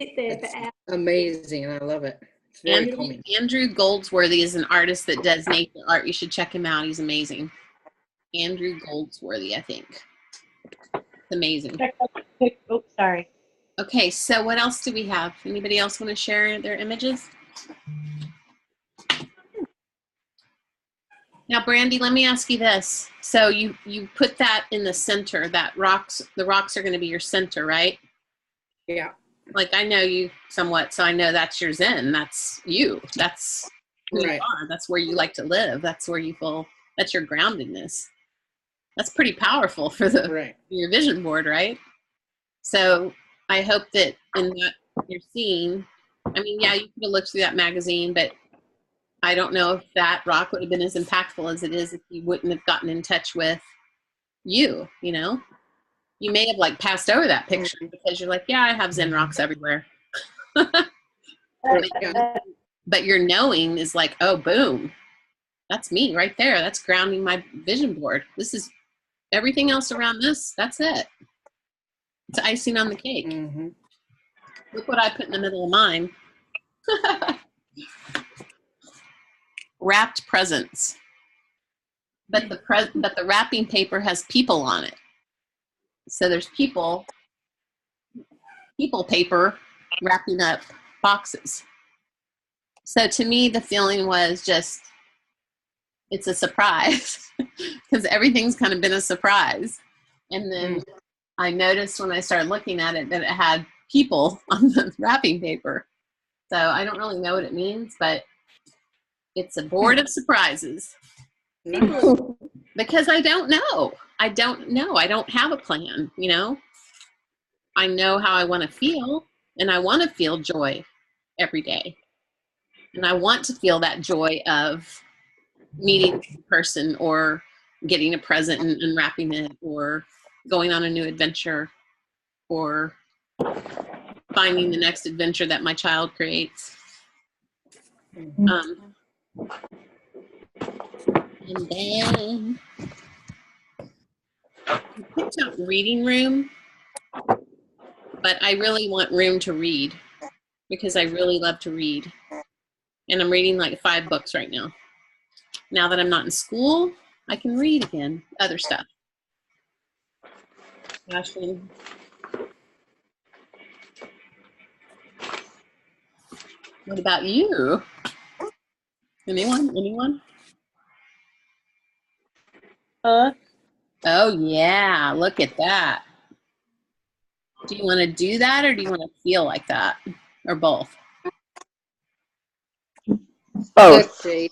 Sit there It's for hours. amazing. I love it. It's very Andrew, calming. Andrew Goldsworthy is an artist that does nature art. You should check him out. He's amazing. Andrew Goldsworthy, I think. It's amazing. Oh, sorry. Okay, so what else do we have? Anybody else want to share their images? Now, Brandy, let me ask you this. So you put that in the center, the rocks are going to be your center, right? Yeah. Like I know you somewhat, so I know that's your Zen. That's you. That's who Right. you are. That's where you like to live. That's where you feel, that's your groundedness. That's pretty powerful for Right. your vision board, right? So I hope that in that you're seeing, I mean, yeah, you could have looked through that magazine, but I don't know if that rock would have been as impactful as it is if you wouldn't have gotten in touch with you know? You may have like passed over that picture because you're like, yeah, I have Zen rocks everywhere. But your knowing is like, oh, boom, that's me right there. That's grounding my vision board. This is everything else around this. That's it. It's icing on the cake. Mm-hmm. Look what I put in the middle of mine. Wrapped presents. But the wrapping paper has people on it. So there's people paper wrapping up boxes. So to me, the feeling was just, it's a surprise because everything's kind of been a surprise. And then I noticed when I started looking at it that it had people on the wrapping paper. So I don't really know what it means, but it's a board of surprises. Because I don't know. I don't have a plan, I know how I want to feel, and I want to feel joy every day. And I want to feel that joy of meeting a person or getting a present and unwrapping it or going on a new adventure or finding the next adventure that my child creates. And then I picked out reading room, but I really want room to read because I really love to read. And I'm reading like 5 books right now. Now that I'm not in school, I can read again, other stuff. Ashley. What about you? Anyone? Oh yeah, look at that. Do you want to do that or do you want to feel like that? Or both? Both. Look,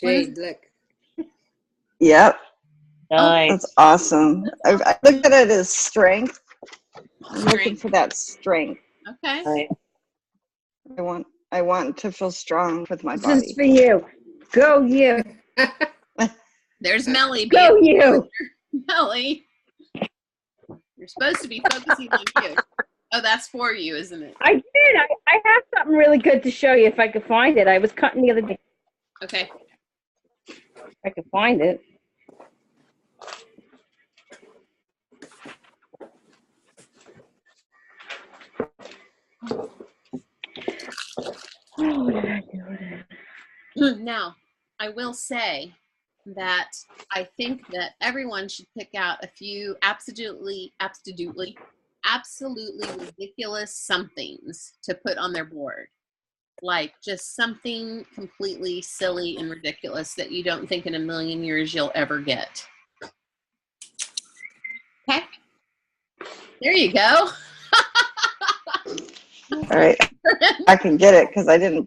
Jade, look. Yep. Nice. That's awesome. I look at it as strength. I'm looking for that strength. Okay. Nice. I want to feel strong with my This body. is for you. Go you. There's Melly. Go you. Melly. You're supposed to be focusing on you. Oh, that's for you, isn't it? I did. I have something really good to show you if I could find it. I was cutting the other day. Okay. If I could find it. Oh, what did I do with it? Now, I will say that I think that everyone should pick out a few absolutely ridiculous somethings to put on their board. Like just something completely silly and ridiculous that you don't think in a million years you'll ever get. Okay. There you go. All right, I can get it because I didn't.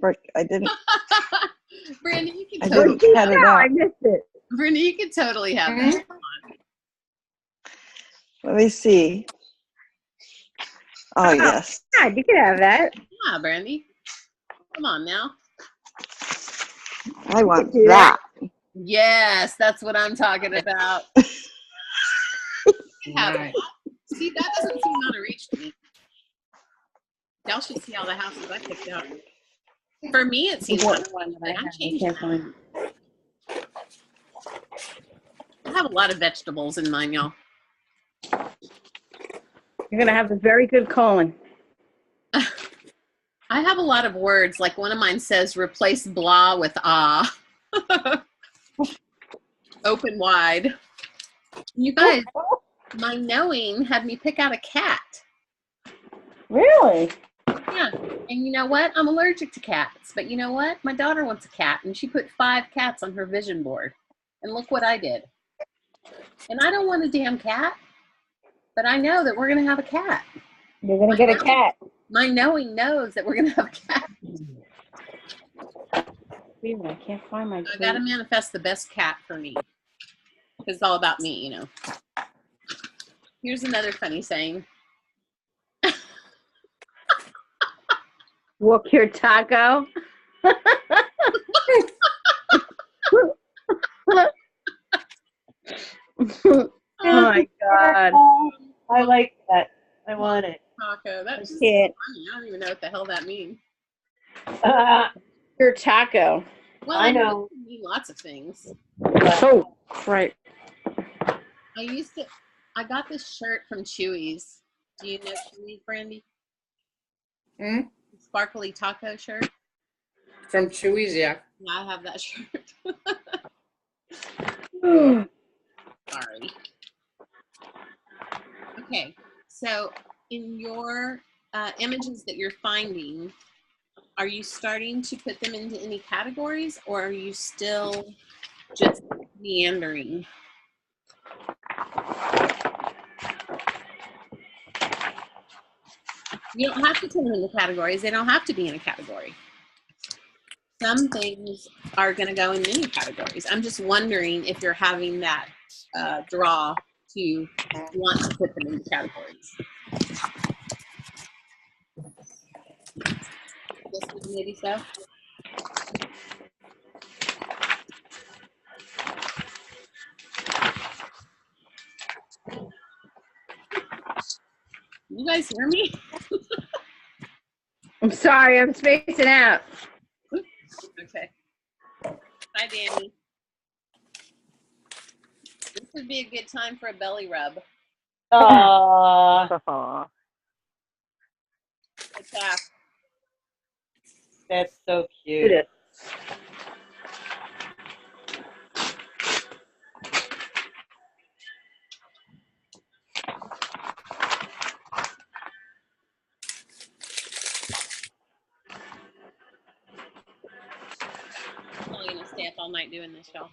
Brandy, you can I totally didn't cut it No, I out. missed it. Brandy, you can totally have that. Let me see. Oh yes. Yeah, you can have that. Yeah, Brandy. Come on now. I want do that. Yes, that's what I'm talking about. Nice. See, that doesn't seem out of reach to me. Y'all should see all the houses I picked out. For me, it seems like one, but I'm changing. I have a lot of vegetables in mine, y'all. You're gonna have a very good colon. I have a lot of words. Like one of mine says, replace blah with ah. Open wide. You guys, my knowing had me pick out a cat. Really? Yeah. And you know what? I'm allergic to cats. But you know what? My daughter wants a cat, and she put 5 cats on her vision board. And look what I did. And I don't want a damn cat, but I know that we're going to have a cat. You're gonna get a cat. My knowing knows that we're going to have a cat. Weird, I can't find my. I got to manifest the best cat for me. It's all about me, you know. Here's another funny saying. Walk your taco. Oh my God. I like that. I want it. Taco. That's just Can't. funny. I don't even know what the hell that means. Your taco. Well, I know. It can mean lots of things. Oh, right. I got this shirt from Chewy's. Do you know Chewy's, Brandy? Sparkly taco shirt. From Chewy's, yeah. Yeah, I have that shirt. Sorry. Okay, so in your images that you're finding, are you starting to put them into any categories, or are you still just meandering? You don't have to put them into categories. They don't have to be in a category. Some things are going to go in many categories. I'm just wondering if you're having that draw to want to put them into categories. This would maybe so. You guys hear me? I'm sorry, I'm spacing out. Okay. Hi, Danny. This would be a good time for a belly rub. Aw, Attack. that's so cute. It I'm only gonna stay up all night doing this, y'all.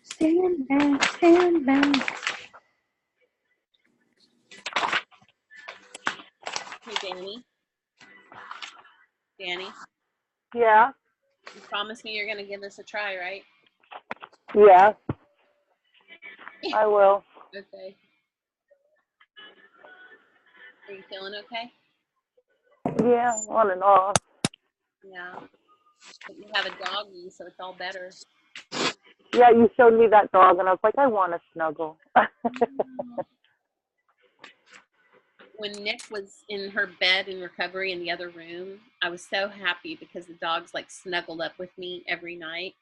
Stand back, stand back. Hey, Danny. Danny, Yeah. you promise me you're gonna give this a try, right? Yeah. I will. Okay. Are you feeling okay? Yeah, on and off. Yeah. But you have a doggy, so it's all better. Yeah, you showed me that dog, and I was like, I want to snuggle. Well, when Nick was in her bed in recovery in the other room, I was so happy because the dogs like snuggled up with me every night.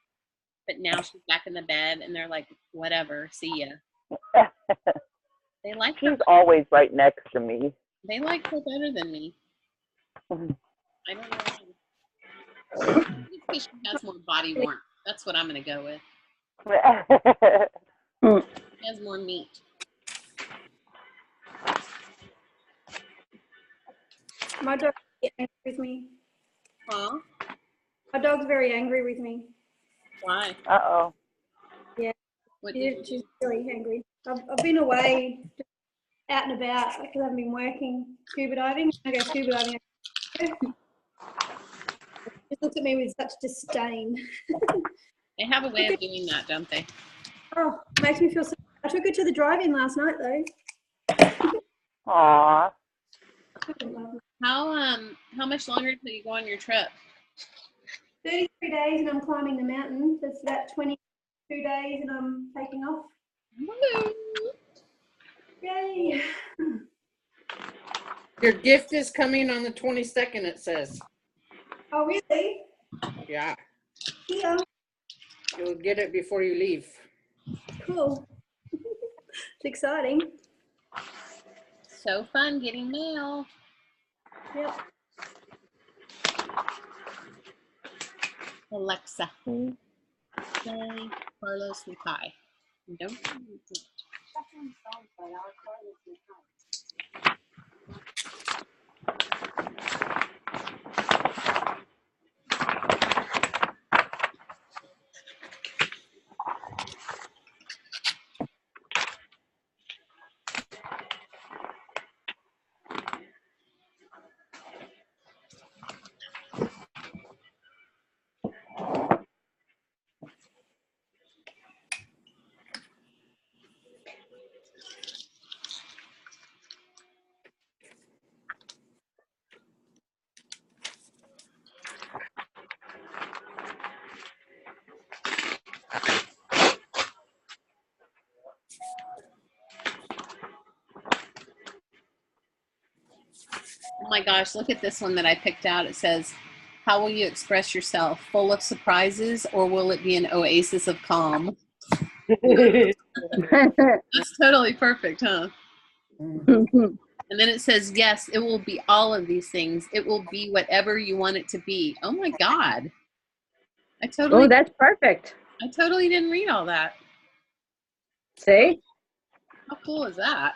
But now she's back in the bed and they're like, whatever, see ya. They like her. She's always right next to me. They like her better than me. Mhm. I don't know why. I think it's because she has more body warmth. That's what I'm going to go with. She has more meat. My dog's very angry with me. Huh? My dog's very angry with me. Why? Uh-oh. Yeah. What did you She's really angry. I've been away, out and about, because I've been working scuba diving. I go scuba diving. Just looks at me with such disdain. They have a way of doing that, don't they? Oh, makes me feel so. I took her to the drive-in last night, though. Aw. How much longer until you go on your trip? 33 days and I'm climbing the mountain. That's about 22 days and I'm taking off. Woo! Yay! Your gift is coming on the 22nd, it says. Oh, really? Yeah. Yeah. You'll get it before you leave. Cool. It's exciting. So fun getting mail. Yep. Alexa, play Carlos Nakai. Don't Oh my gosh, look at this one that I picked out. It says, how will you express yourself? Full of surprises, or will it be an oasis of calm? That's totally perfect, huh? And then it says, yes, it will be all of these things. It will be whatever you want it to be. Oh my God. Oh, that's perfect. I totally didn't read all that. See? How cool is that?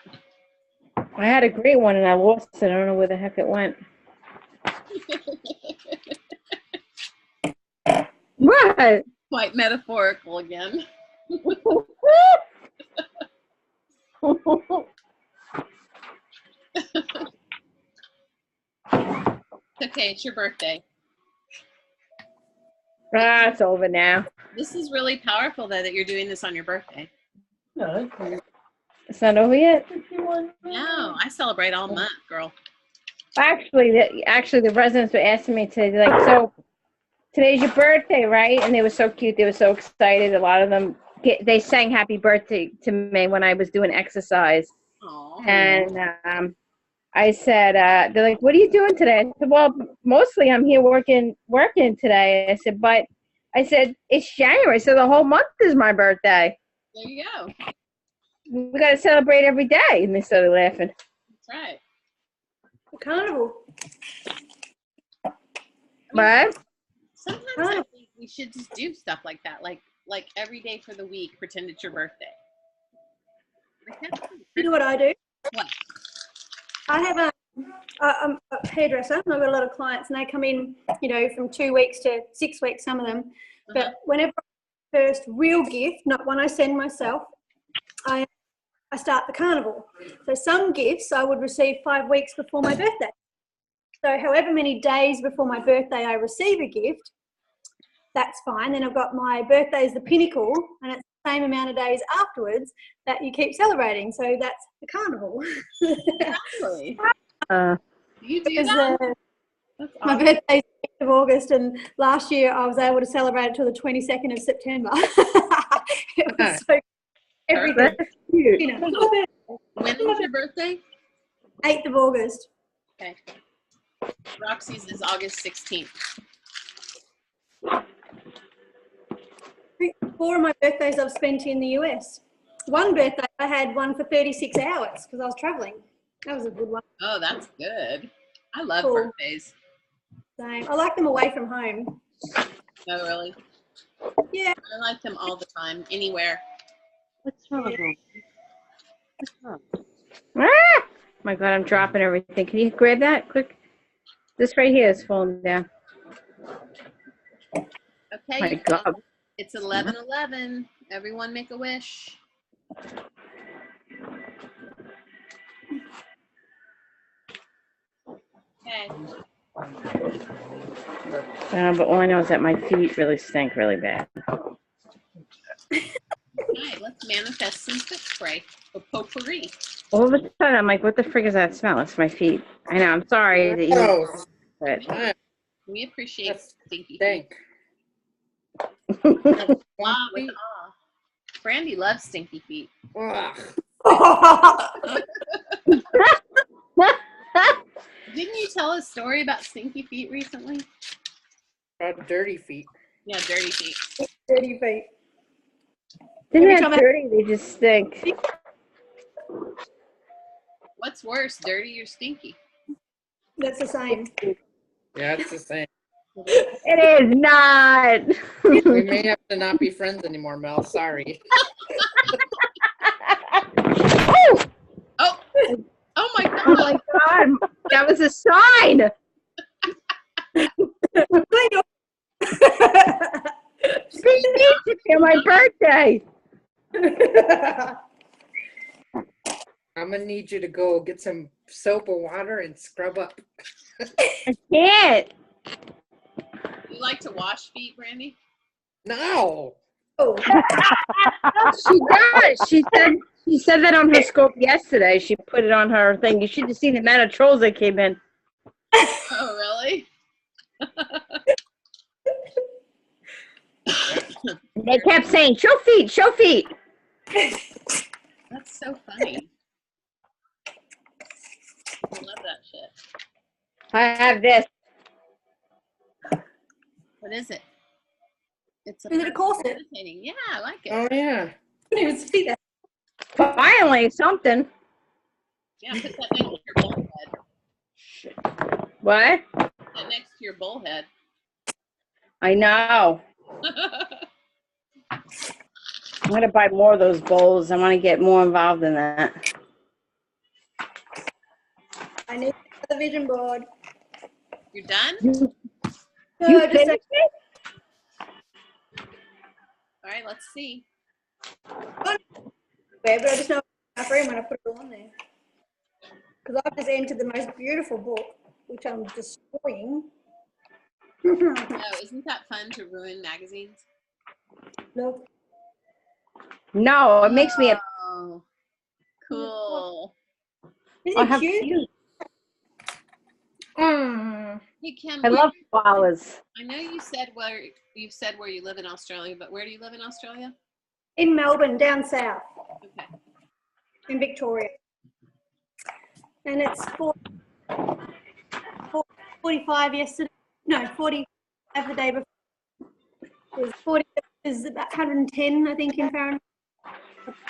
I had a great one and I lost it. I don't know where the heck it went. What? Quite metaphorical again. Okay, it's your birthday. Ah, it's over now. This is really powerful, though, that you're doing this on your birthday. No, It's not over yet. No, I celebrate all month, girl. Actually, the residents were asking me to, like, so today's your birthday, right? And they were so cute. They were so excited. A lot of them, they sang happy birthday to me when I was doing exercise. Aww. And I said, they're like, what are you doing today? I said, well, mostly I'm here working today. I said, but I said, it's January, so the whole month is my birthday. There you go. We got to celebrate every day. And they started laughing. That's right. Carnival. What? Sometimes I think we should just do stuff like that, like every day for the week, pretend it's your birthday. You know what I do? What? I have I'm a hairdresser and I've got a lot of clients and they come in, from 2 weeks to 6 weeks, some of them. But whenever first real gift, not one I send myself, I start the carnival. So some gifts I would receive 5 weeks before my birthday. So however many days before my birthday I receive a gift, that's fine. Then I've got my birthday is the pinnacle and it's the same amount of days afterwards that you keep celebrating. So that's the carnival. Exactly. You do Because, that? my Awesome. birthday is the 8th of August and last year I was able to celebrate it till the 22nd of September. It was so everything. That's cute. You know. When is your birthday? 8th of August. Okay. Roxy's is August 16th. 4 of my birthdays I've spent in the US. One birthday I had one for 36 hours because I was traveling. That was a good one. Oh, that's good. I love Cool. birthdays. Same. I like them away from home. No, really. Yeah. I like them all the time, anywhere. What's wrong? What's wrong? Ah! My God, I'm dropping everything. Can you grab that quick? This right here is falling down. Okay. My you God. guys, it's 11:11. Everyone make a wish. Okay. But all I know is that my feet really stink really bad. All right, let's manifest some foot spray or potpourri. All of a sudden, I'm like, what the frig is that smell? It's my feet. I know. I'm sorry that you. Gross. But We appreciate That's stinky feet. Thank. Ah, with awe. Brandy loves stinky feet. Ugh. Didn't you tell a story about stinky feet recently? About dirty feet. Yeah, dirty feet. Dirty feet. They're Every not time I- dirty. They just stink. What's worse, dirty or stinky? That's the same. Yeah, it's the same. It is not. We may have to not be friends anymore, Mel. Sorry. Oh! Oh, oh my God. Oh my God. That was a sign. She needs it for my birthday. I'm gonna need you to go get some soap or water and scrub up. I can't. You like to wash feet, Brandy? No. Oh. She does. She said that on her scope yesterday. She put it on her thing. You should have seen the amount of trolls that came in. Oh, really? They kept saying, show feet, show feet. That's so funny. I love that shit. I have this. What is it? It's Is it a corset? meditating. Yeah, I like it. Oh yeah. I didn't even see that. Finally, something. Yeah, put that next to your bullhead. What? Put that next to your bullhead. I know. I'm going to buy more of those bowls. I want to get more involved in that. I need the vision board. You're done? You No, just finished it? All right, let's see. but I just know my room when I put it all on there. Because I've just entered the most beautiful book, which I'm destroying. Oh, isn't that fun to ruin magazines? Nope. No, it makes me. Oh, cool. Isn't I it have cute? cute. Hey, Kim, I where- love flowers. I know you said where you live in Australia, but where do you live in Australia? In Melbourne, down south, Okay. in Victoria. And it's 45 yesterday. No, 45 the day before. It was 40, it was about 110, I think, in Fahrenheit.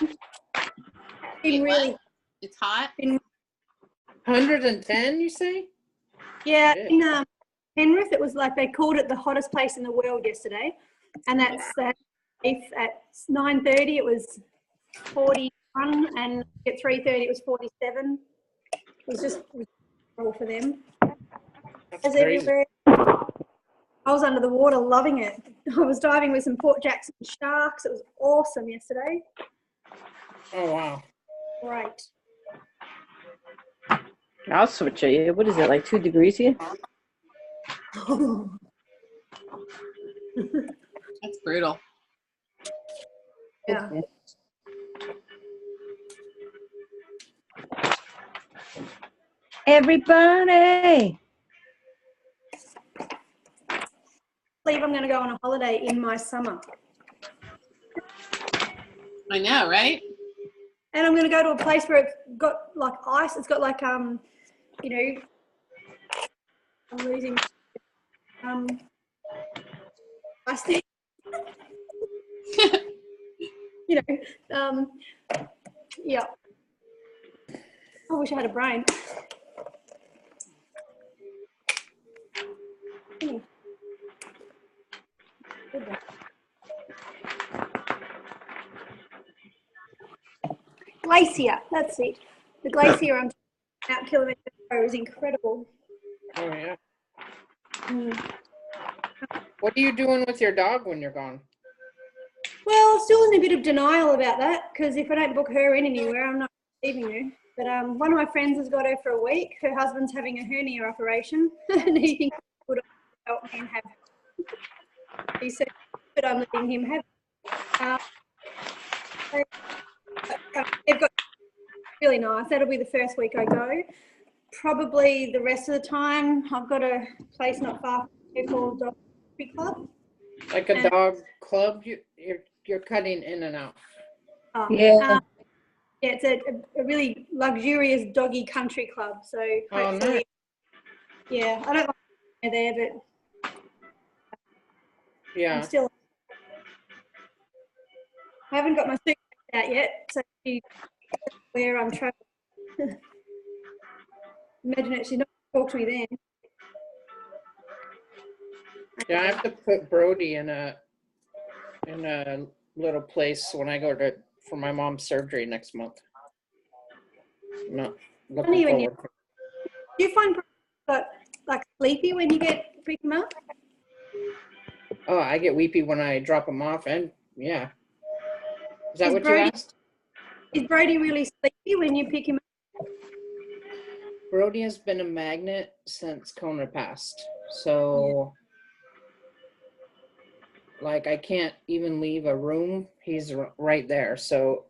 Wait, Been really, what? It's hot? been, 110, you say? yeah, Shit. in Penrith, it was like they called it the hottest place in the world yesterday. And that's at 9:30, it was 41, and at 3:30, it was 47. It was just all for them. That's As crazy. everywhere. I was under the water loving it. I was diving with some Port Jackson sharks. It was awesome yesterday. Oh wow. Great. I'll switch it. What is it, like 2 degrees here? That's brutal. Yeah. Everybody. I believe I'm going to go on a holiday in my summer. I know, right? And I'm going to go to a place where it's got like ice. It's got like, you know, I'm losing, ice thing. You know, yeah. I wish I had a brain. Glacier, that's it. The glacier on Mount Kilimanjaro is incredible. Oh, yeah. Mm. What are you doing with your dog when you're gone? Well, still in a bit of denial about that because if I don't book her in anywhere, I'm not leaving her. But one of my friends has got her for a week. Her husband's having a hernia operation and he thinks he would help me and have her. He said, but I'm letting him have her. They've got really nice. That'll be the first week I go. Probably the rest of the time, I've got a place not far from here called Dog Club. Like a dog club? You're cutting in and out. Yeah, it's a really luxurious doggy country club. So hopefully, nice. Yeah, I don't like there, but Yeah. I haven't got my suitcase out yet, so where I'm traveling. Imagine it, she's not going to talk to me then. Yeah, I have to put Brody in a little place when I go for my mom's surgery next month. No, looking forward. Do you find like sleepy when you pick them up? Oh, I get weepy when I drop him off, and yeah. Is that what Brody, you asked? Is Brody really sleepy when you pick him up? Brody has been a magnet since Kona passed. So, like, I can't even leave a room. He's right there. So,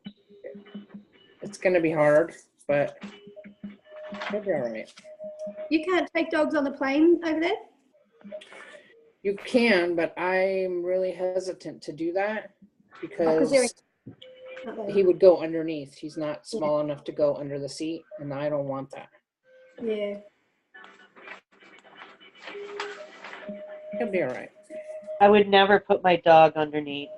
it's going to be hard, but he'll be all right. You can't take dogs on the plane over there? You can, but I'm really hesitant to do that because he would go underneath. He's not small enough to go under the seat, and I don't want that. Yeah. He'll be all right. I would never put my dog underneath.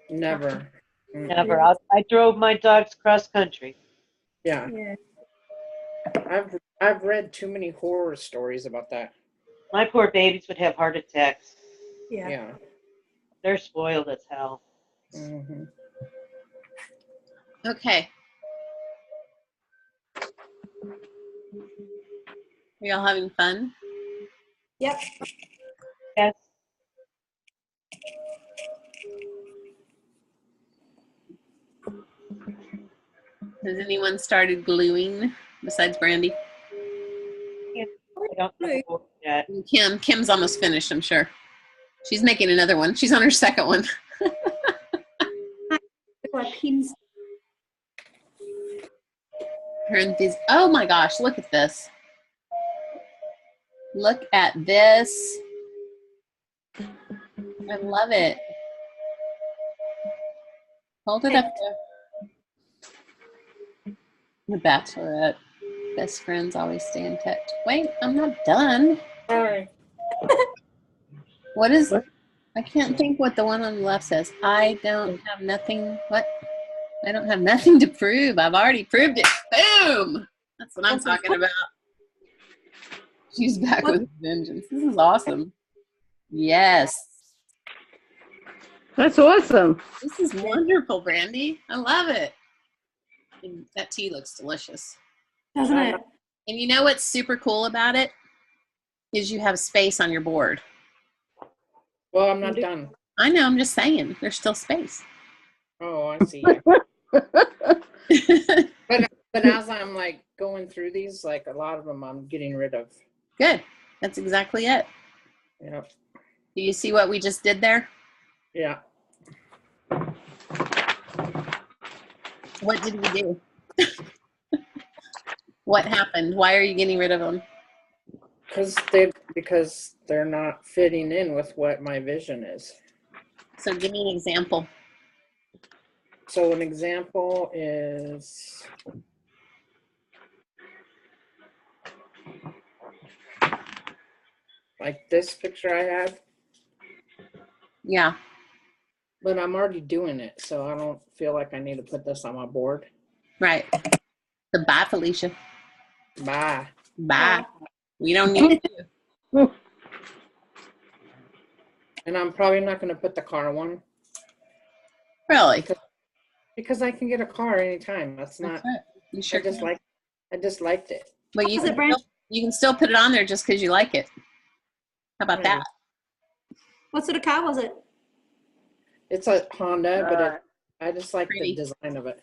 Never. Never. I drove my dogs cross country. Yeah. I've read too many horror stories about that. My poor babies would have heart attacks. Yeah. They're spoiled as hell. Mm-hmm. Okay. Are y'all having fun? Yep. Yes. Has anyone started gluing besides Brandy? I don't know yet. Kim's almost finished, I'm sure. She's making another one. She's on her second one. Pins. Oh my gosh, look at this. Look at this. I love it. Hold it up there. The Bachelorette. Best friends always stay in touch. Wait, I'm not done. Sorry. What is, I can't think what the one on the left says. I don't have nothing, what? I don't have nothing to prove. I've already proved it. Boom! That's what I'm talking about. She's back with a vengeance. This is awesome. Yes. That's awesome. This is wonderful, Brandy. I love it. And that tea looks delicious. Doesn't it? And you know what's super cool about it? Is you have space on your board. Well, I'm not done. I know, I'm just saying. There's still space. Oh, I see. But as I'm like going through these, like a lot of them I'm getting rid of. Good. That's exactly it. Yeah. Do you see what we just did there? Yeah. What did we do? What happened? Why are you getting rid of them? Because they're not fitting in with what my vision is. So give me an example. So an example is like this picture I have, Yeah. but I'm already doing it, so I don't feel like I need to put this on my board. Right. Goodbye, Felicia. Bye. Bye. We don't need to. And I'm probably not going to put the car one Really? because I can get a car anytime. That's not. That's it. You sure I just can. liked it. But you Was it can, brand- still, you can still put it on there just because you like it. How about Yeah. that? What sort of car was it? It's a Honda, but I just like Pretty. the design of it.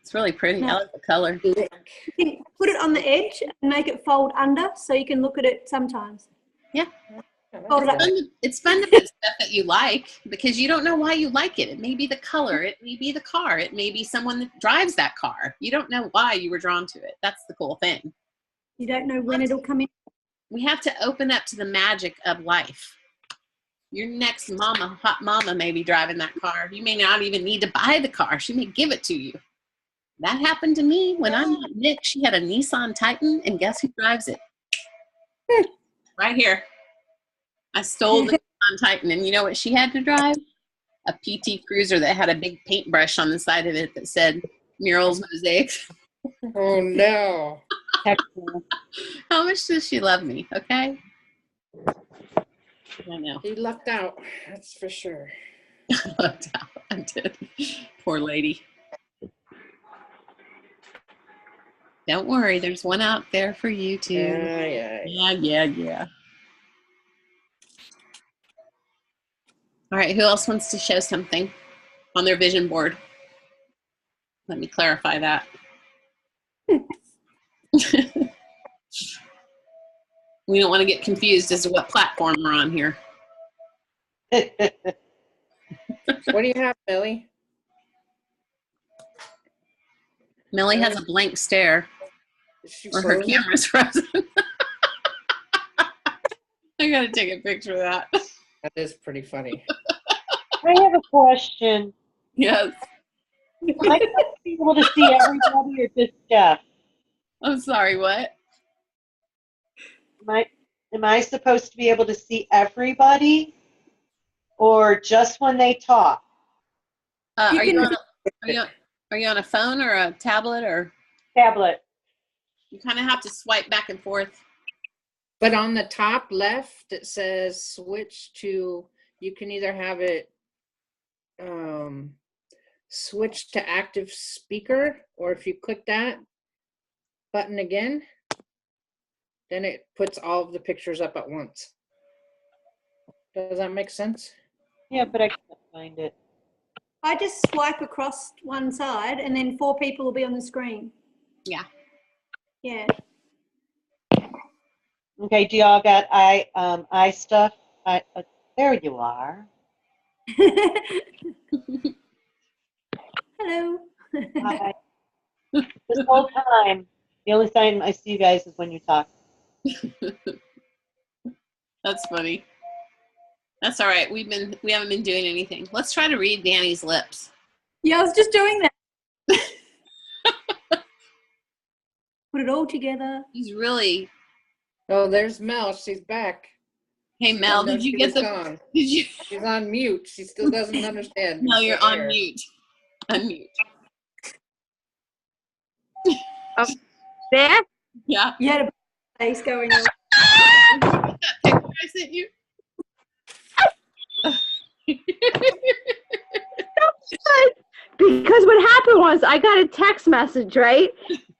It's really pretty. I like the color. You can put it on the edge and make it fold under so you can look at it sometimes. Yeah. Fold it up. It's fun to put stuff that you like because you don't know why you like it. It may be the color. It may be the car. It may be someone that drives that car. You don't know why you were drawn to it. That's the cool thing. You don't know when it'll come in. We have to open up to the magic of life. Your next mama, hot mama, may be driving that car. You may not even need to buy the car. She may give it to you. That happened to me when I met Nick. She had a Nissan Titan, and guess who drives it? Right here. I stole the Nissan Titan, and you know what she had to drive? A PT Cruiser that had a big paintbrush on the side of it that said Murals Mosaics. Oh no. How much does she love me? Okay. I know. He lucked out. That's for sure. I did. Poor lady. Don't worry, there's one out there for you too. Yeah. All right, who else wants to show something on their vision board? Let me clarify that. We don't want to get confused as to what platform we're on here. What do you have, Millie? Millie has a blank stare, Is she or her frozen? camera's frozen. I gotta take a picture of that. That is pretty funny. I have a question. Yes. Am I supposed to be able to see everybody or just Jeff? I'm sorry, what? Am I supposed to be able to see everybody or just when they talk? Are you on a phone or a tablet, or Tablet. you kind of have to swipe back and forth? But on the top left, it says switch to, you can either have it switch to active speaker, or if you click that button again, then it puts all of the pictures up at once. Does that make sense? Yeah, but I can't find it. I just swipe across one side and then 4 people will be on the screen. Yeah. Yeah. Okay, do y'all got eye stuff? There you are. Hello. Hi. This whole time, the only time I see you guys is when you talk. That's funny. That's all right. We haven't been doing anything. Let's try to read Danny's lips. Yeah, I was just doing that. Put it all together. He's really. Oh, there's Mel. She's back. Hey Mel, No, did you she get was the? gone. Did you? She's on mute. She still doesn't understand. No, you're She's on there. mute. Unmute. There? Yeah. You had a face going on. That picture I sent you. Because what happened was I got a text message, right?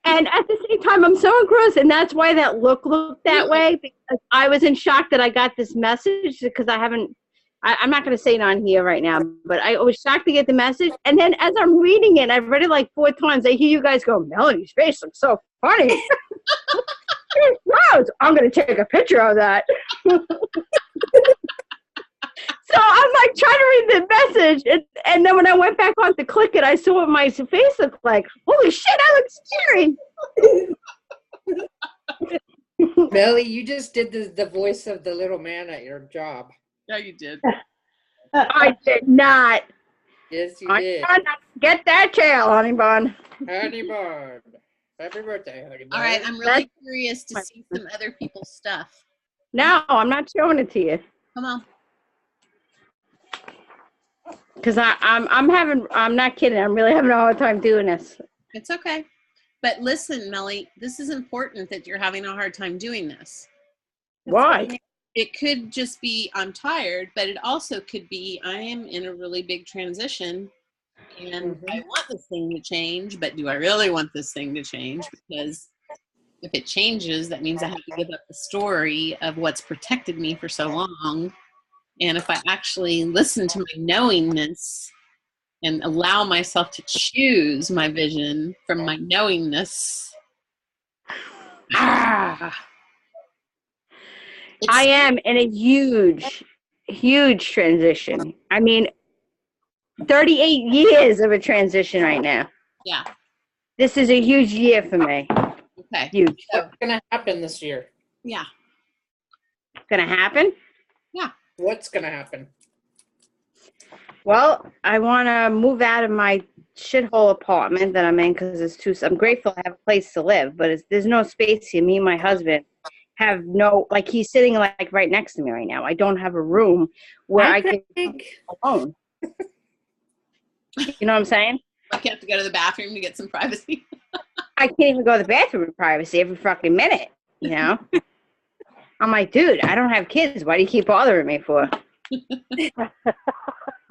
And at the same time, I'm so engrossed, and that's why that looked that way, because I was in shock that I got this message, because I'm not going to say it on here right now, but I was shocked to get the message. And then as I'm reading it, I've read it like 4 times, I hear you guys go, Melanie's face looks so funny. Wow, I'm going to take a picture of that. So I'm like trying to read the message, and then when I went back on to click it, I saw what my face looked like. Holy shit, I look scary. Melly, you just did the voice of the little man at your job. Yeah, you did. I did not. Yes, you I did. cannot get that tail, honey bun. Honey bun. Happy birthday, honey bun. All right, I'm really curious to see some other people's stuff. No, I'm not showing it to you. Come on. Because I'm not kidding. I'm really having a hard time doing this. It's okay. But listen, Melly, this is important that you're having a hard time doing this. Why? It could just be I'm tired, but it also could be I am in a really big transition and I want this thing to change, but do I really want this thing to change? Because if it changes, that means I have to give up the story of what's protected me for so long. And if I actually listen to my knowingness and allow myself to choose my vision from my knowingness, I am in a huge, huge transition. I mean, 38 years of a transition right now. Yeah. This is a huge year for me. Okay. Huge. What's going to happen this year? Yeah. Gonna happen? Yeah. What's going to happen? Well, I want to move out of my shithole apartment that I'm in because it's too. I'm grateful I have a place to live, but there's no space here. Me and my husband have no, like, he's sitting like right next to me right now. I don't have a room where I can be alone. You know what I'm saying? Like you have to go to the bathroom to get some privacy. I can't even go to the bathroom in privacy every fucking minute, you know? I'm like, dude, I don't have kids. Why do you keep bothering me for?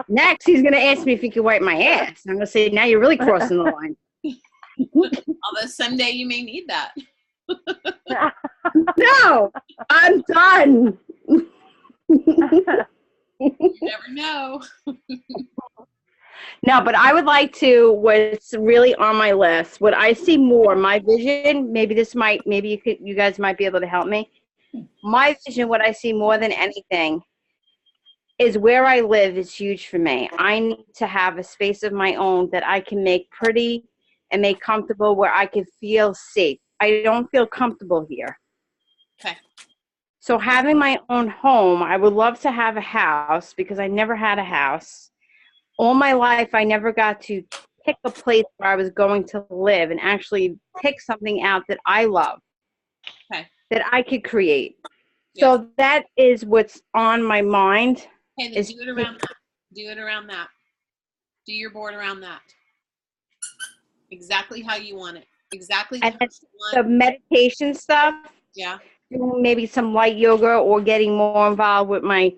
Next, he's going to ask me if he can wipe my ass. I'm going to say, now you're really crossing the line. Although someday you may need that. No, I'm done. You never know. No, but I would like to, what's really on my list, what I see more, my vision, maybe you guys might be able to help me. My vision, what I see more than anything, is where I live is huge for me. I need to have a space of my own that I can make pretty and make comfortable where I can feel safe. I don't feel comfortable here. Okay. So having my own home, I would love to have a house because I never had a house. All my life, I never got to pick a place where I was going to live and actually pick something out that I love, okay, that I could create. Yes. So that is what's on my mind. Okay, then do it around that. Do it around that. Do your board around that. Exactly how you want it. Exactly and the meditation stuff. Yeah. Doing maybe some light yoga or getting more involved with my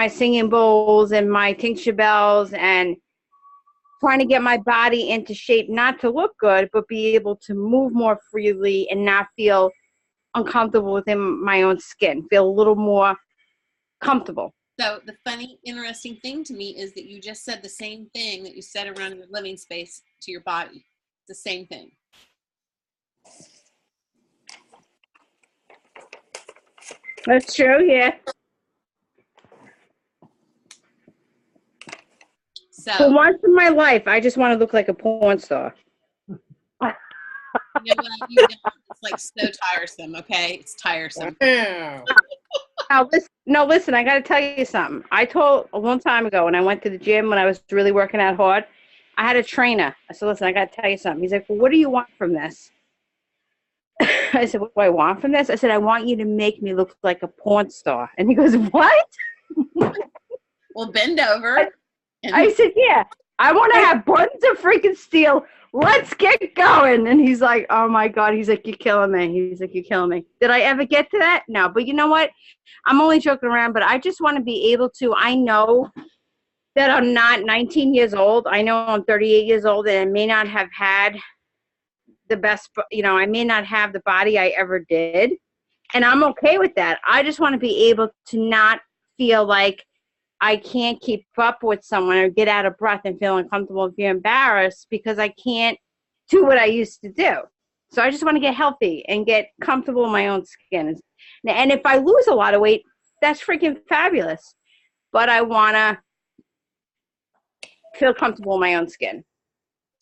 singing bowls and my tincture bells and trying to get my body into shape, not to look good, but be able to move more freely and not feel uncomfortable within my own skin, feel a little more comfortable. So the funny, interesting thing to me is that you just said the same thing that you said around your living space to your body. The same thing. That's true, yeah. So for once in my life, I just want to look like a porn star. You know what? You don't. It's like so tiresome, okay? It's tiresome. Now listen, I got to tell you something. I told a long time ago when I went to the gym, when I was really working out hard, I had a trainer. I said, listen, I got to tell you something. He's like, well, what do you want from this? I said, what do I want from this? I said, I want you to make me look like a porn star. And he goes, what? Well, bend over. I said, yeah, I want to have buttons of freaking steel. Let's get going. And he's like, oh my God. He's like, you're killing me. He's like, you're killing me. Did I ever get to that? No. But you know what? I'm only joking around, but I just want to be able to, I know that I'm not 19 years old. I know I'm 38 years old and I may not have had the best, I may not have the body I ever did. And I'm okay with that. I just want to be able to not feel like I can't keep up with someone or get out of breath and feel uncomfortable and feel embarrassed because I can't do what I used to do. So I just want to get healthy and get comfortable in my own skin. And if I lose a lot of weight, that's freaking fabulous. But I want to feel comfortable in my own skin.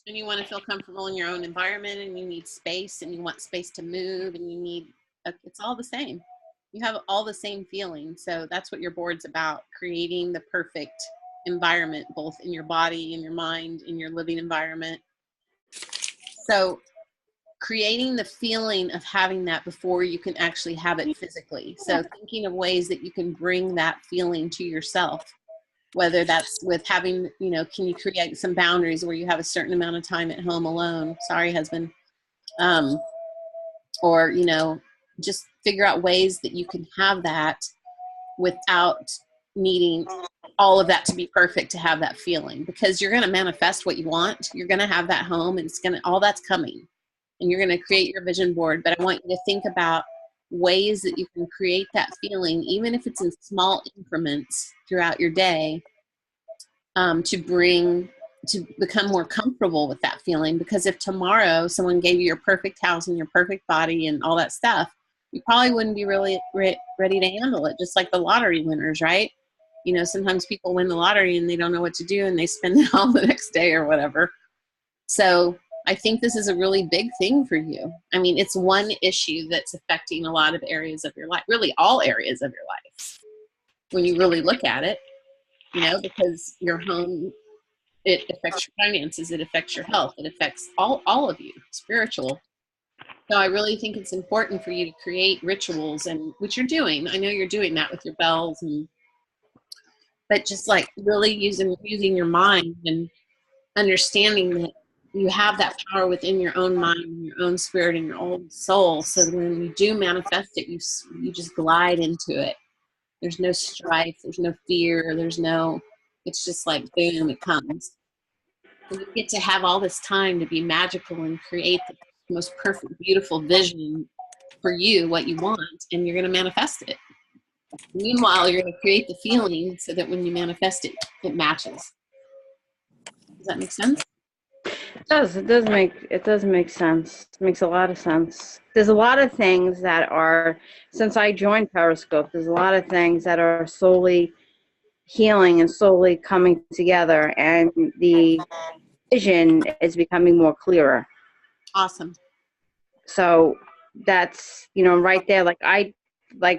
And you want to feel comfortable in your own environment, and you need space, and you want space to move, and you need, it's all the same. You have all the same feelings. So that's what your board's about, creating the perfect environment, both in your body, in your mind, in your living environment. So creating the feeling of having that before you can actually have it physically. So thinking of ways that you can bring that feeling to yourself, whether that's with having, can you create some boundaries where you have a certain amount of time at home alone? Sorry, husband. Or, just figure out ways that you can have that without needing all of that to be perfect to have that feeling, because you're going to manifest what you want. You're going to have that home, and all that's coming, and you're going to create your vision board. But I want you to think about ways that you can create that feeling, even if it's in small increments throughout your day, to become more comfortable with that feeling. Because if tomorrow someone gave you your perfect house and your perfect body and all that stuff, you probably wouldn't be really ready to handle it. Just like the lottery winners, right? Sometimes people win the lottery and they don't know what to do and they spend it all the next day or whatever. So I think this is a really big thing for you. I mean, it's one issue that's affecting a lot of areas of your life, really all areas of your life, when you really look at it, because your home, it affects your finances, it affects your health, it affects all of you, spiritual. So I really think it's important for you to create rituals, and which you're doing. I know you're doing that with your bells, but just like really using your mind and understanding that you have that power within your own mind, your own spirit, and your own soul. So that when you do manifest it, you just glide into it. There's no strife, there's no fear, it's just like boom, it comes. And you get to have all this time to be magical and create the most perfect, beautiful vision for you, what you want, and you're going to manifest it. Meanwhile, you're going to create the feeling so that when you manifest it, it matches. Does that make sense? It does. It does make sense. It makes a lot of sense. There's a lot of things that are, since I joined Periscope, there's a lot of things that are slowly healing and slowly coming together, and the vision is becoming more clearer. Awesome. So that's, right there. Like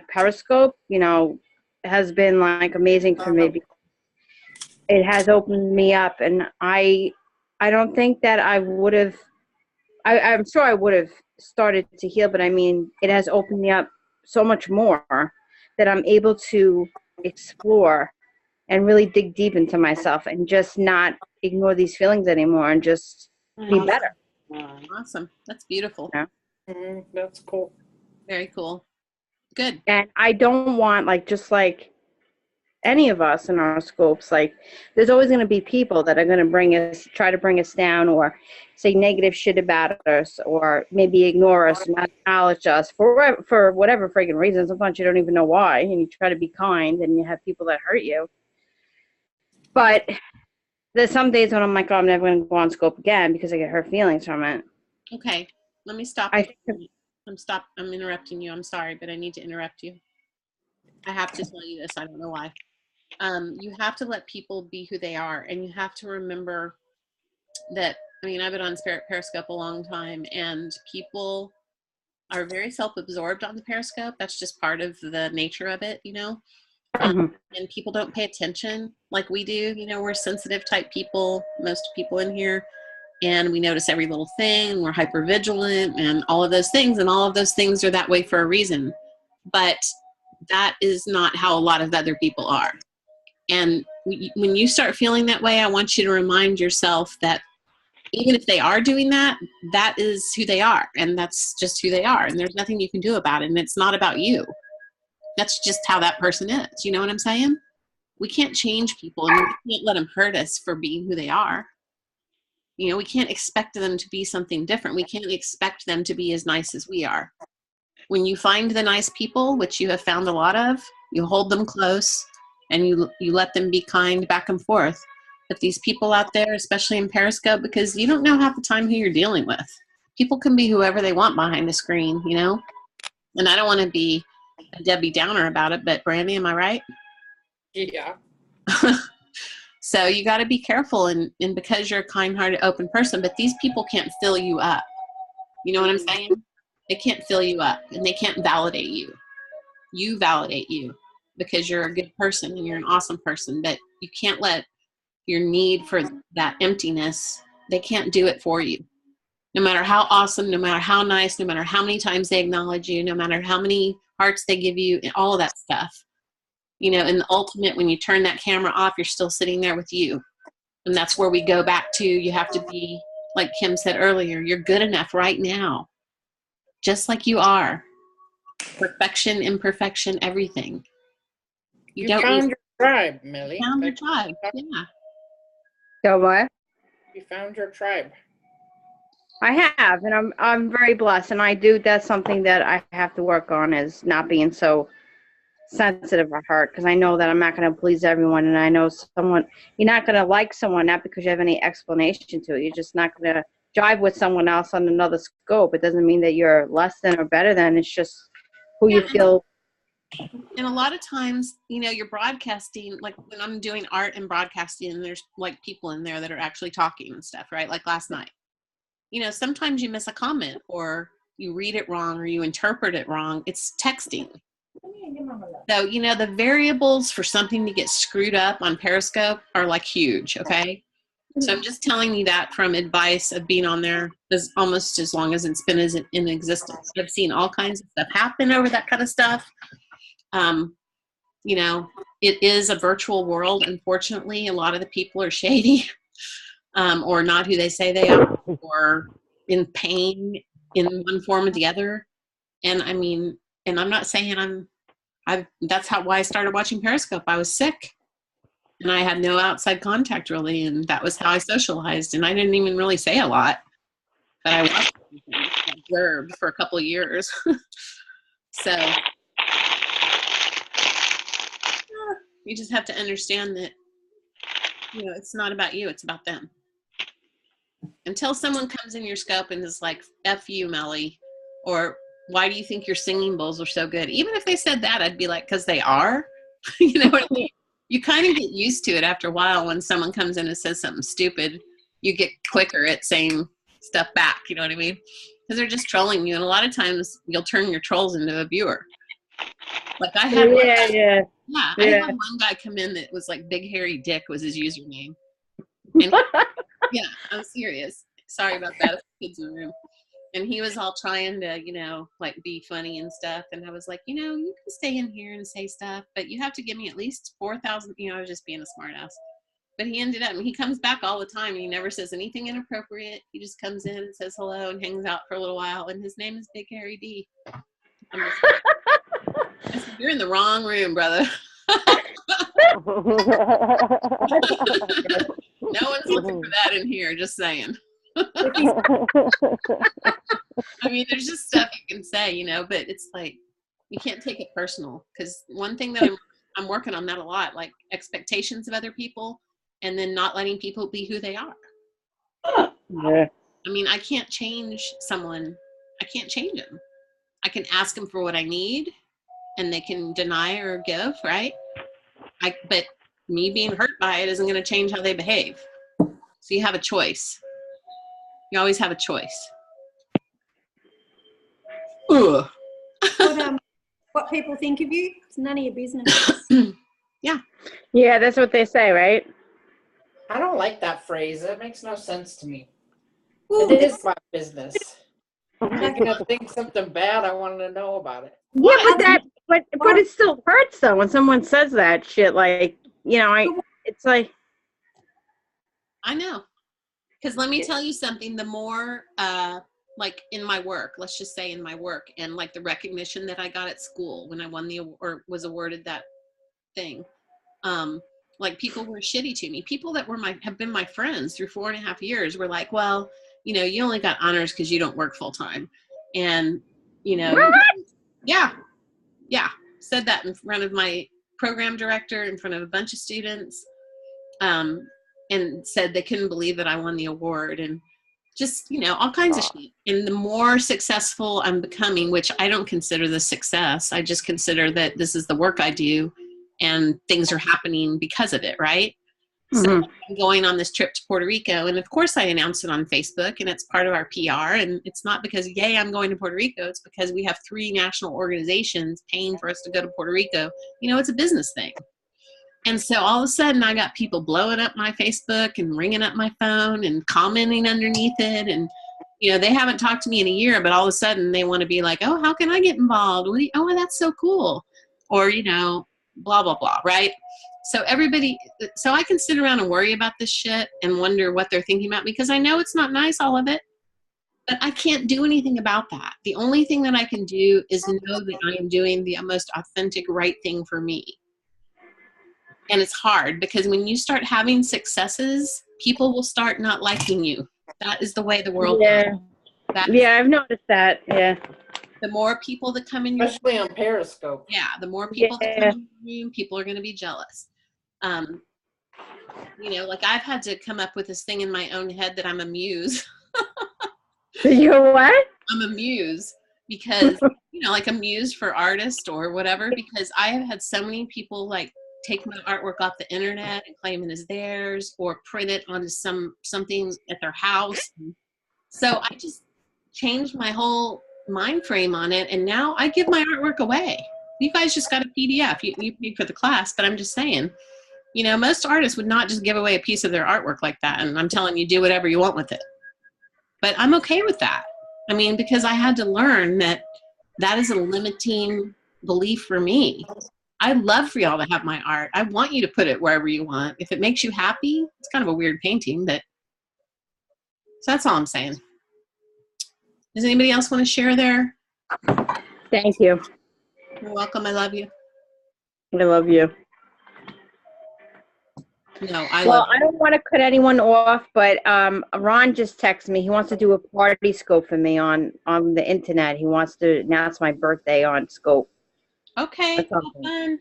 Periscope, has been like amazing for me. It has opened me up, and I don't think that I would have, I'm sure I would have started to heal, but I mean, it has opened me up so much more that I'm able to explore and really dig deep into myself and just not ignore these feelings anymore and just be better. Awesome. That's beautiful. Yeah. That's cool. Very cool. Good. And I don't want, just like any of us in our scopes, there's always going to be people that are going to try to bring us down, or say negative shit about us, or maybe ignore us, not acknowledge us for whatever friggin' reason. Sometimes you don't even know why, and you try to be kind, and you have people that hurt you. But there's some days when I'm like, oh, I'm never going to go on scope again because I get hurt feelings from it. Okay. Let me stop. I'm interrupting you. I'm sorry, but I need to interrupt you. I have to tell you this. I don't know why. You have to let people be who they are, and you have to remember that, I've been on Periscope a long time, and people are very self-absorbed on the Periscope. That's just part of the nature of it, and people don't pay attention like we do. We're sensitive type people, most people in here, and we notice every little thing. We're hyper vigilant and all of those things, and all of those things are that way for a reason. But that is not how a lot of other people are. And when you start feeling that way, I want you to remind yourself that even if they are doing that, that is who they are, and that's just who they are, and there's nothing you can do about it, and it's not about you. That's just how that person is. You know what I'm saying? We can't change people, and we can't let them hurt us for being who they are. We can't expect them to be something different. We can't expect them to be as nice as we are. When you find the nice people, which you have found a lot of, you hold them close, and you let them be kind back and forth. But these people out there, especially in Periscope, because you don't know half the time who you're dealing with. People can be whoever they want behind the screen, And I don't want to be a Debbie Downer about it, but Brandy, am I right? Yeah. So you got to be careful, and because you're a kind-hearted, open person, but these people can't fill you up. You know what I'm saying? They can't fill you up, and they can't validate you. You validate you because you're a good person and you're an awesome person, but you can't let your need for that emptiness, they can't do it for you. No matter how awesome, no matter how nice, no matter how many times they acknowledge you, no matter how many hearts they give you, and all of that stuff. You know, in the ultimate, when you turn that camera off, you're still sitting there with you. And that's where we go back to, you have to be, like Kim said earlier, you're good enough right now, just like you are. Perfection, imperfection, everything. You don't found need- your tribe, Millie. found your Like, tribe. Yeah. So what? You found your tribe. I have, and I'm very blessed, and I do. That's something that I have to work on, is not being so sensitive of heart, because I know that I'm not going to please everyone, and I know you're not going to like someone not because you have any explanation to it. You're just not going to jive with someone else on another scope. It doesn't mean that you're less than or better than. It's just who you feel. And a lot of times, you know, you're broadcasting, like when I'm doing art and broadcasting, and there's like people in there that are actually talking and stuff, right? Like last night. You know, sometimes you miss a comment, or you read it wrong, or you interpret it wrong. It's texting. So, you know, the variables for something to get screwed up on Periscope are like huge, okay? So I'm just telling you that from advice of being on there almost as long as it's been in existence. I've seen all kinds of stuff happen over that kind of stuff. You know, it is a virtual world. Unfortunately, a lot of the people are shady, or not who they say they are, or in pain in one form or the other. And I mean, and I'm not saying that's why I started watching Periscope. I was sick and I had no outside contact really. And that was how I socialized. And I didn't even really say a lot, but I watched and observed for a couple of years. So you just have to understand that, you know, it's not about you, it's about them. Until someone comes in your scope and is like, F you, Melly, or why do you think your singing bowls are so good? Even if they said that, I'd be like, because they are. You know what I mean? You kind of get used to it after a while. When someone comes in and says something stupid, you get quicker at saying stuff back. You know what I mean? Because they're just trolling you. And a lot of times you'll turn your trolls into a viewer. Like I had I had one guy come in that was like Big Hairy Dick was his username. And yeah, I'm serious. Sorry about that. Kids in the room. And he was all trying to, you know, like be funny and stuff. And I was like, you know, you can stay in here and say stuff, but you have to give me at least 4,000. You know, I was just being a smart ass. But he ended up, and he comes back all the time. And he never says anything inappropriate. He just comes in and says hello and hangs out for a little while. And his name is Big Hairy D. I said, you're in the wrong room, brother. No one's looking for that in here, just saying. I mean, there's just stuff you can say, you know, but it's like, you can't take it personal. Because one thing that I'm working on that a lot, like expectations of other people, and then not letting people be who they are. Yeah. I mean, I can't change someone. I can't change them. I can ask them for what I need, and they can deny or give, right? But me being hurt by it isn't going to change how they behave. So you have a choice. You always have a choice. Ugh. What people think of you, it's none of your business. Yeah, that's what they say, right? I don't like that phrase. That makes no sense to me. Ooh, It is my business. If you're gonna think something bad, I want to know about it. Yeah, but it still hurts though when someone says that shit. Like, you know, it's like, I know. Because let me tell you something, the more, like in my work, let's just say in my work, and like the recognition that I got at school when I won or was awarded that thing, like people were shitty to me. People that have been my friends through 4.5 years were like, well, you know, you only got honors because you don't work full time. And, you know, yeah, said that in front of my program director, in front of a bunch of students. And said they couldn't believe that I won the award, and just, you know, all kinds of shit. And the more successful I'm becoming, which I don't consider this success, I just consider that this is the work I do and things are happening because of it, right? So I'm going on this trip to Puerto Rico, and of course I announced it on Facebook, and it's part of our PR, and it's not because, yay, I'm going to Puerto Rico. It's because we have 3 national organizations paying for us to go to Puerto Rico. You know, it's a business thing. And so all of a sudden I got people blowing up my Facebook and ringing up my phone and commenting underneath it. And, you know, they haven't talked to me in a year, but all of a sudden they want to be like, oh, how can I get involved? Oh, that's so cool. Or, you know, blah, blah, blah, right? So so I can sit around and worry about this shit and wonder what they're thinking about, because I know it's not nice, all of it, but I can't do anything about that. The only thing that I can do is know that I am doing the most authentic, right thing for me. And it's hard because when you start having successes, people will start not liking you. That is the way the world Yeah. goes. Yeah, I've noticed that. Yeah. The more people that come in your Especially on Periscope. yeah, the more people that come in your room, people are going to be jealous. You know, like I've had to come up with this thing in my own head that I'm a muse. You're what? I'm a muse because, you know, like a muse for artists or whatever, because I have had so many people like take my artwork off the internet and claim it as theirs or print it onto something at their house. So I just changed my whole mind frame on it, and now I give my artwork away. You guys just got a PDF. You paid for the class, but I'm just saying, you know, most artists would not just give away a piece of their artwork like that, and I'm telling you, do whatever you want with it. But I'm okay with that. I mean, because I had to learn that that is a limiting belief for me. I'd love for y'all to have my art. I want you to put it wherever you want. If it makes you happy, it's kind of a weird painting, but so that's all I'm saying. Does anybody else want to share there? Thank you. You're welcome. I love you. I love you. No, I Well, love you. I don't want to cut anyone off, but Ron just texted me. He wants to do a party scope for me on the internet. He wants to announce my birthday on Scope. Okay, That's have awesome. fun.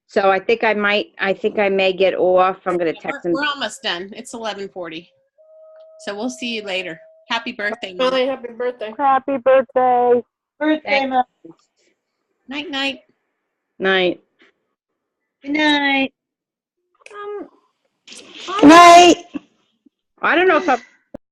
So I think I may get off. I'm going to text him. We're almost done. It's 11:40. So we'll see you later. Happy birthday, Mom. Bye, happy birthday. Happy birthday. Birthday, Mom. Night, night. Night. Good night. Good night. I don't know if I'm